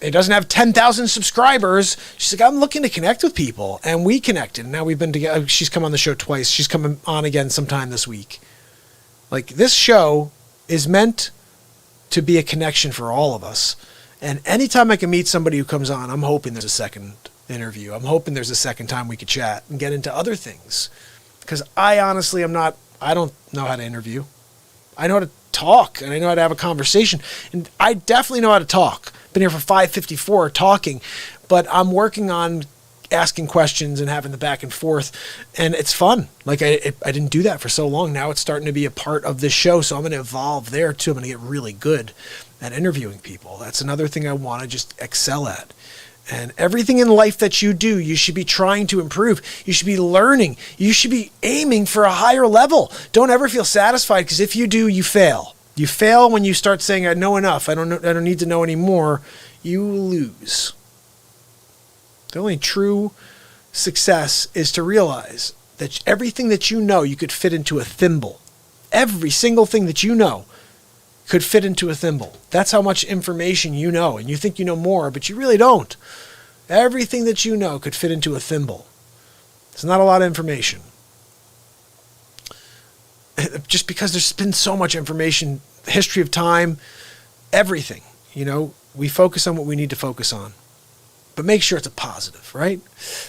it doesn't have 10,000 subscribers. She's like, I'm looking to connect with people. And we connected. And now we've been together. She's come on the show twice. She's coming on again sometime this week. This show is meant to be a connection for all of us. And anytime I can meet somebody who comes on, I'm hoping there's a second interview. I'm hoping there's a second time we could chat and get into other things. Because I honestly I don't know how to interview. I know how to talk and I know how to have a conversation. And I definitely know how to talk. Been here for 554 talking, but I'm working on asking questions and having the back and forth. And it's fun. I didn't do that for so long. Now it's starting to be a part of this show. So I'm going to evolve there too. I'm going to get really good at interviewing people. That's another thing I want to just excel at. And everything in life that you do, you should be trying to improve. You should be learning. You should be aiming for a higher level. Don't ever feel satisfied because if you do, you fail. You fail when you start saying, I know enough. I don't need to know anymore. You lose. The only true success is to realize that everything that you know, you could fit into a thimble. Every single thing that you know could fit into a thimble. That's how much information you know. And you think you know more, but you really don't. Everything that you know could fit into a thimble. It's not a lot of information. Just because there's been so much information, the history of time, everything. We focus on what we need to focus on. But make sure it's a positive, right?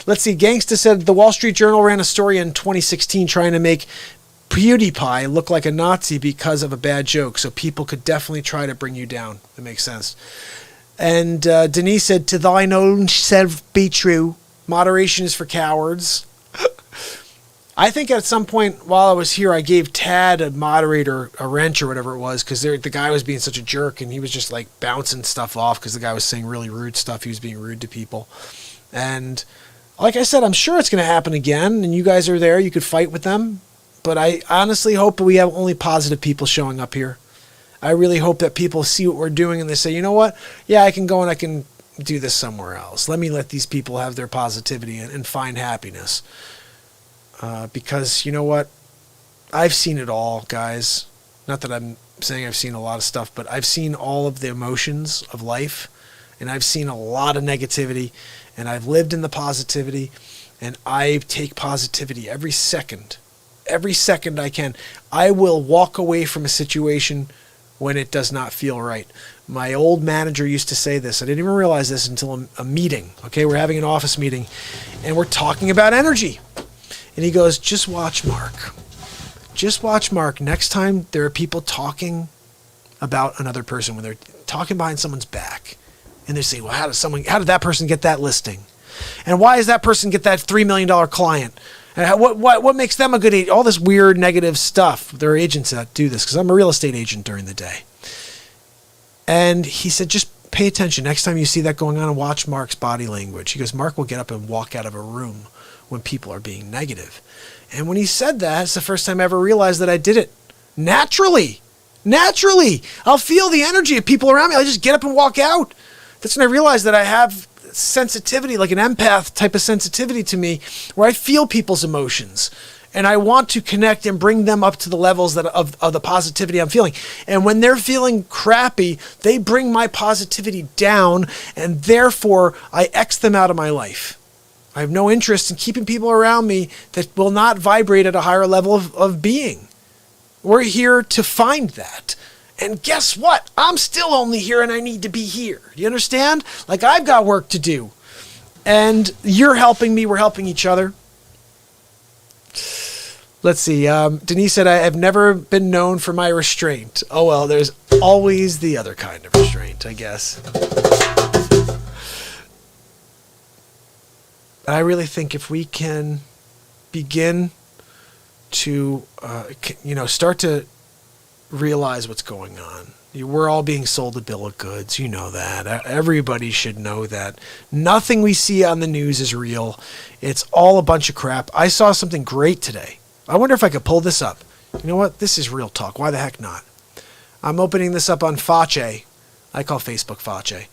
Let's see. Gangsta said the Wall Street Journal ran a story in 2016 trying to make PewDiePie look like a Nazi because of a bad joke, so people could definitely try to bring you down. That makes sense. And Denise said, to thine own self be true. Moderation is for cowards. I think at some point while I was here, I gave Tad, a moderator, a wrench or whatever it was, because the guy was being such a jerk, and he was just like bouncing stuff off because the guy was saying really rude stuff. He was being rude to people. And like I said, I'm sure it's going to happen again, and you guys are there. You could fight with them. But I honestly hope we have only positive people showing up here. I really hope that people see what we're doing and they say, you know what? Yeah, I can go and I can do this somewhere else. Let me let these people have their positivity and find happiness. Because you know what? I've seen it all, guys. Not that I'm saying I've seen a lot of stuff, but I've seen all of the emotions of life, and I've seen a lot of negativity, and I've lived in the positivity, and I take positivity every second I can. I will walk away from a situation when it does not feel right. My old manager used to say this. I didn't even realize this until a meeting. Okay, we're having an office meeting, and we're talking about energy. And he goes, just watch Mark. Just watch Mark. Next time there are people talking about another person, when they're talking behind someone's back, and they say, well, how did that person get that listing? And why does that person get that $3 million client? And what makes them a good agent? All this weird negative stuff. There are agents that do this, because I'm a real estate agent during the day. And he said, just pay attention. Next time you see that going on, and watch Mark's body language. He goes, Mark will get up and walk out of a room when people are being negative. And when he said that, it's the first time I ever realized that I did it naturally. I'll feel the energy of people around me. I'll just get up and walk out. That's when I realized that I have sensitivity, like an empath type of sensitivity to me, where I feel people's emotions. And I want to connect and bring them up to the levels that of the positivity I'm feeling. And when they're feeling crappy, they bring my positivity down, and therefore I X them out of my life. I have no interest in keeping people around me that will not vibrate at a higher level of being. We're here to find that. And guess what? I'm still only here, and I need to be here. Do you understand? Like, I've got work to do. And you're helping me. We're helping each other. Let's see. Denise said, I have never been known for my restraint. Oh, well, there's always the other kind of restraint, I guess. I really think if we can begin to, start to realize what's going on. We're all being sold a bill of goods. You know that. Everybody should know that. Nothing we see on the news is real. It's all a bunch of crap. I saw something great today. I wonder if I could pull this up. You know what? This is real talk. Why the heck not? I'm opening this up on Fache. I call Facebook Fache.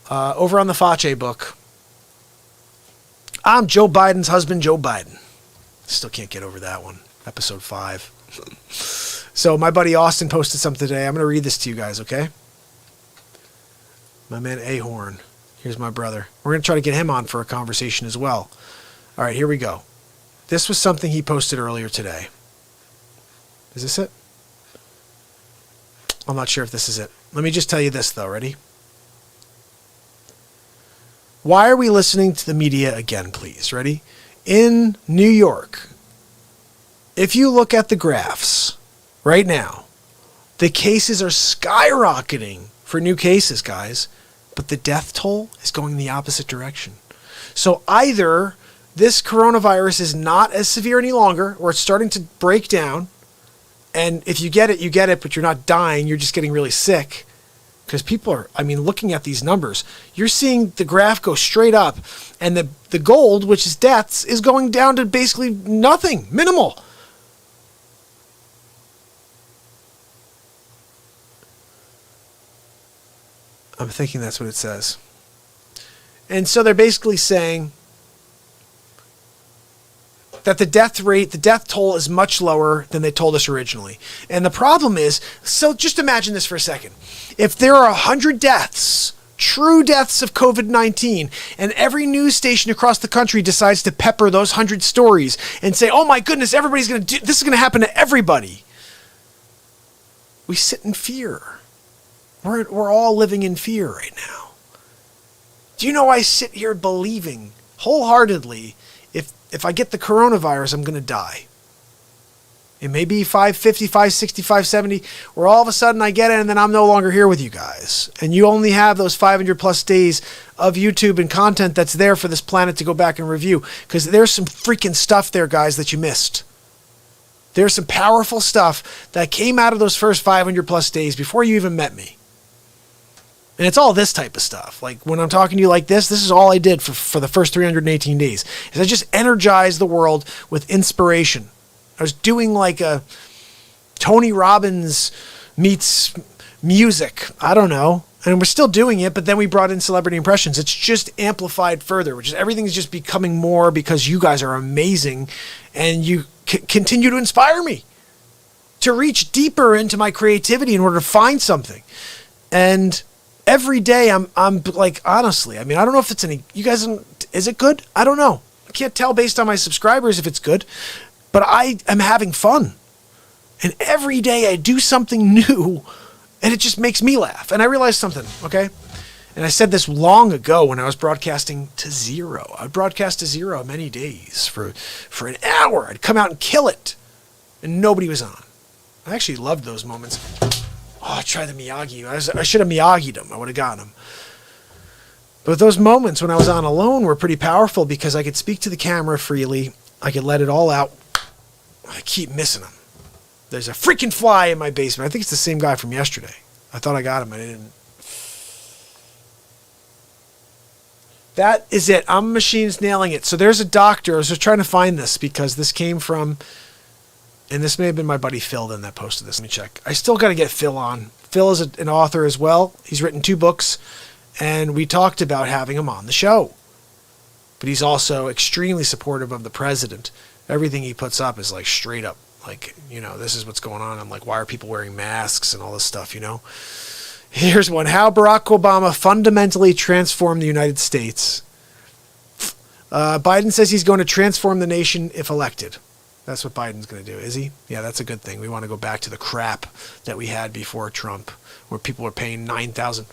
Over on the Fache book. I'm Joe Biden's husband, Joe Biden. Still can't get over that one. Episode 5. So my buddy Austin posted something today. I'm going to read this to you guys, okay? My man Ahorn. Here's my brother. We're going to try to get him on for a conversation as well. All right, here we go. This was something he posted earlier today. Is this it? I'm not sure if this is it. Let me just tell you this, though. Ready? Why are we listening to the media again, please? Ready? In New York, if you look at the graphs right now, the cases are skyrocketing for new cases, guys, but the death toll is going the opposite direction. So either this coronavirus is not as severe any longer, or it's starting to break down, and if you get it, you get it, but you're not dying, you're just getting really sick. Because people are, looking at these numbers, you're seeing the graph go straight up, and the gold, which is deaths, is going down to basically nothing, minimal. I'm thinking that's what it says. And so they're basically saying that the death toll is much lower than they told us originally. And the problem is, so just imagine this for a second. If there are 100 deaths, true deaths of COVID-19, and every news station across the country decides to pepper those 100 stories and say, oh my goodness, this is going to happen to everybody. We sit in fear. We're all living in fear right now. Do you know I sit here believing wholeheartedly if I get the coronavirus, I'm going to die. It may be 550, 560, 570, where all of a sudden I get it and then I'm no longer here with you guys. And you only have those 500 plus days of YouTube and content that's there for this planet to go back and review. Because there's some freaking stuff there, guys, that you missed. There's some powerful stuff that came out of those first 500 plus days before you even met me. And it's all this type of stuff. Like when I'm talking to you like this is all I did for the first 318 days. Is I just energized the world with inspiration. I was doing like a Tony Robbins meets music. I don't know. And we're still doing it, but then we brought in celebrity impressions. It's just amplified further, which is everything's just becoming more because you guys are amazing and you continue to inspire me to reach deeper into my creativity in order to find something. And every day I'm like, honestly, I mean, I don't know if it's any, you guys, is it good? I don't know. I can't tell based on my subscribers if it's good. But I am having fun. And every day I do something new and it just makes me laugh. And I realized something, okay? And I said this long ago when I was broadcasting to zero. I'd broadcast to zero many days for an hour. I'd come out and kill it. And nobody was on. I actually loved those moments. Oh, I tried the Miyagi. I should have Miyagi'd him. I would have gotten him. But those moments when I was on alone were pretty powerful because I could speak to the camera freely. I could let it all out. I keep missing him. There's a freaking fly in my basement. I think it's the same guy from yesterday. I thought I got him. I didn't. That is it. Machine's nailing it. So there's a doctor. I was just trying to find this because this came from, and this may have been my buddy Phil then that posted this. Let me check. I still got to get Phil on. Phil is an author as well. He's written 2 books, and we talked about having him on the show. But he's also extremely supportive of the president. Everything he puts up is like straight up, like, you know, this is what's going on. I'm like, why are people wearing masks and all this stuff, you know? Here's one. How Barack Obama fundamentally transformed the United States. Biden says he's going to transform the nation if elected. That's what Biden's going to do, is he? Yeah, that's a good thing. We want to go back to the crap that we had before Trump, where people were paying $9,000.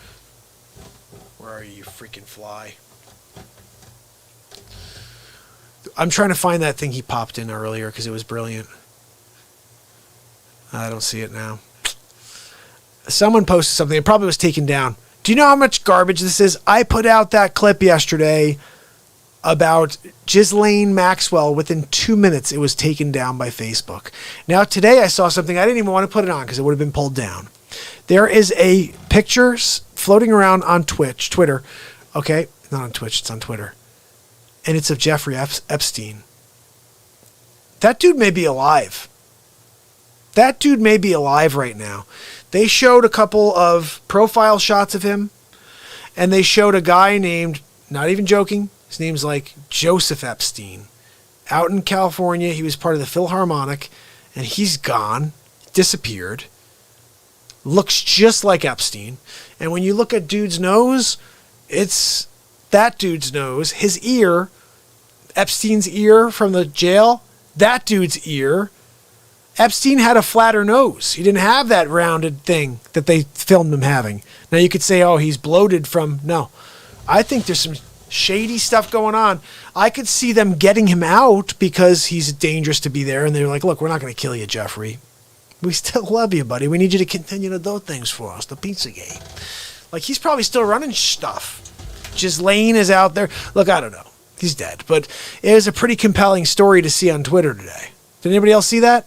Where are you freaking fly? I'm trying to find that thing he popped in earlier because it was brilliant. I don't see it now. Someone posted something. It probably was taken down. Do you know how much garbage this is? I put out that clip yesterday about Ghislaine Maxwell. Within 2 minutes, it was taken down by Facebook. Now, today I saw something. I didn't even want to put it on because it would have been pulled down. There is a picture floating around on Twitter. Okay? Not on Twitch. It's on Twitter. And it's of Jeffrey Epstein. That dude may be alive. That dude may be alive right now. They showed a couple of profile shots of him, and they showed a guy named, not even joking, his name's like Joseph Epstein. Out in California, he was part of the Philharmonic, and he's gone, disappeared. Looks just like Epstein. And when you look at dude's nose, it's that dude's nose, his ear, Epstein's ear from the jail, that dude's ear. Epstein had a flatter nose. He didn't have that rounded thing that they filmed him having. Now you could say, oh, he's bloated from, no. I think there's some shady stuff going on. I could see them getting him out because he's dangerous to be there. And they're like, look, we're not going to kill you, Jeffrey. We still love you, buddy. We need you to continue to do things for us, the pizza game. Like, he's probably still running stuff. Ghislaine is out there. Look, I don't know. He's dead. But it was a pretty compelling story to see on Twitter today. Did anybody else see that?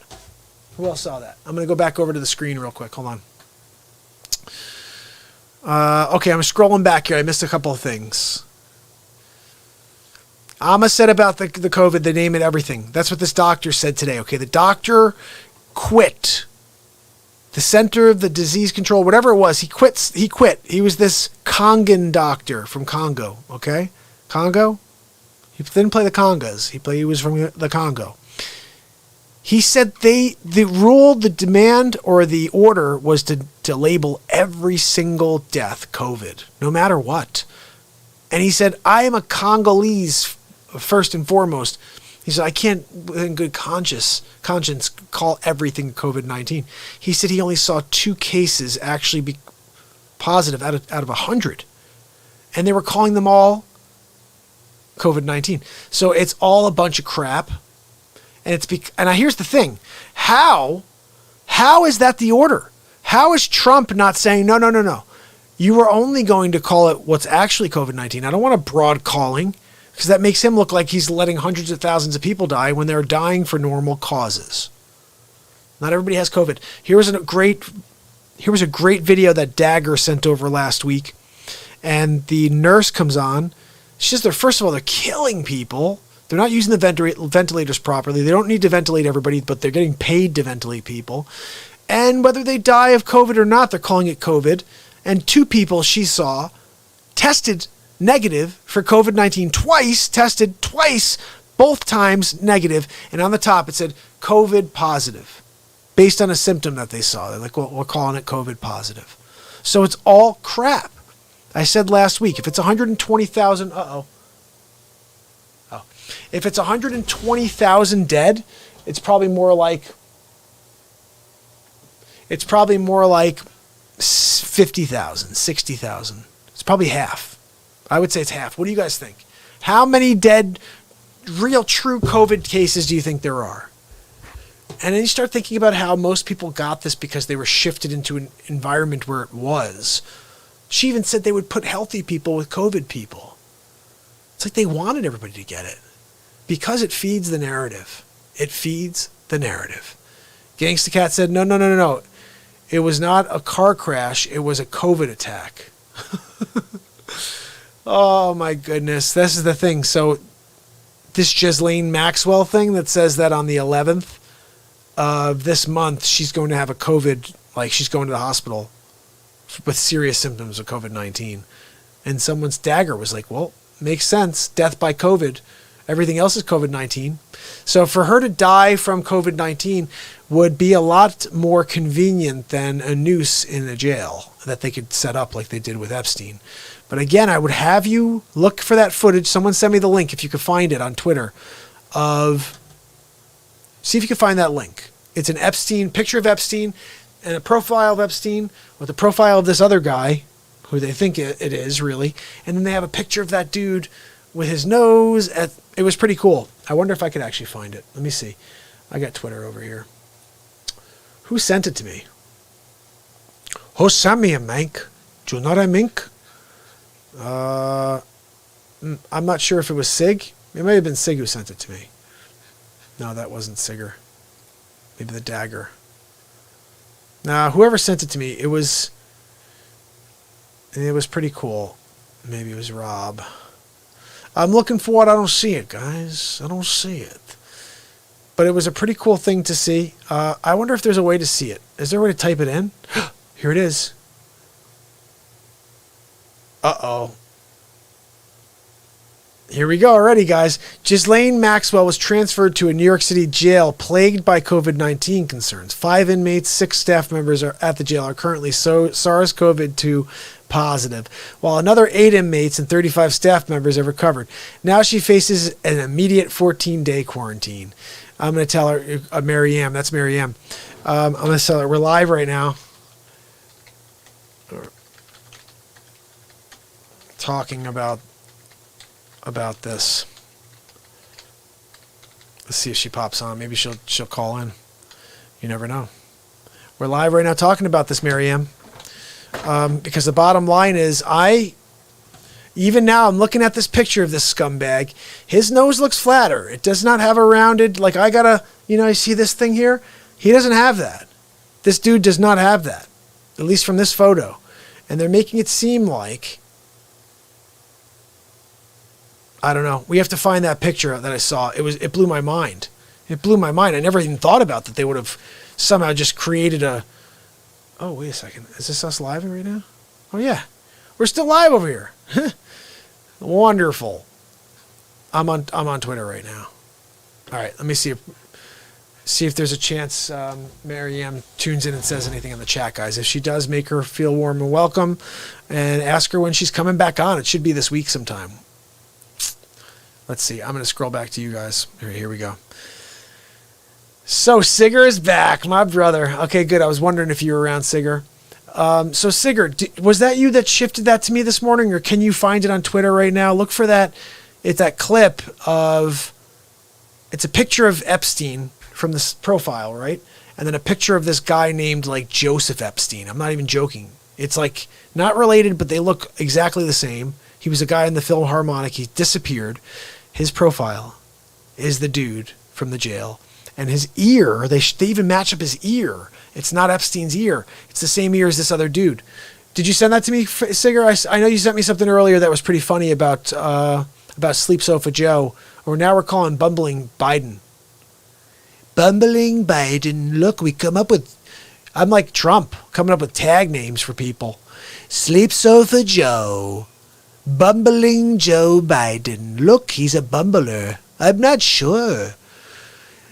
Who else saw that? I'm going to go back over to the screen real quick. Hold on. Okay, I'm scrolling back here. I missed a couple of things. Amma said about the COVID, they name it everything. That's what this doctor said today. Okay, the doctor quit. The Center of the Disease Control, whatever it was, he quit. He was this Congan doctor from Congo, okay? Congo? He didn't play the congas. He was from the Congo. He said the rule, the demand, or the order was to label every single death COVID, no matter what. And he said, I am a Congolese, first and foremost. He said, I can't, in good conscience, call everything COVID-19. He said he only saw 2 cases actually be positive out of 100. And they were calling them all COVID-19. So it's all a bunch of crap. And here's the thing. How is that the order? How is Trump not saying, no. You are only going to call it what's actually COVID-19. I don't want a broad calling because that makes him look like he's letting hundreds of thousands of people die when they're dying for normal causes. Not everybody has COVID. Here was a great video that Dagger sent over last week. And the nurse comes on. She says, first of all, they're killing people. They're not using the ventilators properly. They don't need to ventilate everybody, but they're getting paid to ventilate people. And whether they die of COVID or not, they're calling it COVID. And 2 people she saw tested negative for COVID-19 tested twice, both times negative. And on the top it said COVID positive, based on a symptom that they saw. They're like, well, we're calling it COVID positive. So it's all crap. I said last week, if it's 120,000, if it's 120,000 dead, it's probably more like 50,000, 60,000. It's probably half. I would say it's half. What do you guys think? How many dead, real, true COVID cases do you think there are? And then you start thinking about how most people got this because they were shifted into an environment where it was. She even said they would put healthy people with COVID people. It's like they wanted everybody to get it because it feeds the narrative. It feeds the narrative. Gangsta Cat said, no. It was not a car crash. It was a COVID attack. Oh, my goodness. This is the thing. So this Ghislaine Maxwell thing that says that on the 11th of this month, she's going to have a COVID, like she's going to the hospital with serious symptoms of COVID-19. And someone's Dagger was like, well, makes sense. Death by COVID. Everything else is COVID-19. So for her to die from COVID-19 would be a lot more convenient than a noose in a jail that they could set up like they did with Epstein. But again, I would have you look for that footage. Someone send me the link if you could find it on Twitter. See if you can find that link. It's an Epstein, picture of Epstein and a profile of Epstein with a profile of this other guy who they think it is really. And then they have a picture of that dude with his nose. It was pretty cool. I wonder if I could actually find it. Let me see. I got Twitter over here. Who sent it to me? Who sent me a mink? Do you know what I mink? I'm not sure if it was Sig. It may have been Sig who sent it to me. No, that wasn't Sigger. Maybe the Dagger. Nah, whoever sent it to me, it was pretty cool. Maybe it was Rob. I'm looking for it. I don't see it, guys. I don't see it. But it was a pretty cool thing to see. I wonder if there's a way to see it. Is there a way to type it in? Here it is. Uh-oh. Here we go already, guys. Ghislaine Maxwell was transferred to a New York City jail plagued by COVID-19 concerns. 5 inmates, 6 staff members at the jail are currently SARS-CoV-2 positive, while another 8 inmates and 35 staff members have recovered. Now she faces an immediate 14-day quarantine. I'm going to tell her, Maryam, that's Maryam. I'm going to tell her, we're live right now. Talking about this. Let's see if she pops on. Maybe she'll call in. You never know. We're live right now talking about this, Maryam. Because the bottom line is, even now I'm looking at this picture of this scumbag. His nose looks flatter. It does not have a rounded, like I gotta, you see this thing here? He doesn't have that. This dude does not have that. At least from this photo. And they're making it seem like, I don't know. We have to find that picture that I saw. It blew my mind. It blew my mind. I never even thought about that they would have somehow just created a... Oh, wait a second. Is this us live right now? Oh, yeah. We're still live over here. Wonderful. I'm on Twitter right now. All right. Let me see if there's a chance Maryam tunes in and says anything in the chat, guys. If she does, make her feel warm and welcome and ask her when she's coming back on. It should be this week sometime. Let's see. I'm going to scroll back to you guys. Here we go. So Sigger is back, my brother. Okay, good. I was wondering if you were around, Sigger. So Sigger, was that you that shifted that to me this morning, or can you find it on Twitter right now? Look for that. It's that clip of It's a picture of Epstein from this profile, right? And then a picture of this guy named like Joseph Epstein. I'm not even joking. It's like not related, but they look exactly the same. He was a guy in the Philharmonic. He disappeared. His profile is the dude from the jail. And his ear, they even match up his ear. It's not Epstein's ear. It's the same ear as this other dude. Did you send that to me, Sigger? I know you sent me something earlier that was pretty funny about Sleep Sofa Joe. Or now we're calling Bumbling Biden. Bumbling Biden. Look, we come up with... I'm like Trump, coming up with tag names for people. Sleep Sofa Joe. Bumbling Joe Biden. Look, he's a bumbler. I'm not sure.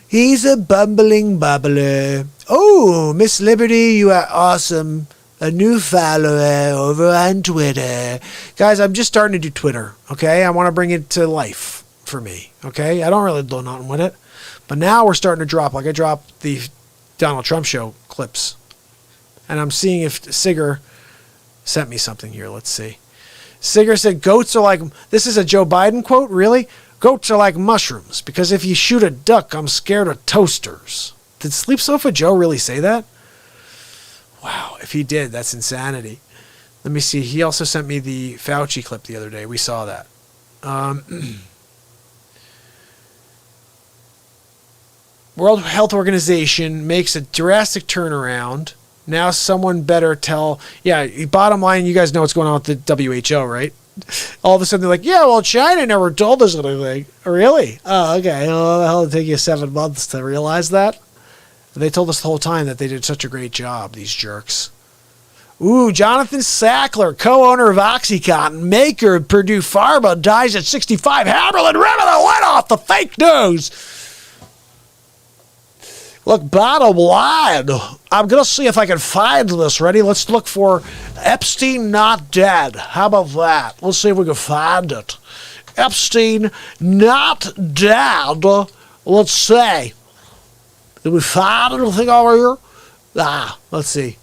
He's a bumbling bubbler. Oh, Miss Liberty, you are awesome. A new follower over on Twitter. Guys, I'm just starting to do Twitter, okay? I want to bring it to life for me, okay? I don't really do nothing with it. But now we're starting to drop, like I dropped the Donald Trump show clips. And I'm seeing if Sigger sent me something here. Let's see. Sigger said, goats are like... This is a Joe Biden quote? Really? Goats are like mushrooms, because if you shoot a duck, I'm scared of toasters. Did Sleep Sofa Joe really say that? Wow, if he did, that's insanity. Let me see. He also sent me the Fauci clip the other day. We saw that. World Health Organization makes a drastic turnaround. Now someone better tell... Yeah, bottom line, you guys know what's going on with the WHO, right? All of a sudden they're like, yeah, well, China never told us anything. Really? Oh, okay. Well, the hell, it'll take you 7 months to realize that? They told us the whole time that they did such a great job, these jerks. Ooh, Jonathan Sackler, co-owner of OxyContin, maker of Purdue Pharma, dies at 65. Hammerlin ripping the lid off the fake news. Look, bottom line, I'm going to see if I can find this. Ready? Let's look for Epstein not dead. How about that? Let's see if we can find it. Epstein not dead. Let's see. Did we find anything over here? Let's see.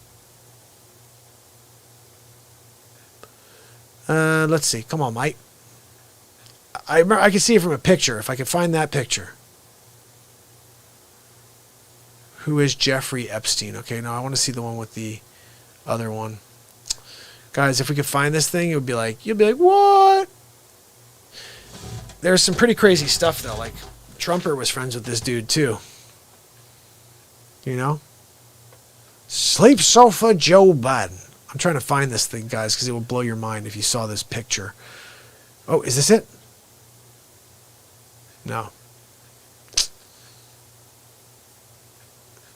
Let's see. Come on, Mike. I can see it from a picture. If I can find that picture. Who is Jeffrey Epstein? Okay, now I want to see the one with the other one. Guys, if we could find this thing, you'd be like, what? There's some pretty crazy stuff, though. Like, Trumper was friends with this dude, too. You know? Sleep Sofa Joe Biden. I'm trying to find this thing, guys, because it will blow your mind if you saw this picture. Oh, is this it? No.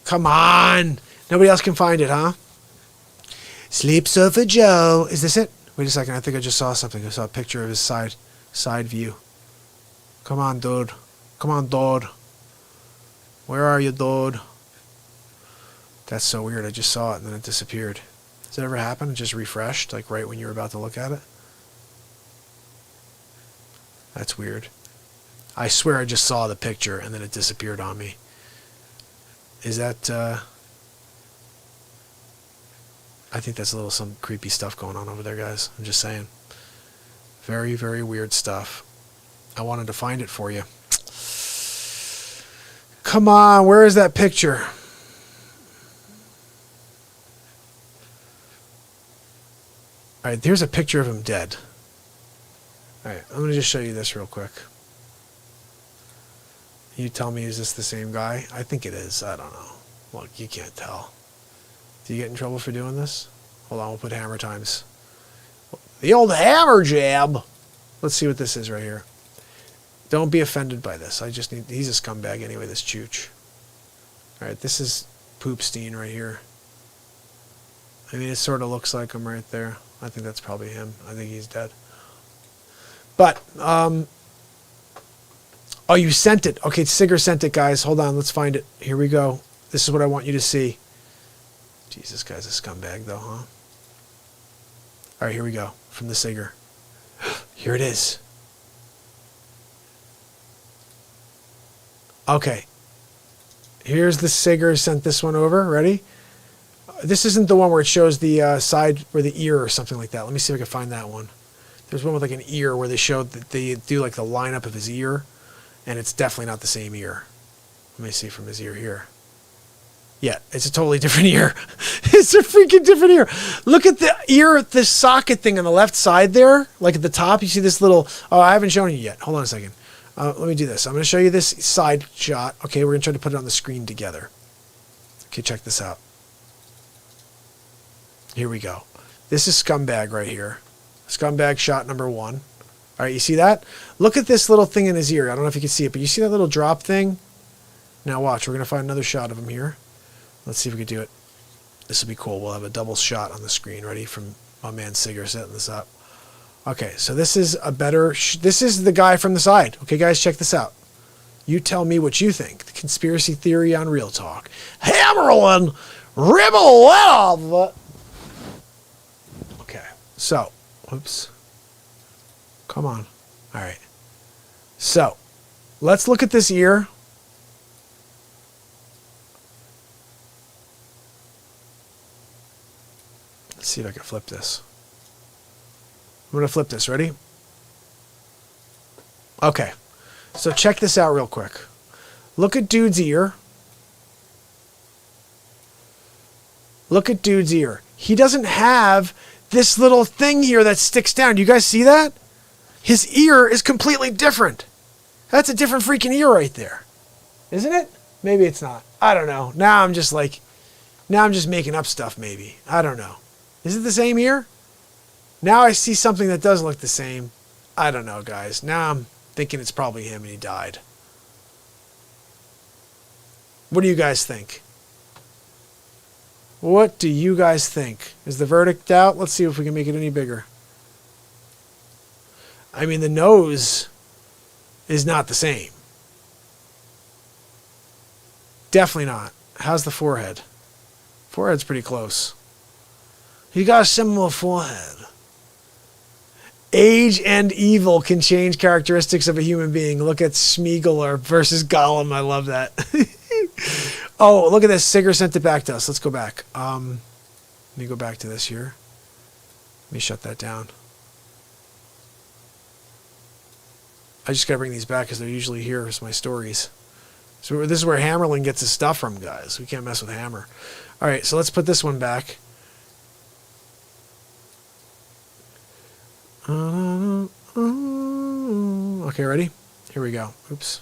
Come on. Nobody else can find it, huh? Sleep Sofa Joe. Is this it? Wait a second. I think I just saw something. I saw a picture of his side view. Come on, dude. Come on, dude. Where are you, dude? That's so weird. I just saw it and then it disappeared. Does that ever happen? It just refreshed, like right when you were about to look at it? That's weird. I swear I just saw the picture and then it disappeared on me. Is that, I think that's a little some creepy stuff going on over there, guys. I'm just saying. Very, very weird stuff. I wanted to find it for you. Come on, where is that picture? All right, there's a picture of him dead. All right, I'm going to just show you this real quick. You tell me, is this the same guy? I think it is. I don't know. Look, you can't tell. Do you get in trouble for doing this? Hold on, we'll put hammer times. The old hammer jab. Let's see what this is right here. Don't be offended by this. He's a scumbag anyway, this chooch. All right, this is Poopstein right here. I mean, it sort of looks like him right there. I think that's probably him. I think he's dead. But, oh, you sent it. Okay, Sigger sent it, guys. Hold on, let's find it. Here we go. This is what I want you to see. Jesus, guy's a scumbag, though, huh? All right, here we go. From the Sigger. Here it is. Okay. Here's the Sigger sent this one over. Ready? This isn't the one where it shows the side where the ear or something like that. Let me see if I can find that one. There's one with like an ear where they showed that they do like the lineup of his ear. And it's definitely not the same ear. Let me see from his ear here. Yeah, it's a totally different ear. It's a freaking different ear. Look at the ear, the socket thing on the left side there. Like at the top, you see this little... Oh, I haven't shown you yet. Hold on a second. Let me do this. I'm going to show you this side shot. Okay, we're going to try to put it on the screen together. Okay, check this out. Here we go. This is Scumbag right here. Scumbag shot number 1. All right, you see that? Look at this little thing in his ear. I don't know if you can see it, but you see that little drop thing? Now watch. We're going to find another shot of him here. Let's see if we can do it. This will be cool. We'll have a double shot on the screen. Ready? From my man Sigger setting this up. Okay, so this is a better... this is the guy from the side. Okay, guys, check this out. You tell me what you think. The conspiracy theory on Real Talk. Hammerlin Ribolov. Okay, so... Oops. Come on. All right. So, let's look at this ear. Let's see if I can flip this. I'm going to flip this. Ready? Okay. So check this out real quick. Look at dude's ear. Look at dude's ear. He doesn't have this little thing here that sticks down. Do you guys see that? His ear is completely different. That's a different freaking ear right there. Isn't it? Maybe it's not. I don't know. Now I'm just making up stuff maybe. I don't know. Is it the same ear? Now I see something that does look the same. I don't know, guys. Now I'm thinking it's probably him and he died. What do you guys think? What do you guys think? Is the verdict out? Let's see if we can make it any bigger. I mean, the nose is not the same. Definitely not. How's the forehead? Forehead's pretty close. He got a similar forehead. Age and evil can change characteristics of a human being. Look at Smeagol versus Gollum. I love that. Oh, look at this. Sigger sent it back to us. Let's go back. Let me go back to this here. Let me shut that down. I just got to bring these back because they're usually here as my stories. So this is where Hammerlin gets his stuff from, guys. We can't mess with Hammer. All right, so let's put this one back. Okay, ready? Here we go. Oops.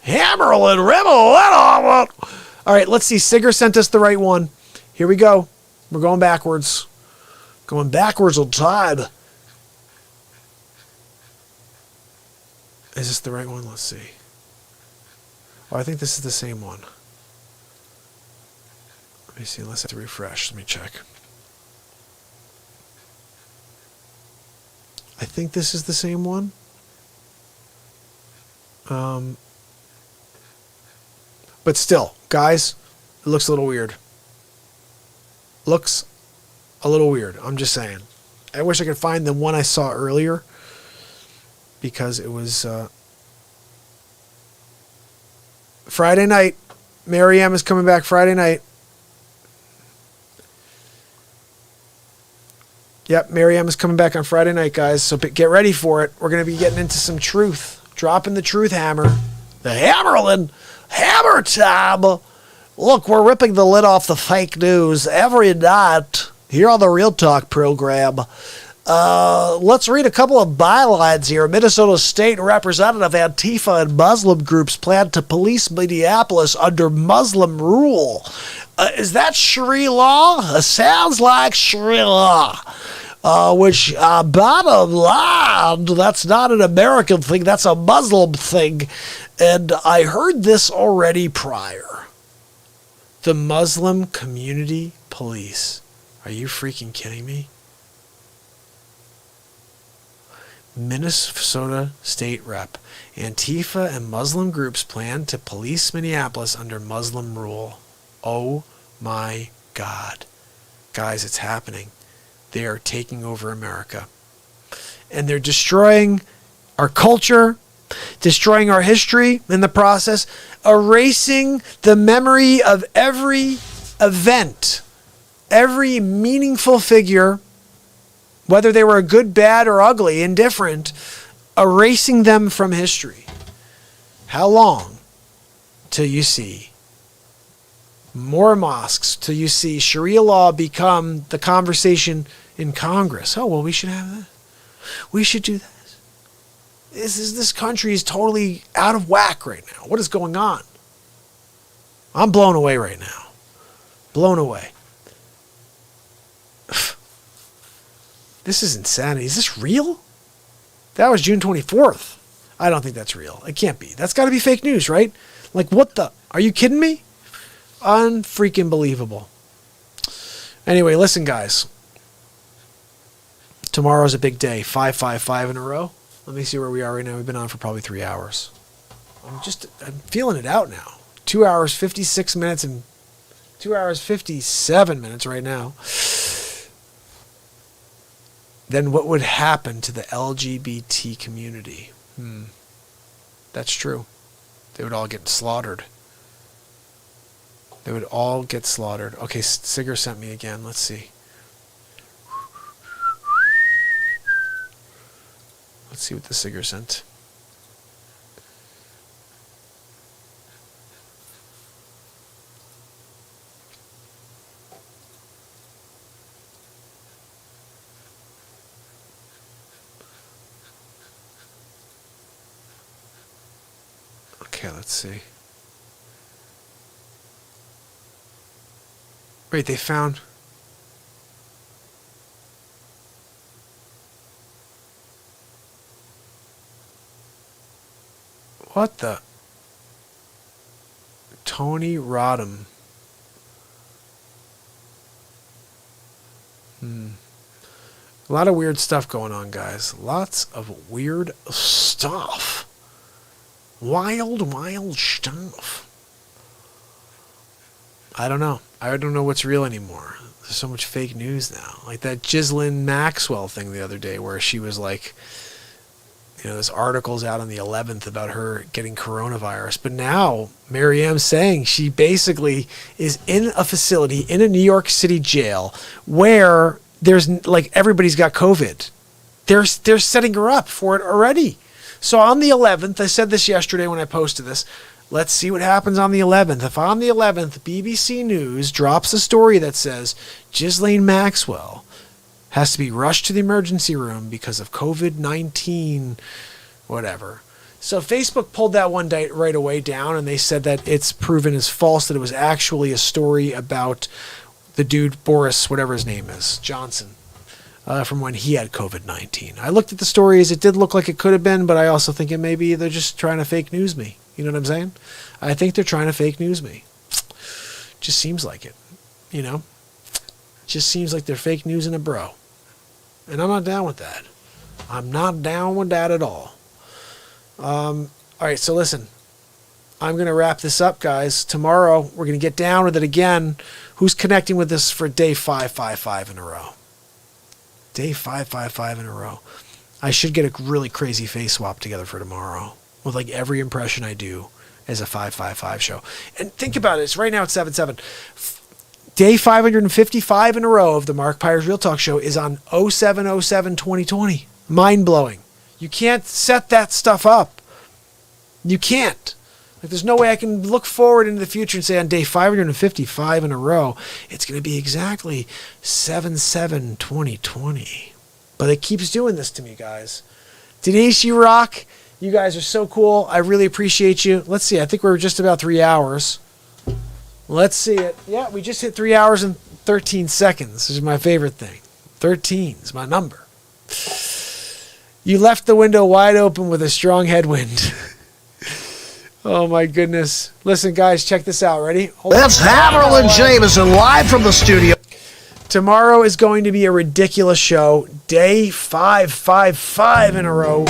Hammerlin Rebel. All right, let's see. Sigger sent us the right one. Here we go. We're going backwards. Going backwards on time. Is this the right one? Let's see. Oh, I think this is the same one. Let me see. Let's have to refresh. Let me check. I think this is the same one. But still, guys, it looks a little weird. Looks a little weird. I'm just saying. I wish I could find the one I saw earlier because it was Friday night. Mary M is coming back Friday night. Yep, Mary M is coming back on Friday night, guys. So get ready for it. We're going to be getting into some truth. Dropping the truth hammer. The Hammerlin. Hammer time. Look, we're ripping the lid off the fake news every night here on the Real Talk program. Let's read a couple of bylines here. Minnesota State Representative Antifa and Muslim groups plan to police Minneapolis under Muslim rule. Is that Sharia law? Sounds like Sharia law. Which, bottom line, that's not an American thing. That's a Muslim thing. And I heard this already prior. The Muslim Community Police. Are you freaking kidding me? Minnesota State Rep. Antifa and Muslim groups plan to police Minneapolis under Muslim rule. Oh my God. Guys, it's happening. They are taking over America. And they're destroying our culture, destroying our history in the process, erasing the memory of every event, every meaningful figure, whether they were good, bad, or ugly, indifferent, erasing them from history. How long till you see more mosques, till you see Sharia law become the conversation in Congress? Oh, well, we should have that. We should do this. This country is totally out of whack right now. What is going on? I'm blown away right now. Blown away. This is insanity. Is this real? That was June 24th. I don't think that's real. It can't be. That's got to be fake news, right? Like, what the? Are you kidding me? Unfreaking believable. Anyway, listen, guys. Tomorrow's a big day. 5 in a row. Let me see where we are right now. We've been on for probably 3 hours. I'm feeling it out now. 2 hours, 56 minutes, and 2 hours, 57 minutes right now. Then what would happen to the LGBT community? That's true. They would all get slaughtered. They would all get slaughtered. Okay, Sigger sent me again. Let's see. Let's see what the Sigger sent. Okay, let's see. Wait, they found... What the? Tony Rodham. A lot of weird stuff going on, guys. Lots of weird stuff. Wild stuff. I don't know. I don't know what's real anymore. There's so much fake news now. Like that Ghislaine Maxwell thing the other day where she was like, this article's out on the 11th about her getting coronavirus. But now Mariam's saying she basically is in a facility in a New York City jail where there's like everybody's got COVID. They're setting her up for it already. So on the 11th, I said this yesterday when I posted this, let's see what happens on the 11th. If on the 11th, BBC News drops a story that says Ghislaine Maxwell has to be rushed to the emergency room because of COVID-19, whatever. So Facebook pulled that one right away down, and they said that it's proven as false, that it was actually a story about the dude, Boris, whatever his name is, Johnson, from when he had COVID-19. I looked at the stories. It did look like it could have been, but I also think it maybe they're just trying to fake news me. You know what I'm saying? I think they're trying to fake news me. Just seems like it, Just seems like they're fake news in a bro. And I'm not down with that. I'm not down with that at all. All right, so listen. I'm going to wrap this up, guys. Tomorrow, we're going to get down with it again. Who's connecting with us for day 555 in a row? Day 555 in a row. I should get a really crazy face swap together for tomorrow with like every impression I do as a 555 show. And think about it. It's right now it's 77. Day 555 in a row of the Mark Pyers Real Talk Show is on 07/07/2020. Mind-blowing. You can't set that stuff up. You can't. Like, there's no way I can look forward into the future and say on day 555 in a row, it's going to be exactly 7/7/2020. But it keeps doing this to me, guys. Denise, you rock. You guys are so cool. I really appreciate you. Let's see. I think we're just about 3 hours. Let's see it. Yeah, we just hit 3 hours and 13 seconds. This is my favorite thing. 13 is my number. You left the window wide open with a strong headwind. Oh, my goodness. Listen, guys, check this out. Ready? That's Hammer and Jameson live from the studio. Tomorrow is going to be a ridiculous show. Day 555 in a row.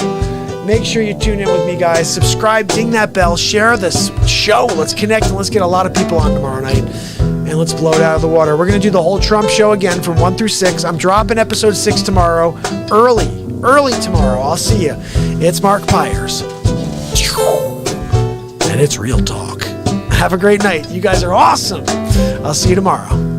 Make sure you tune in with me, guys. Subscribe, ding that bell, share this show. Let's connect and let's get a lot of people on tomorrow night. And let's blow it out of the water. We're going to do the whole Trump show again from 1 through 6. I'm dropping episode 6 tomorrow. Early tomorrow. I'll see you. It's Mark Pyers. And it's Real Talk. Have a great night. You guys are awesome. I'll see you tomorrow.